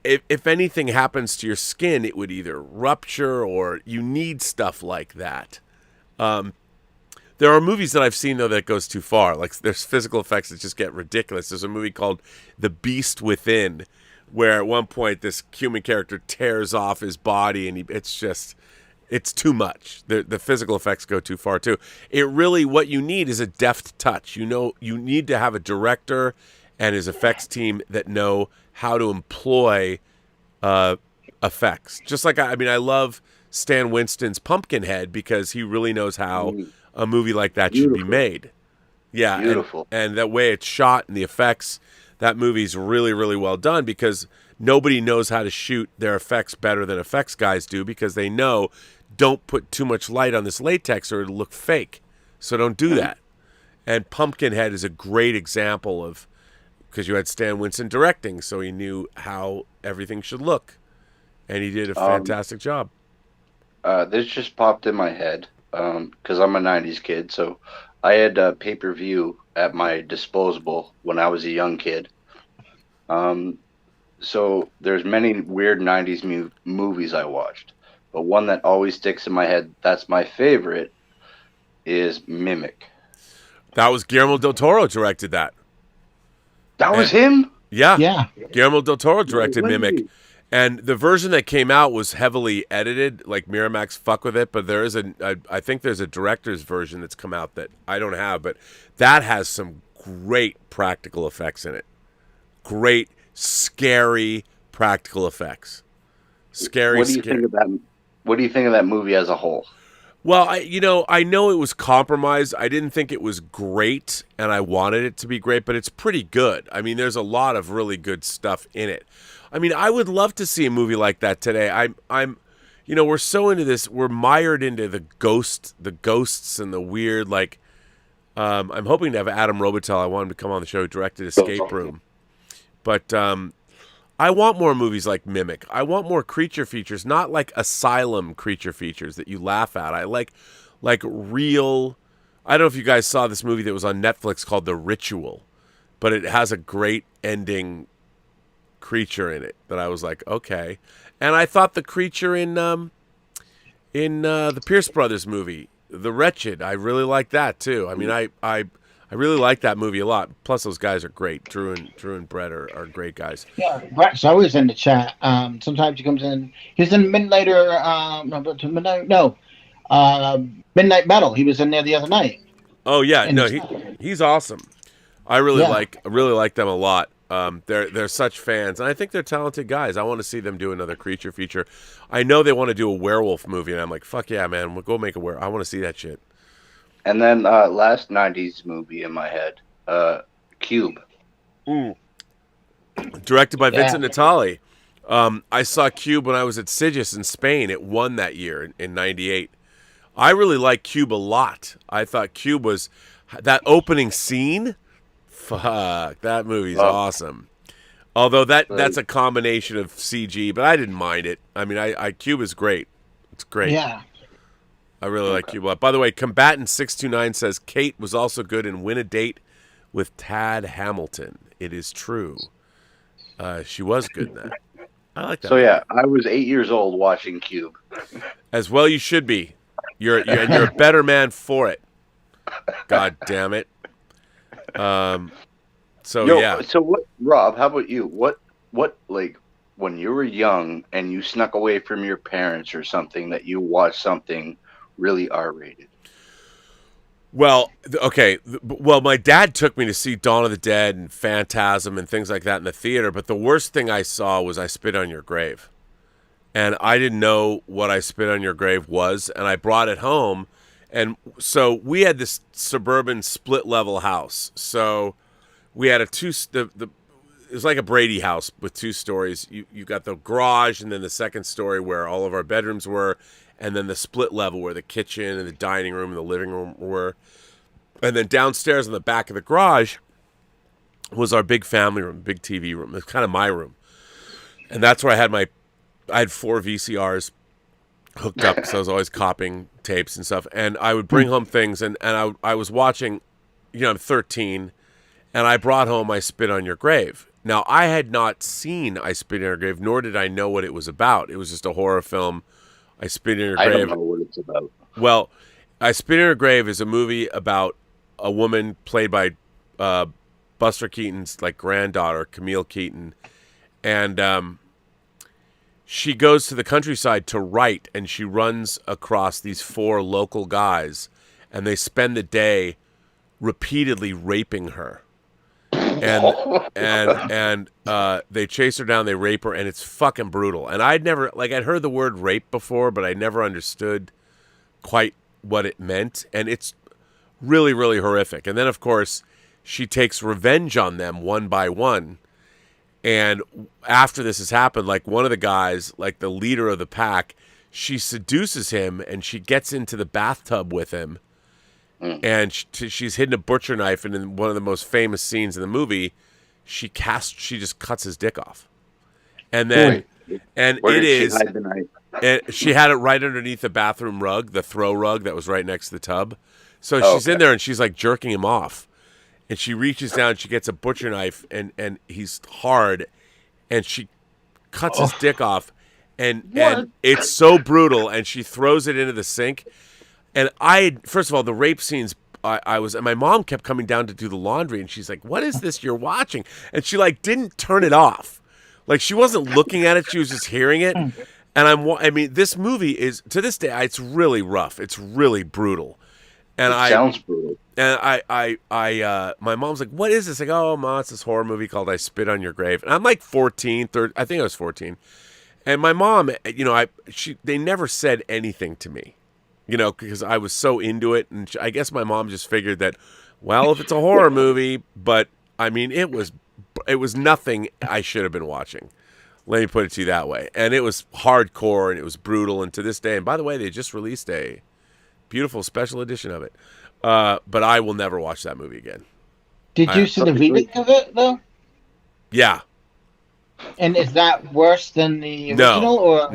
if anything happens to your skin, it would either rupture or you need stuff like that. There are movies that I've seen though that goes too far. Like there's physical effects that just get ridiculous. There's a movie called The Beast Within, where at one point this human character tears off his body, and it's too much. The physical effects go too far too. It really, what you need is a deft touch. You know, you need to have a director and his effects team that know how to employ effects. Just like I mean, I love Stan Winston's Pumpkinhead because he really knows how a movie like that should be made. Yeah, Beautiful. and that way it's shot and the effects. That movie's really, really well done because nobody knows how to shoot their effects better than effects guys do, because they know don't put too much light on this latex or it'll look fake. So don't do that. And Pumpkinhead is a great example of, because you had Stan Winston directing, so he knew how everything should look. And he did a fantastic job. This just popped in my head because I'm a 90s kid. So I had pay-per-view at my disposable when I was a young kid. So there's many weird 90s movies I watched. But one that always sticks in my head, that's my favorite, is Mimic. That was Guillermo del Toro directed that. That was him? Yeah. Yeah. Guillermo del Toro directed Way. Mimic. And the version that came out was heavily edited, like Miramax fuck with it, but there is I think there's a director's version that's come out that I don't have, but that has some great practical effects in it. Great, scary practical effects. Scary. What do you think of that? What do you think of that movie as a whole? Well, I know it was compromised. I didn't think it was great, and I wanted it to be great, but it's pretty good. I mean, there's a lot of really good stuff in it. I mean, I would love to see a movie like that today. I'm we're so into this. We're mired into the ghosts and the weird. Like, I'm hoping to have Adam Robitel. I want him to come on the show. Who directed Escape Room, but I want more movies like Mimic. I want more creature features, not like Asylum creature features that you laugh at. I like real. I don't know if you guys saw this movie that was on Netflix called The Ritual, but it has a great ending creature in it that I was like, okay. And I thought the creature in the Pierce Brothers movie, The Wretched, I really like that too. I mean, I really like that movie a lot. Plus, those guys are great. Drew and Brett are great guys. Yeah, Brett's always in the chat. Sometimes he comes in. He's in Midnight Metal. He was in there the other night. Oh yeah, no, he's awesome. I really like them a lot. They're such fans, and I think they're talented guys. I want to see them do another creature feature. I know they want to do a werewolf movie, and I'm like, fuck yeah, man, we'll go make a werewolf. I want to see that shit. And then last 90s movie in my head, Cube. Directed by Vincent Natali. I saw Cube when I was at Sitges in Spain. It won that year in 98. I really like Cube a lot. I thought Cube was that opening scene. Fuck, that movie's awesome. Although that's a combination of CG, but I didn't mind it. I mean, Cube is great. It's great. Yeah. I really like Cube a lot. By the way, Combatant 629 says Kate was also good in Win a Date with Tad Hamilton. It is true. She was good in that. I like that. So yeah, I was 8 years old watching Cube. As well, you should be. And you're a better man for it. God damn it. So Yo, yeah. so what, Rob? How about you? What like when you were young and you snuck away from your parents or something that you watched something really R-rated? Well, okay. Well, my dad took me to see Dawn of the Dead and Phantasm and things like that in the theater. But the worst thing I saw was I Spit on Your Grave. And I didn't know what I Spit on Your Grave was. And I brought it home. And so we had this suburban split level house. So we had it was like a Brady house with 2 stories. You got the garage and then the second story where all of our bedrooms were. And then the split level where the kitchen and the dining room and the living room were. And then downstairs in the back of the garage was our big family room, big TV room. It was kind of my room. And that's where I had 4 VCRs hooked up, so I was always copying tapes and stuff. And I would bring home things, and I was watching, I'm 13, and I brought home I Spit on Your Grave. Now, I had not seen I Spit on Your Grave, nor did I know what it was about. It was just a horror film. I Spit in Your Grave. I don't know what it's about. Well, I Spit in Her Grave is a movie about a woman played by Buster Keaton's granddaughter, Camille Keaton, and she goes to the countryside to write, and she runs across these 4 local guys, and they spend the day repeatedly raping her. And they chase her down, they rape her, and it's fucking brutal. And I'd heard the word rape before, but I never understood quite what it meant. And it's really, really horrific. And then, of course, she takes revenge on them one by one. And after this has happened, one of the guys, the leader of the pack, she seduces him, and she gets into the bathtub with him. And she's hidden a butcher knife, and in one of the most famous scenes in the movie, she just cuts his dick off. And then, and Where it did is, she hide the knife? and she had it right underneath the bathroom rug, the throw rug that was right next to the tub. So she's in there, and she's jerking him off, and she reaches down, she gets a butcher knife, and he's hard, and she cuts his dick off, and it's so brutal, and she throws it into the sink. And first of all, the rape scenes, and my mom kept coming down to do the laundry, and she's like, "What is this you're watching?" And she didn't turn it off. She wasn't looking at it, she was just hearing it. And this movie is, to this day, it's really rough. It's really brutal. And It sounds brutal. And my mom's like, "What is this?" I go, "Oh, Ma, it's this horror movie called I Spit on Your Grave." And I'm 14, I think I was 14. And my mom, they never said anything to me. Because I was so into it, and I guess my mom just figured that, well, if it's a horror movie, but it was nothing I should have been watching. Let me put it to you that way. And it was hardcore, and it was brutal, and to this day, and by the way, they just released a beautiful special edition of it. But I will never watch that movie again. Did you see the remake of it though? Yeah. And is that worse than the original?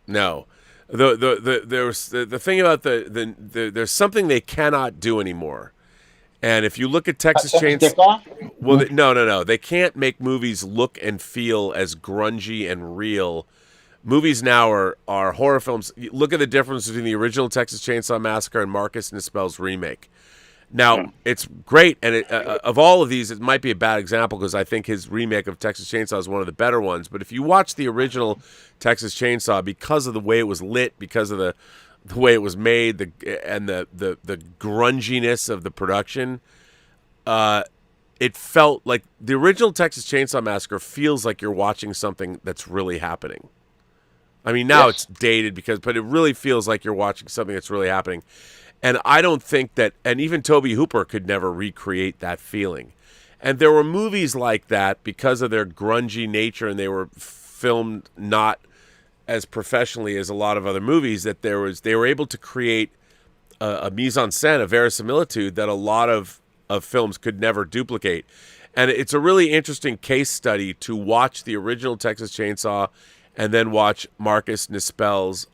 No. The thing about there's something they cannot do anymore, and if you look at Texas Chainsaw, well, no, they can't make movies look and feel as grungy and real. Movies now are horror films. Look at the difference between the original Texas Chainsaw Massacre and Marcus Nispel's remake. Now, it's great, and of all of these, it might be a bad example because I think his remake of Texas Chainsaw is one of the better ones. But if you watch the original Texas Chainsaw, because of the way it was lit, because of the way it was made, the grunginess of the production, it felt like the original Texas Chainsaw Massacre feels like you're watching something that's really happening. Now it's dated but it really feels like you're watching something that's really happening. And I don't think that, and even Tobe Hooper could never recreate that feeling. And there were movies like that because of their grungy nature, and they were filmed not as professionally as a lot of other movies, that they were able to create a mise-en-scène, a verisimilitude that a lot of films could never duplicate. And it's a really interesting case study to watch the original Texas Chainsaw and then watch Marcus Nispel's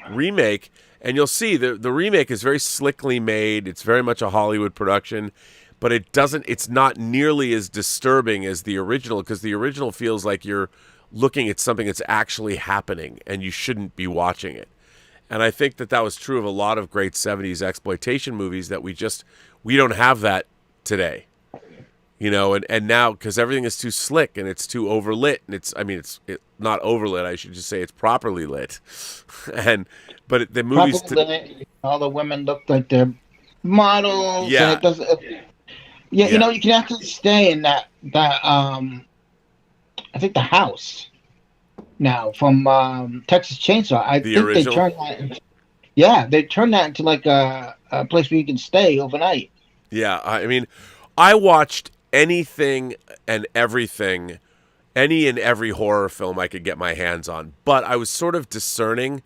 remake. And you'll see the remake is very slickly made. It's very much a Hollywood production. but it's not nearly as disturbing as the original, because the original feels like you're looking at something that's actually happening and you shouldn't be watching it. And I think that was true of a lot of great 70s exploitation movies, that we don't have that today. And now, because everything is too slick and it's too overlit, and it's not overlit, I should just say it's properly lit. But the movies, all the women look like they're models. Yeah. And it doesn't. Yeah, you can actually stay in that I think the house now from Texas Chainsaw. I think original? they turned that into like a place where you can stay overnight. Yeah, I watched anything and everything, any and every horror film I could get my hands on, but I was sort of discerning.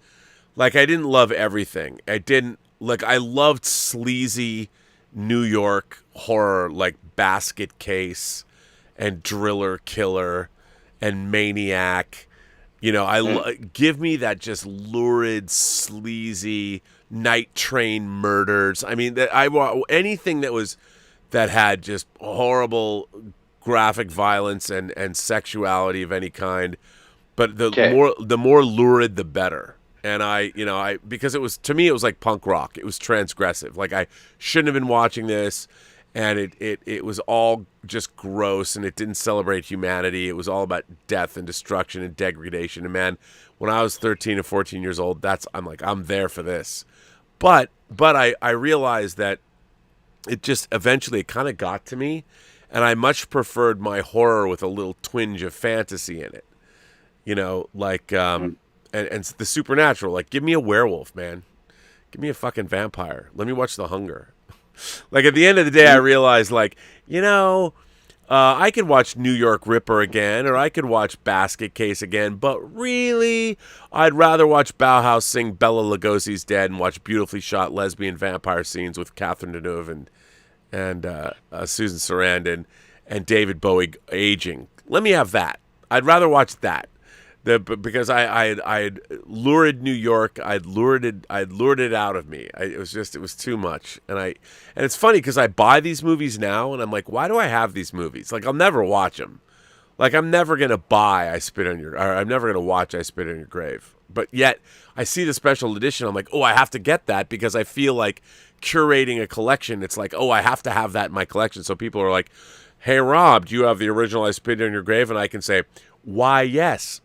Like, I didn't love everything. I loved sleazy New York horror, like Basket Case and Driller Killer and Maniac. Give me that just lurid, sleazy Night Train murders. Anything that had just horrible graphic violence and sexuality of any kind, but the more lurid, the better. And because to me it was like punk rock. It was transgressive. Like, I shouldn't have been watching this, and it was all just gross, and it didn't celebrate humanity. It was all about death and destruction and degradation. And man, when I was 13 or 14 years old, I'm there for this. But I realized that it just eventually kind of got to me, and I much preferred my horror with a little twinge of fantasy in it. And the supernatural. Like, give me a werewolf, man. Give me a fucking vampire. Let me watch The Hunger. Like, at the end of the day, I realized, I could watch New York Ripper again, or I could watch Basket Case again, but really, I'd rather watch Bauhaus sing Bela Lugosi's Dead and watch beautifully shot lesbian vampire scenes with Catherine Deneuve and Susan Sarandon and David Bowie aging. Let me have that. I'd rather watch that. Because I lured New York, I'd lured it out of me. It was too much. And it's funny because I buy these movies now, and I'm like, why do I have these movies? Like, I'll never watch them. Like, I'm never gonna I'm never gonna watch I Spit on Your Grave. But yet, I see the special edition. I'm like, oh, I have to get that, because I feel like curating a collection. It's like, oh, I have to have that in my collection. So people are like, hey, Rob, do you have the original I Spit on Your Grave? And I can say, why, yes.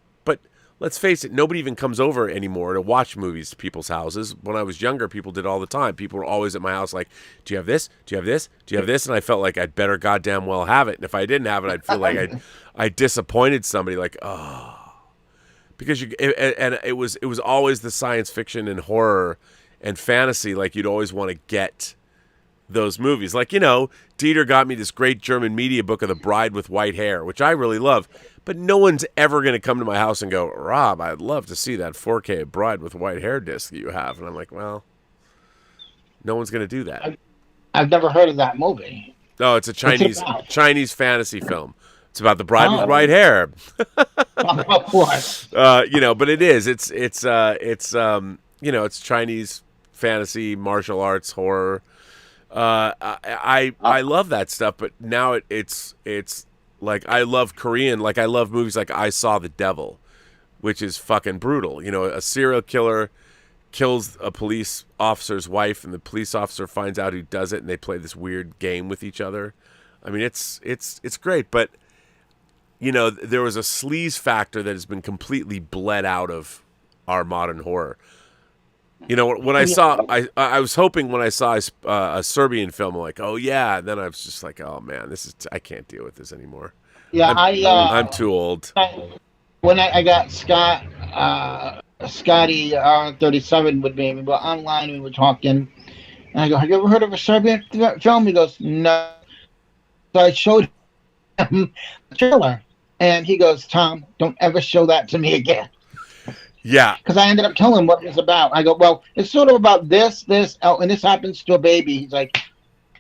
Let's face it, nobody even comes over anymore to watch movies to people's houses. When I was younger, people did all the time. People were always at my house like, do you have this? Do you have this? Do you have this? And I felt like I'd better goddamn well have it. And if I didn't have it, I'd feel like I disappointed somebody. Like, oh. Because it was always the science fiction and horror and fantasy. Like, you'd always want to get those movies. Like, Dieter got me this great German media book of The Bride with White Hair, which I really love. But no one's ever going to come to my house and go, Rob, I'd love to see that 4K Bride with White Hair disc that you have. And I'm like, well, no one's going to do that. I've never heard of that movie. No, it's a Chinese fantasy film. It's about the bride with white hair. Of course. But it is. It's Chinese fantasy, martial arts, horror. I love that stuff, but now it's like, I love Korean. Like, I love movies like I Saw the Devil, which is fucking brutal. A serial killer kills a police officer's wife, and the police officer finds out who does it, and they play this weird game with each other. I mean, it's great, but there was a sleaze factor that has been completely bled out of our modern horror. When I was hoping when I saw a Serbian film, I'm like, oh yeah. And then I was just like, oh man, I can't deal with this anymore. Yeah, I'm too old. When I got Scotty 37 with me, we were online, we were talking, and I go, have you ever heard of a Serbian film? He goes, no. So I showed him the trailer, and he goes, Tom, don't ever show that to me again. Yeah. Because I ended up telling him what it was about. I go, well, it's sort of about this, and this happens to a baby. He's like,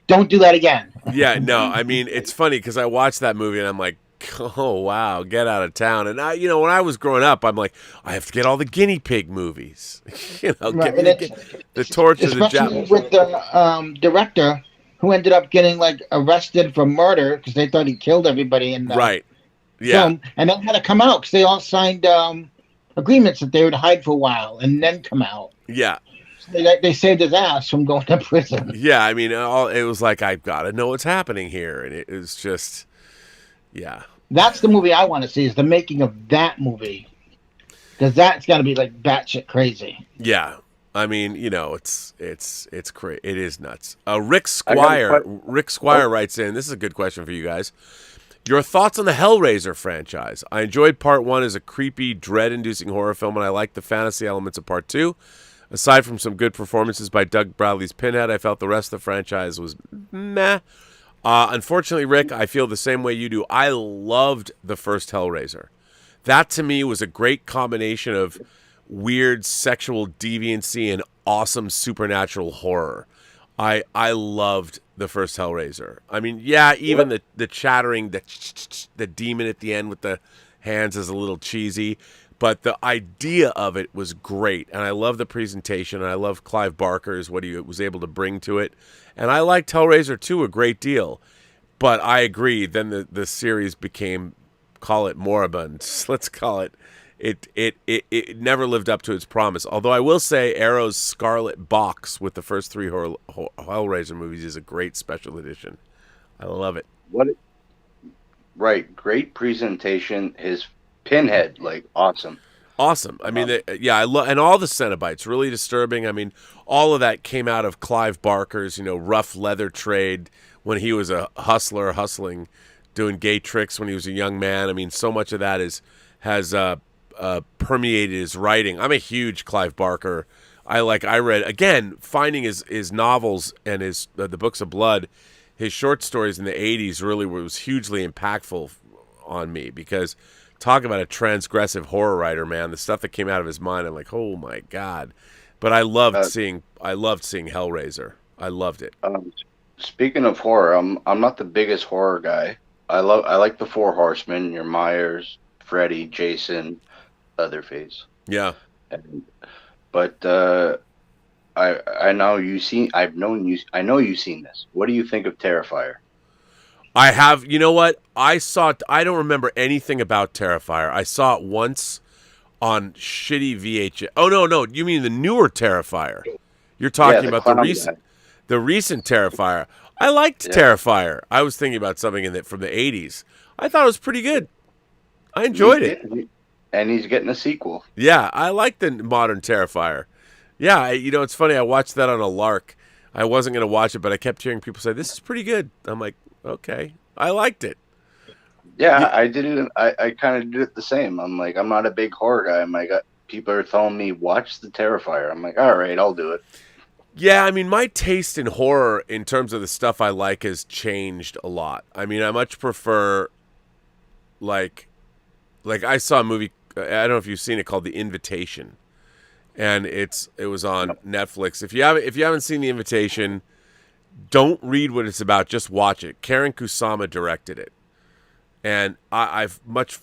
don't do that again. Yeah, no, I mean, it's funny because I watched that movie and I'm like, oh, wow, get out of town. And when I was growing up, I'm like, I have to get all the guinea pig movies. Right. Get the Torch of the Japanese. With the director, who ended up getting like arrested for murder because they thought he killed everybody in the Right. Yeah. film, and then had to come out because they all signed agreements that they would hide for a while and then come out. Yeah. So they saved his ass from going to prison. Yeah. I mean, it was like, I've got to know what's happening here. And it was just, yeah. That's the movie I want to see, is the making of that movie. Because that's got to be like batshit crazy. Yeah. I mean, it's crazy. It is nuts. Rick Squire writes in, this is a good question for you guys. Your thoughts on the Hellraiser franchise? I enjoyed part 1 as a creepy, dread-inducing horror film, and I liked the fantasy elements of part 2. Aside from some good performances by Doug Bradley's Pinhead, I felt the rest of the franchise was meh. Unfortunately, Rick, I feel the same way you do. I loved the first Hellraiser. That, to me, was a great combination of weird sexual deviancy and awesome supernatural horror. I loved the first Hellraiser. I mean, yeah, even the chattering, the demon at the end with the hands is a little cheesy, but the idea of it was great, and I love the presentation, and I love Clive Barker's what he was able to bring to it, and I liked Hellraiser 2 a great deal, but I agree, then the series became, call it moribund, let's call it, it never lived up to its promise. Although I will say Arrow's Scarlet Box with the first 3 Hellraiser movies is a great special edition. I love it. Right, great presentation. His Pinhead, like, awesome. I mean, I love, and all the Cenobites, really disturbing. I mean, all of that came out of Clive Barker's, rough leather trade when he was a hustling, doing gay tricks when he was a young man. I mean, so much of that has permeated his writing. I'm a huge Clive Barker. I read, again, finding his novels and the books of blood, his short stories in the 80s really was hugely impactful on me, because talk about a transgressive horror writer, man. The stuff that came out of his mind, I'm like, oh my God. But I loved seeing Hellraiser. I loved it. Speaking of horror, I'm not the biggest horror guy. I like the Four Horsemen, your Myers, Freddy, Jason, Leatherface. Yeah. But I know you've seen. I know you've seen this. What do you think of Terrifier? I have. You know what? I don't remember anything about Terrifier. I saw it once on shitty VHS. Oh no! You mean the newer Terrifier? You're talking about the recent Terrifier. I liked Terrifier. I was thinking about something from the 80s. I thought it was pretty good. I enjoyed it. And he's getting a sequel. Yeah, I like the modern Terrifier. Yeah, it's funny. I watched that on a lark. I wasn't going to watch it, but I kept hearing people say, this is pretty good. I'm like, okay. I liked it. Yeah, I did it. I kind of did it the same. I'm like, I'm not a big horror guy. I'm like, people are telling me, watch the Terrifier. I'm like, all right, I'll do it. Yeah, I mean, my taste in horror in terms of the stuff I like has changed a lot. I mean, I much prefer, like I saw a movie, I don't know if you've seen it, called The Invitation, and it was on Netflix. If you haven't seen The Invitation, don't read what it's about, just watch it. Karen Kusama directed it, and I love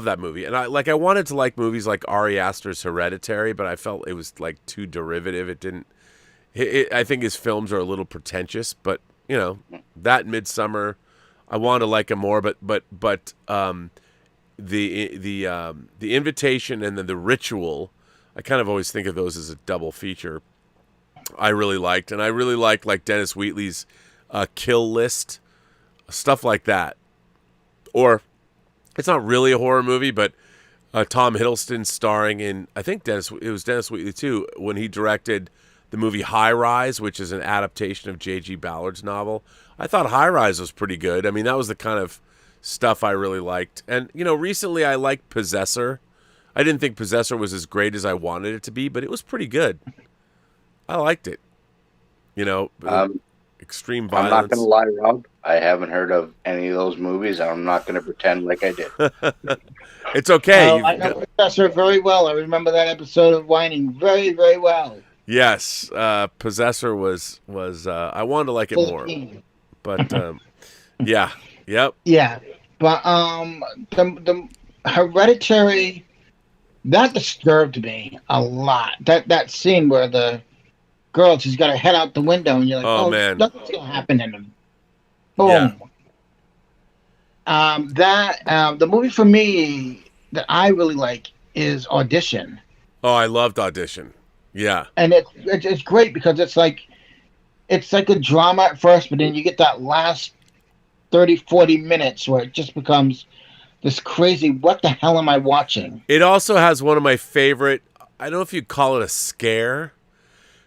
that movie, and I wanted to like movies like Ari Aster's Hereditary, but I felt it was like too derivative. I think his films are a little pretentious, but that Midsummer, I wanted to like him more, but the Invitation and then The Ritual, I kind of always think of those as a double feature. I really liked, and I really liked like Dennis Wheatley's Kill List, stuff like that. Or it's not really a horror movie, but Tom Hiddleston starring in, I think it was Dennis Wheatley too, when he directed the movie High Rise, which is an adaptation of J.G. Ballard's novel. I thought High Rise was pretty good. I mean, that was the kind of stuff I really liked. And, recently I liked Possessor. I didn't think Possessor was as great as I wanted it to be, but it was pretty good. I liked it. Extreme violence. I'm not going to lie, Rob. I haven't heard of any of those movies. I'm not going to pretend like I did. It's okay. I know Possessor very well. I remember that episode of Whining very, very well. Yes. Possessor was I wanted to like it more. But, yeah. Yep. Yeah. But the Hereditary, that disturbed me a lot. That scene where the girl. She's got her head out the window, and you're like, Oh, oh, man. nothing's gonna happen in them. Boom. Yeah. The movie for me that I really like is Audition, Oh, I loved Audition. Yeah. and it's great because it's like a drama at first, but then you get that last 30-40 minutes where it just becomes this crazy, what the hell am I watching? It also has one of my favorite, I don't know if you'd call it a scare,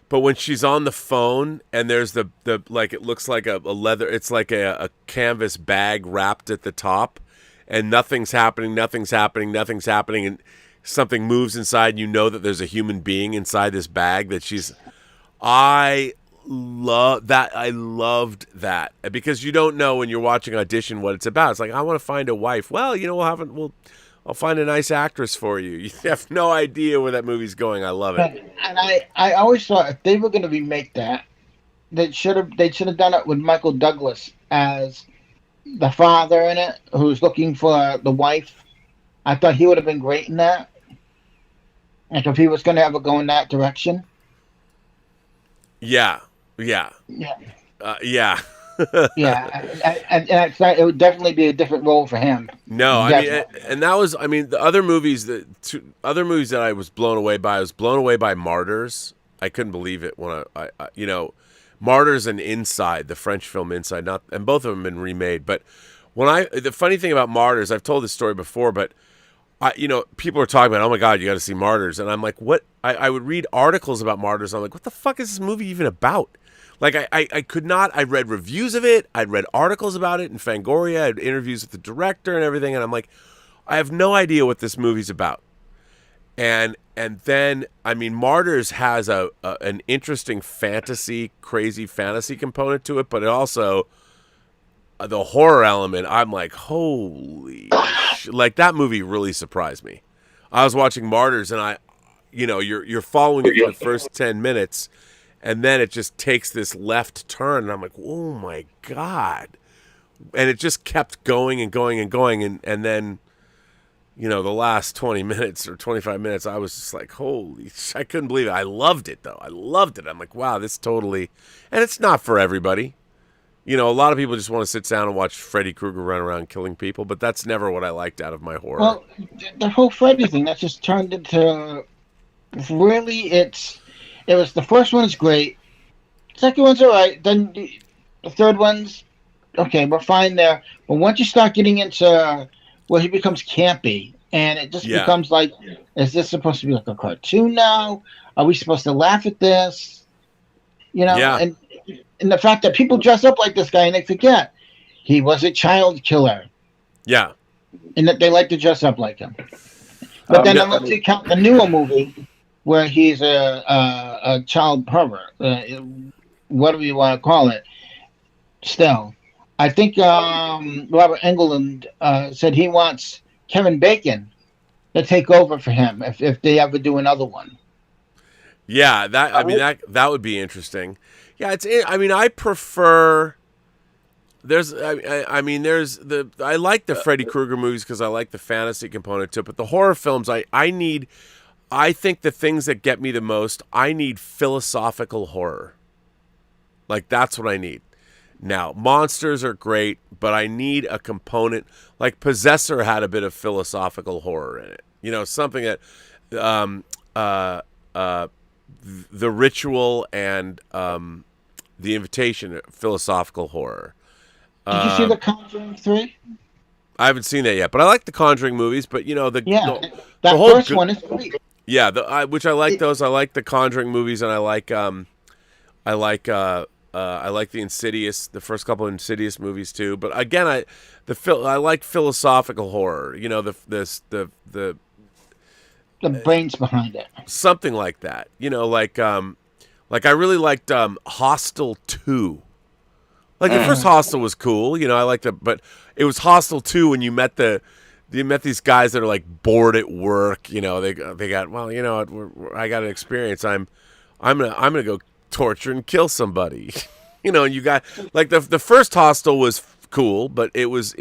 but when she's on the phone and there's the like, it looks like a leather, it's like a canvas bag wrapped at the top, and nothing's happening, and something moves inside, and you know that there's a human being inside this bag that she's... I love that. I loved that because you don't know when you're watching Audition what it's about. It's like, I want to find a wife. Well, I'll find a nice actress for you. You have no idea where that movie's going. I love it. And I always thought if they were going to remake that, they should have done it with Michael Douglas as the father in it, who's looking for the wife. I thought he would have been great in that. Like if he was going to ever go in that direction. Yeah. Yeah. Yeah. Yeah, and it would definitely be a different role for him. No, Definitely. I mean, and that was, I mean, the other movies that I was blown away by. I was blown away by Martyrs. I couldn't believe it when I Martyrs and Inside, the French film Inside, and both of them have been remade. But the funny thing about Martyrs, I've told this story before, but people are talking about, oh my God, you got to see Martyrs, and I'm like, what? I would read articles about Martyrs. I'm like, what the fuck is this movie even about? Like, I could not. I read reviews of it. I'd read articles about it in Fangoria. I had interviews with the director and everything. And I'm like, I have no idea what this movie's about. And then, I mean, Martyrs has an interesting crazy fantasy component to it. But it also, the horror element, I'm like, holy shit. Like, that movie really surprised me. I was watching Martyrs and you're following it for the first 10 minutes. And then it just takes this left turn, and I'm like, oh my God. And it just kept going and going and going. And then, the last 20 minutes or 25 minutes, I was just like, holy, I couldn't believe it. I loved it, though. I loved it. I'm like, wow, this totally, and it's not for everybody. A lot of people just want to sit down and watch Freddy Krueger run around killing people, but that's never what I liked out of my horror. Well, the whole Freddy thing, that's just turned into, really, it was the first one's great. Second one's all right. Then the third one's okay. We're fine there. But once you start getting into he becomes campy, and it just becomes like, is this supposed to be like a cartoon now? Are we supposed to laugh at this? And the fact that people dress up like this guy and they forget he was a child killer. Yeah, and that they like to dress up like him. But then let's count the newer movie, where he's a child pervert, whatever you want to call it. Still, I think Robert Englund said he wants Kevin Bacon to take over for him if they ever do another one. Yeah, that would be interesting. Yeah, I prefer. I like the Freddy Krueger movies because I like the fantasy component to it, but the horror films, I think the things that get me the most, I need philosophical horror. Like, that's what I need. Now, monsters are great, but I need a component. Like, Possessor had a bit of philosophical horror in it. Something that The Ritual and The Invitation, philosophical horror. Did you see The Conjuring 3? I haven't seen that yet, but I like the Conjuring movies. But that the whole first one is great. Yeah, which I like those. I like the Conjuring movies, and I like the Insidious, the first couple of Insidious movies too. But again, I like philosophical horror. The brains behind it. Something like that. Like I really liked Hostel 2. Like the first Hostel was cool. I liked it, but it was Hostel 2 when you met these guys that are like bored at work. They got, I got an experience. I'm gonna go torture and kill somebody. And you got like the first Hostel was cool, but it was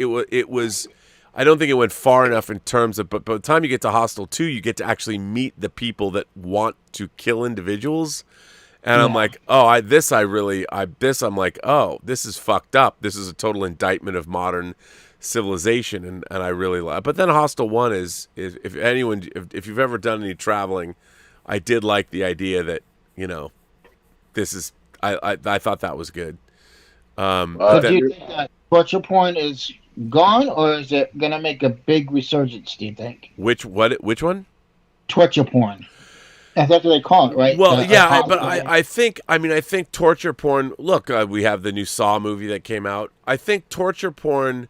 I don't think it went far enough in terms of, but by the time you get to Hostel 2, you get to actually meet the people that want to kill individuals. And I'm Yeah. like, oh, I'm like, oh, this is fucked up. This is a total indictment of modern civilization, and I really love. But then Hostel 1 is if you've ever done any traveling, I did like the idea that, this is I thought that was good. So But do you think that torture porn is gone, or is it gonna make a big resurgence? Do you think which one? torture porn? That's what they call it, right? Well, yeah, but Hostel. I think torture porn. Look, we have the new Saw movie that came out. I think torture porn.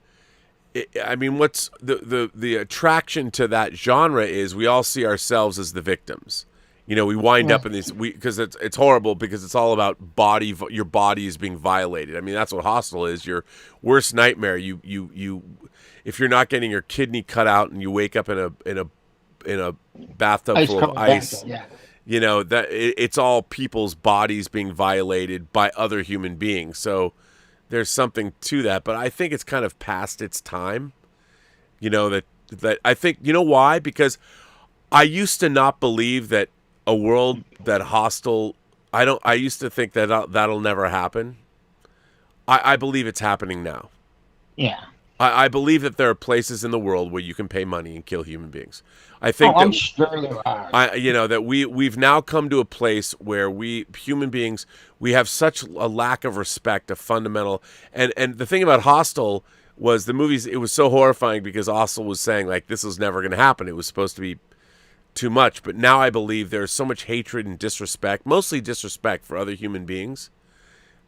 What's the attraction to that genre is we all see ourselves as the victims. We wind up in these because it's horrible because it's all about your body is being violated. I mean, that's what Hostel is. Your worst nightmare. You if you're not getting your kidney cut out and you wake up in a bathtub full of ice. Yeah. That it's all people's bodies being violated by other human beings. So there's something to that, but I think it's kind of past its time. That I think why? Because I used to not believe that a world that hostile. I used to think that that'll never happen. I believe it's happening now. Yeah. I believe that there are places in the world where you can pay money and kill human beings. I think I'm sure there are. that we've now come to a place where we human beings we have such a lack of respect, a fundamental and the thing about Hostel was the movies. It was so horrifying because Hostel was saying like this was never going to happen. It was supposed to be too much, but now I believe there's so much hatred and disrespect, mostly disrespect for other human beings,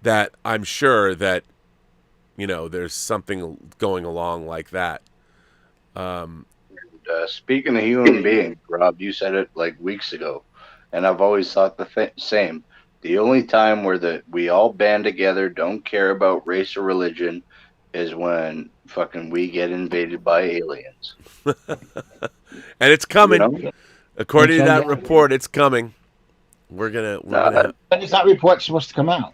that I'm sure that there's something going along like that. Speaking of human beings, Rob, you said it like weeks ago, and I've always thought the same. The only time where we all band together, don't care about race or religion, is when fucking we get invaded by aliens. And it's coming. According to that report, it's coming. We're gonna. When is that report supposed to come out?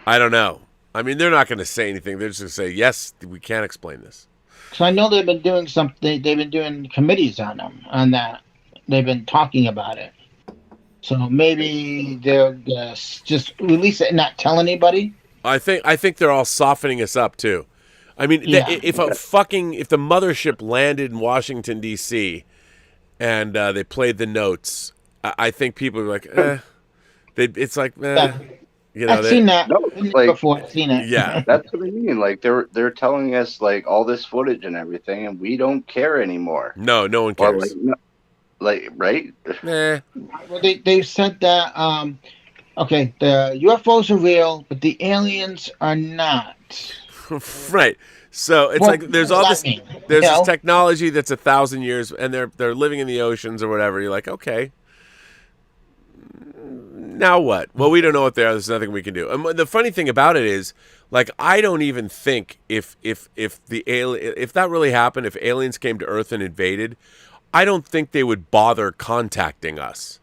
I don't know. I mean, they're not going to say anything. They're just going to say, yes, we can't explain this. So I know they've been doing something. They've been doing committees on that. They've been talking about it. So maybe they'll just release it and not tell anybody. I think they're all softening us up too. I mean, if the mothership landed in Washington D.C. and they played the notes, I think people are like, it's like, I've seen that before. I've seen it. Yeah, that's what I mean. Like they're telling us like all this footage and everything, and we don't care anymore. No one cares. Right? Nah. Well, they said that the UFOs are real, but the aliens are not. Right. So it's like there's all this this technology that's 1,000 years, and they're living in the oceans or whatever. You're like, okay. Now what? Well, we don't know what they are. There's nothing we can do. And the funny thing about it is, like, I don't even think if that really happened, if aliens came to Earth and invaded, I don't think they would bother contacting us.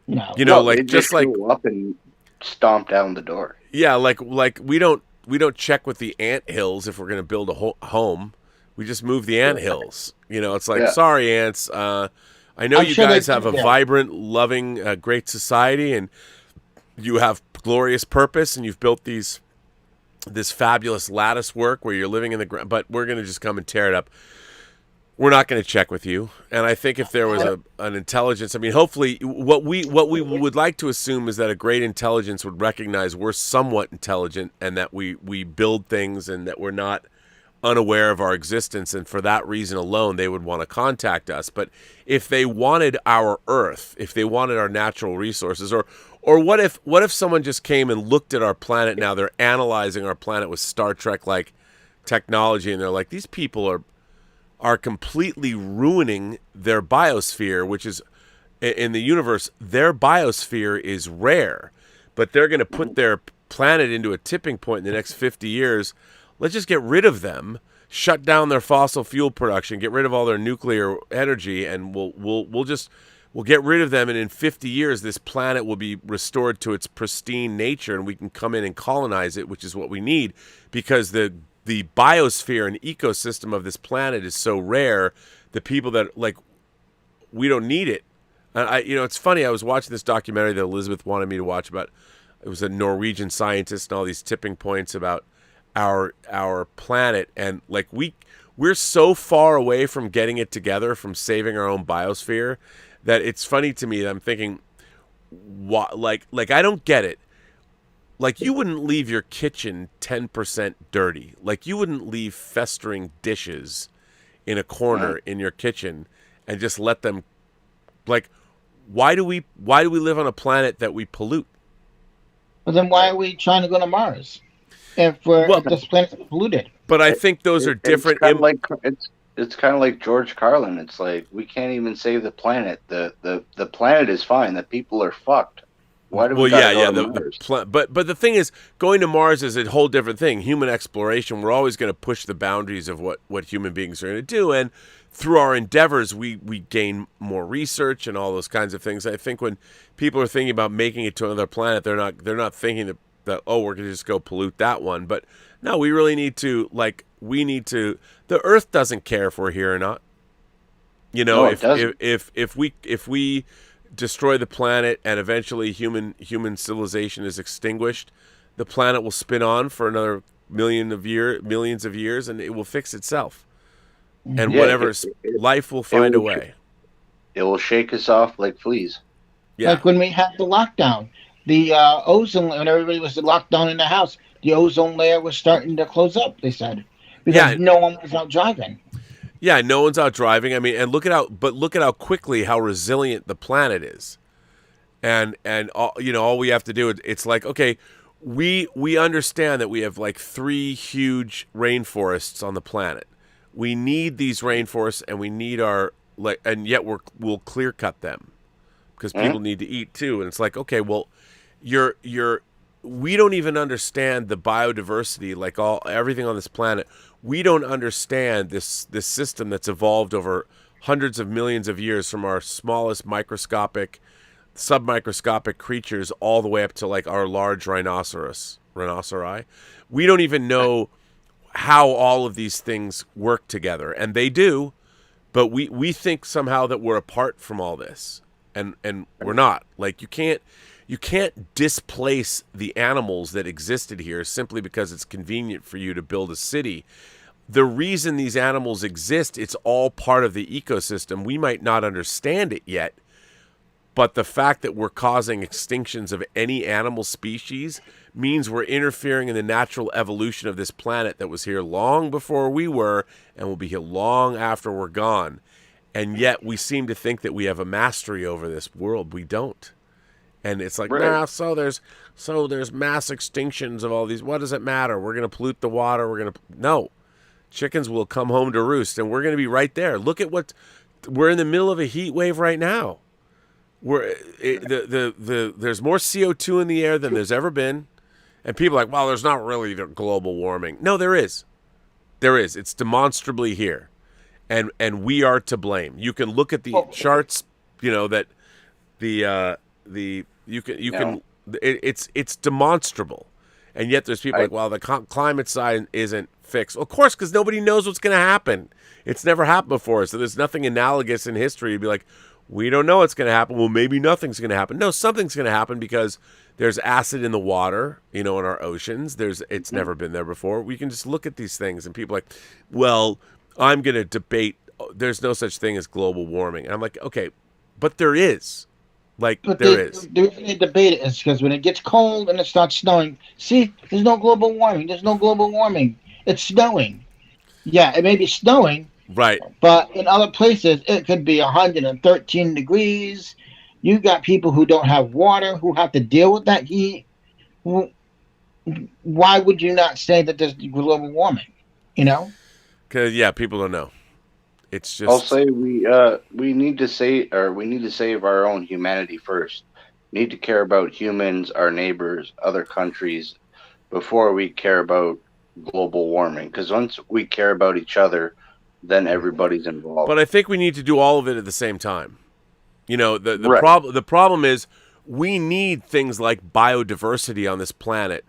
No. They just go up and stomp down the door. Yeah, like we don't check with the ant hills if we're going to build a home. We just move the ant hills. It's like, sorry, ants. I know you guys have a vibrant, loving, great society, and you have glorious purpose, and you've built this fabulous lattice work where you're living in the ground, but we're going to just come and tear it up. We're not going to check with you. And I think if there was an intelligence, I mean, hopefully what we would like to assume is that a great intelligence would recognize we're somewhat intelligent and that we build things and that we're not unaware of our existence, and for that reason alone they would want to contact us. But if they wanted our Earth, if they wanted our natural resources, or what if someone just came and looked at our planet, now they're analyzing our planet with Star Trek like technology, and they're like, these people are completely ruining their biosphere, which is in the universe, their biosphere is rare, but they're going to put their planet into a tipping point in the next 50 years. Let's just get rid of them, shut down their fossil fuel production, get rid of all their nuclear energy, and we'll get rid of them. And in 50 years, this planet will be restored to its pristine nature, and we can come in and colonize it, which is what we need, because the biosphere and ecosystem of this planet is so rare. The people that we don't need it. And it's funny. I was watching this documentary that Elizabeth wanted me to watch about. It was a Norwegian scientist and all these tipping points about our planet, and like we're so far away from getting it together, from saving our own biosphere, that it's funny to me that I'm thinking, what, like I don't get it. Like, you wouldn't leave your kitchen 10% dirty. Like, you wouldn't leave festering dishes in a corner in your kitchen and just let them, like, why do we live on a planet that we pollute? But then why are we trying to go to Mars if this planet's polluted? But I think those are different. It's kind of like George Carlin. It's like, we can't even save the planet. The planet is fine. The people are fucked. Why do we go to Mars? But the thing is, going to Mars is a whole different thing. Human exploration, we're always going to push the boundaries of what human beings are going to do, and through our endeavors, we gain more research and all those kinds of things. I think when people are thinking about making it to another planet, they're not thinking that oh, we're going to just go pollute that one. But no, we really need to, the Earth doesn't care if we're here or not. You know, no, if we destroy the planet and eventually human civilization is extinguished, the planet will spin on for another millions of years, and it will fix itself. And life will find a way. It will shake us off like fleas. Yeah. Like when we had the lockdown, the ozone, when everybody was locked down in the house, the ozone layer was starting to close up, they said, because no one was out driving. Yeah, no one's out driving. I mean, and look at how quickly how resilient the planet is, and all we have to do, it's like, okay, we understand that we have like 3 huge rainforests on the planet. We need these rainforests, and we need and yet we'll clear cut them because people need to eat too. And it's like, okay, well, we don't even understand the biodiversity, like everything on this planet. We don't understand this system that's evolved over hundreds of millions of years, from our smallest microscopic, submicroscopic creatures all the way up to like our large rhinoceri. We don't even know how all of these things work together, and they do, but we think somehow that we're apart from all this, and we're not. Like, you can't displace the animals that existed here simply because it's convenient for you to build a city. The reason these animals exist, it's all part of the ecosystem. We might not understand it yet, but the fact that we're causing extinctions of any animal species means we're interfering in the natural evolution of this planet that was here long before we were and will be here long after we're gone. And yet we seem to think that we have a mastery over this world. We don't. And it's like, nah, so there's mass extinctions of all these. What does it matter? We're going to pollute the water. No. Chickens will come home to roost, and we're going to be right there. Look at we're in the middle of a heat wave right now. There's more CO2 in the air than there's ever been. And people are like, well, there's not really global warming. No, there is. There is. It's demonstrably here. And we are to blame. You can look at the charts, that it's demonstrable. And yet there's people like, well, the climate side isn't fixed. Well, of course, because nobody knows what's going to happen. It's never happened before, so there's nothing analogous in history to be like, we don't know what's going to happen. Well, maybe nothing's going to happen. No, something's going to happen because there's acid in the water, in our oceans. It's never been there before. We can just look at these things, and people are like, well, I'm going to debate. There's no such thing as global warming. And I'm like, okay, but there is. There is. The reason they debate it is because when it gets cold and it starts snowing, see, there's no global warming. There's no global warming. It's snowing. Yeah, it may be snowing. Right. But in other places, it could be 113 degrees. You got people who don't have water, who have to deal with that heat. Why would you not say that there's global warming? Because people don't know. It's just. I'll say we need to save our own humanity first. We need to care about humans, our neighbors, other countries, before we care about global warming. Because once we care about each other, then everybody's involved. But I think we need to do all of it at the same time. The problem is we need things like biodiversity on this planet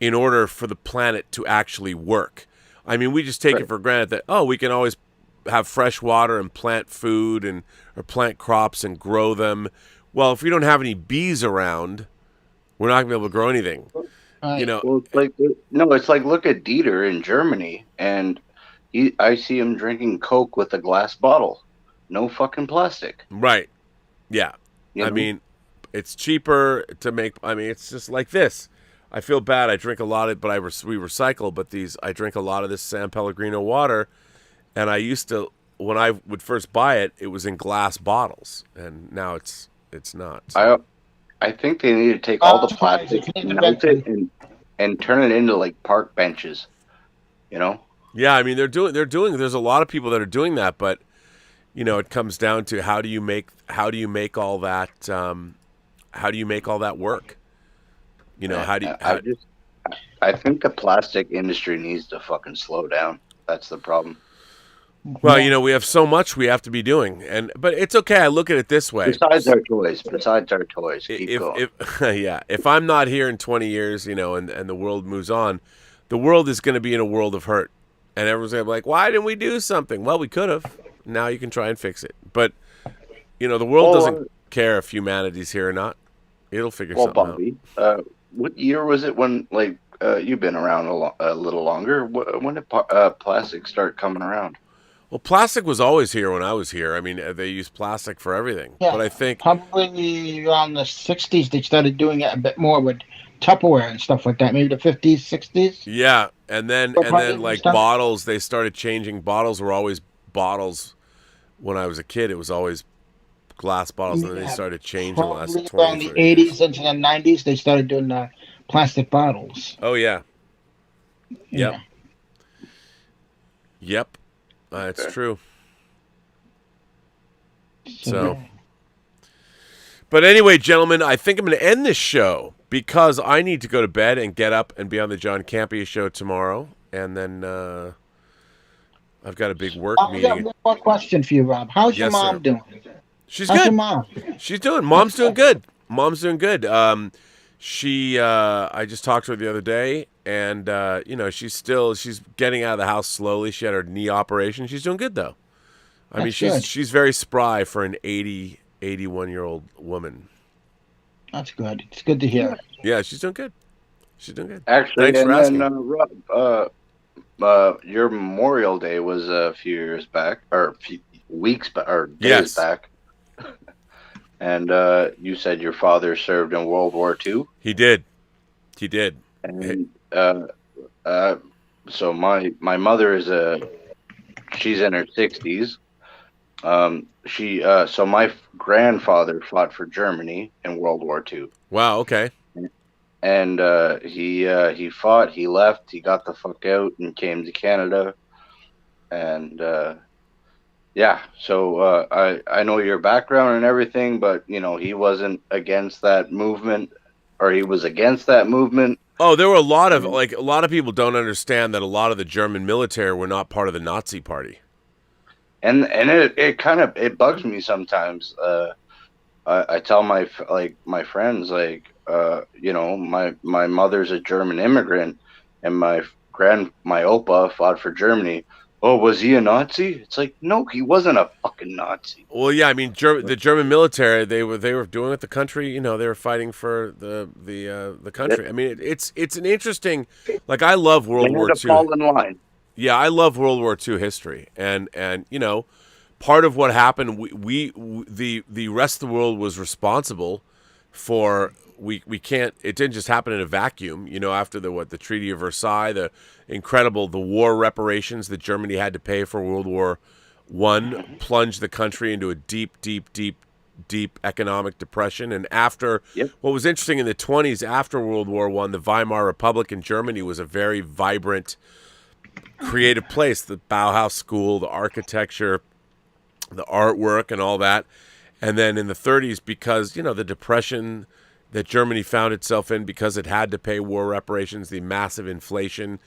in order for the planet to actually work. I mean, we just take it for granted that we can always have fresh water and plant food or plant crops and grow them. Well, if we don't have any bees around, we're not gonna be able to grow anything. You know, Well, it's like no, it's like look at Dieter in Germany, and I see him drinking Coke with a glass bottle, no fucking plastic. right? Yeah, You I know? mean, it's cheaper to make. I mean, it's just like this. I feel bad. I drink a lot of, but we recycle. But I drink a lot of this San Pellegrino water, and I used to when I would first buy it, it was in glass bottles, and now it's not. I think they need to take all the That's why plastic, it's melt it, and turn it into like park benches. You know? Yeah, I mean they're doing. There's a lot of people that are doing that, but it comes down to how do you make all that work? I think the plastic industry needs to fucking slow down. That's the problem. Well, we have so much we have to be doing, but it's okay. I look at it this way. Besides our toys, keep going. If I'm not here in 20 years, and the world moves on, the world is going to be in a world of hurt, and everyone's going to be like, "Why didn't we do something?" Well, we could have. Now you can try and fix it, but the world doesn't care if humanity's here or not. It'll figure something Bobby, what year was it when you've been around a little longer? When did plastic start coming around? Well, plastic was always here when I was here. I mean, they used plastic for everything. Yeah, but I think probably around the 60s they started doing it a bit more with Tupperware and stuff like that. Maybe the 50s, 60s. yeah, and then like bottles, they started changing. Bottles were always bottles. When I was a kid, it was always glass bottles, and then they started changing the last 20 around the 80s into the 90s, they started doing the plastic bottles. Oh yeah. Yeah. Yep. It's Okay. true. So, but anyway, gentlemen, I think I'm going to end this show because I need to go to bed and get up and be on the John Campea show tomorrow, and then I've got a big work I got meeting. one more question for you, Rob. How's your Yes, mom sir. doing? She's How's good. your mom? She's doing. Mom's doing good. Mom's doing good. I just talked to her the other day, and she's getting out of the house slowly. She had her knee operation. She's doing good though. I mean, That's good. she's very spry for an 81-year-old woman. That's good. It's good to hear. Yeah, she's doing good. She's doing good. Actually, Thanks for asking. Rob, your Memorial Day was a few years back, or a few weeks back, or days back. And you said your father served in World War II? He did. He did. And so my mother she's in her 60s. So my grandfather fought for Germany in World War II. Wow, okay. And he fought, he left, he got the fuck out and came to Canada. And so I know your background and everything, but he wasn't against that movement, or he was against that movement. Oh, there were a lot of people don't understand that a lot of the German military were not part of the Nazi party. And it kind of bugs me sometimes. I tell my friends, my mother's a German immigrant, and my Opa fought for Germany. Oh, was he a Nazi? It's like, no, he wasn't a fucking Nazi. Well, yeah, I mean, the German military, they were doing what the country, they were fighting for the country. Yep. I mean, it's an interesting, I love World War II. Fall in line. Yeah, I love World War II history, and part of what happened, the rest of the world was responsible for. We can't. It didn't just happen in a vacuum. After the Treaty of Versailles, the war reparations that Germany had to pay for World War I plunged the country into a deep economic depression. And after, what was interesting in the 1920s, after World War I, the Weimar Republic in Germany was a very vibrant, creative place. The Bauhaus School, the architecture, the artwork, and all that. And then in the 1930s, because the depression that Germany found itself in, because it had to pay war reparations, the massive inflation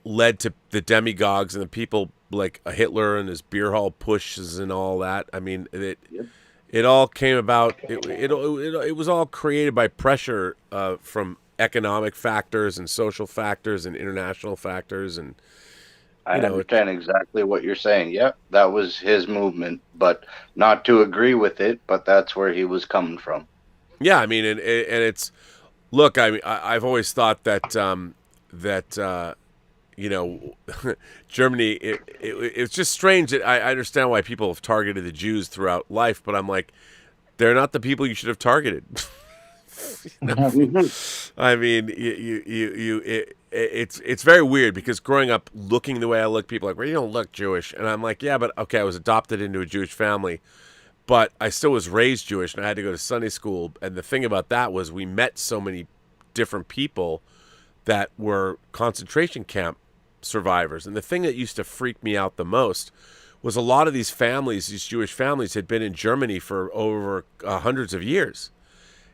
led to the demagogues and the people like Hitler and his beer hall pushes and all that. I mean, it all came about. It was all created by pressure from economic factors and social factors and international factors, and I understand exactly what you're saying. Yep, that was his movement, but not to agree with it, but that's where he was coming from. Yeah, I mean, and it's look. I mean, I've always thought that you know, Germany. It's just strange that I understand why people have targeted the Jews throughout life, but I'm like, they're not the people you should have targeted. I mean, it's very weird because growing up looking the way I look, people are like, well, you don't look Jewish, and I'm like, yeah, but okay, I was adopted into a Jewish family, but I still was raised Jewish, and I had to go to Sunday school. And the thing about that was we met so many different people that were concentration camp survivors, and the thing that used to freak me out the most was a lot of these families, these Jewish families, had been in Germany for over hundreds of years.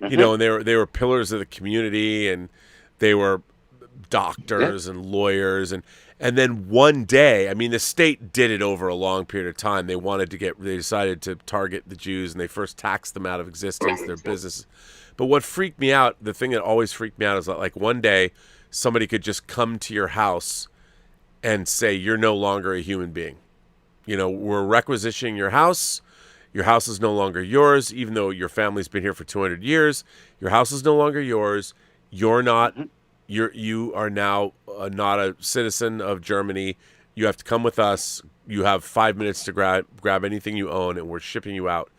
You know, and they were pillars of the community, and they were doctors and lawyers, and then one day, I mean, the state did it over a long period of time. They decided to target the Jews, and they first taxed them out of existence, their business. But what freaked me out, the thing that always freaked me out, is that, like, one day somebody could just come to your house and say, you're no longer a human being. You know, we're requisitioning your house. Your house is no longer yours, even though your family's been here for 200 years. Your house is no longer yours. You are now not a citizen of Germany. You have to come with us. You have 5 minutes to grab anything you own, and we're shipping you out.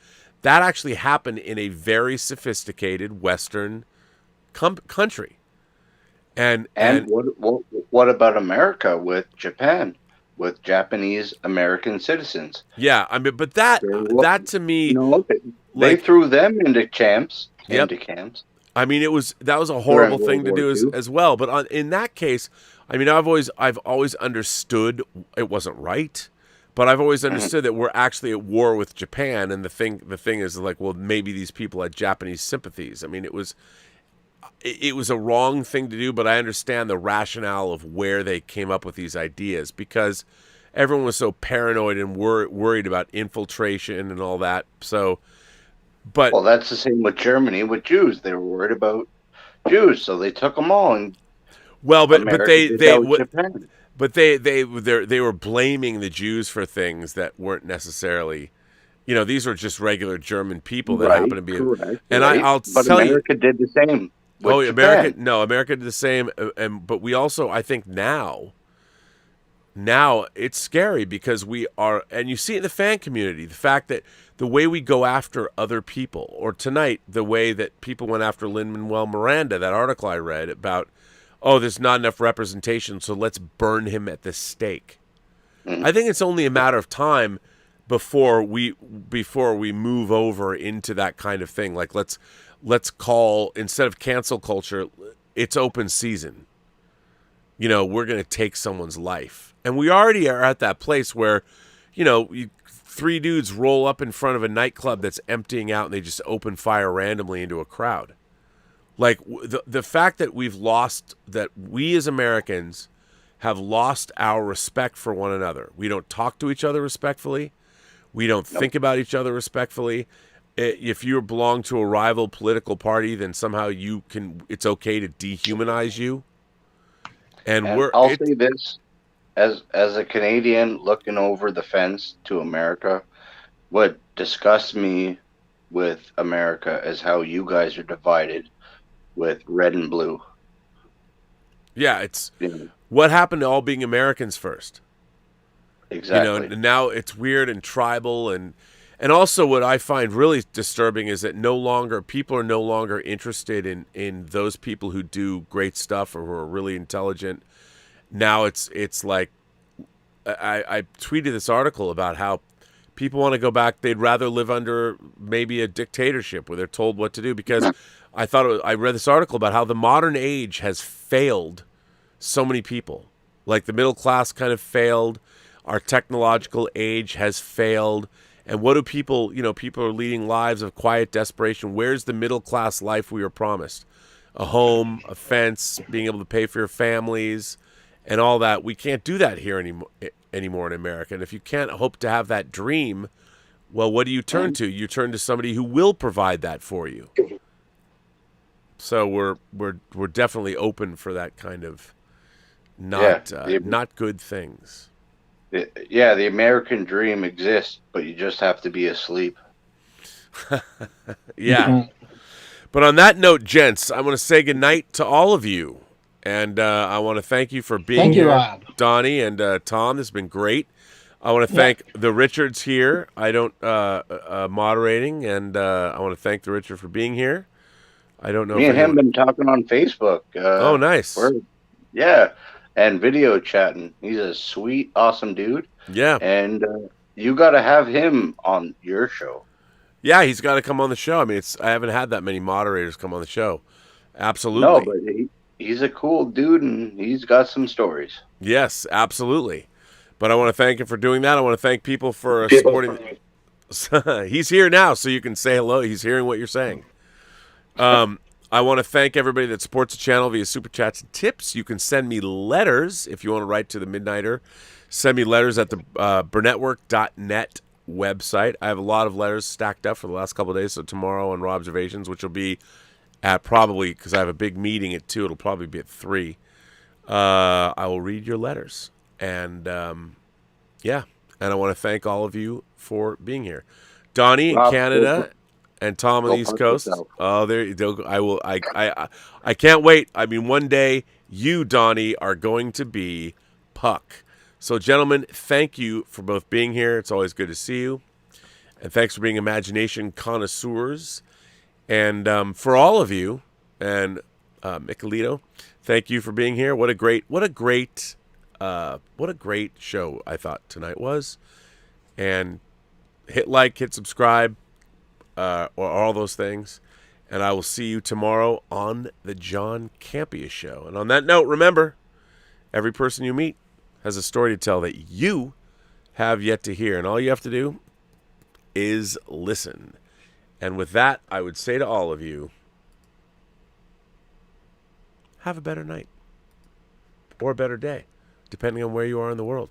That actually happened in a very sophisticated Western country. And what about America with Japan? With Japanese American citizens. Yeah, I mean, but that to me, they threw them into camps. Into camps. I mean, that was a horrible thing to do as well. But in that case, I mean, I've always understood it wasn't right, but I've always understood that we're actually at war with Japan, and the thing is, like, well, maybe these people had Japanese sympathies. I mean, it was a wrong thing to do, but I understand the rationale of where they came up with these ideas, because everyone was so paranoid and worried about infiltration and all that. So, well, that's the same with Germany with Jews. They were worried about Jews, so they took them all. And they were blaming the Jews for things that weren't necessarily. You know, these were just regular German people that happen to be. Correct, and I'll but tell America did the same. America did the same, but we also, I think now it's scary because we are, and you see it in the fan community, the fact that the way we go after other people, or tonight, the way that people went after Lin-Manuel Miranda, that article I read about, there's not enough representation, so let's burn him at the stake. I think it's only a matter of time before we move over into that kind of thing. Like, let's call, instead of cancel culture, it's open season. You know, we're going to take someone's life. And we already are at that place where, you know, three dudes roll up in front of a nightclub that's emptying out, and they just open fire randomly into a crowd. Like, the fact that that we as Americans have lost our respect for one another. We don't talk to each other respectfully. We don't think about each other respectfully. If you belong to a rival political party, then somehow it's okay to dehumanize you. And I'll say this, as a Canadian looking over the fence to America, what disgusts me with America is how you guys are divided with red and blue. Yeah, what happened to all being Americans first? Exactly. You know, and now it's weird and tribal, and also what I find really disturbing is that people are no longer interested in those people who do great stuff or who are really intelligent. Now it's like, I tweeted this article about how people want to go back. They'd rather live under maybe a dictatorship where they're told what to do, because I read this article about how the modern age has failed so many people. Like, the middle class kind of failed. Our technological age has failed. And what do people are leading lives of quiet desperation. Where's the middle class life we were promised? A home, a fence, being able to pay for your families, and all that. We can't do that here anymore in America. And if you can't hope to have that dream, well, what do you turn to? You turn to somebody who will provide that for you. So we're definitely open for that kind of not good things. Yeah, the American dream exists, but you just have to be asleep. Yeah. Mhm. But on that note, gents, I want to say goodnight to all of you. And I want to thank you for being Thank you, here, Rob. Donnie and Tom. This has been great. I want to Yeah. thank the Richards here. I don't moderating, and I want to thank the Richard for being here. I don't know Me if and him anyone. been talking on Facebook. Oh, nice. Yeah, and video chatting. He's a sweet, awesome dude, Yeah, and you got to have him on your show. yeah. He's got to come on the show. I mean, I haven't had that many moderators come on the show. No, Absolutely. but he's a cool dude, and he's got some stories. Yes, absolutely. But I want to thank him for doing that. I want to thank people for supporting. He's here now, so you can say hello. He's hearing what you're saying. I want to thank everybody that supports the channel via super chats and tips. You can send me letters if you want to write to the Midnighter. Send me letters at the Burnettwork.net website. I have a lot of letters stacked up for the last couple of days. So tomorrow on Robservations, which will be at probably, because I have a big meeting at 2, it'll probably be at 3. I will read your letters. And yeah, and I want to thank all of you for being here. Donnie in Rob, Canada and Tom on go the East fuck Coast. yourself. Oh, there you go. I will. I can't wait. I mean, one day you, Donnie, are going to be Puck. So, gentlemen, thank you for both being here. It's always good to see you, and thanks for being imagination connoisseurs. And for all of you, and Michelito, thank you for being here. What a great show I thought tonight was. And hit like, hit subscribe, or all those things. And I will see you tomorrow on the John Campea Show. And on that note, remember, every person you meet has a story to tell that you have yet to hear. And all you have to do is listen. And with that, I would say to all of you, have a better night or a better day, depending on where you are in the world.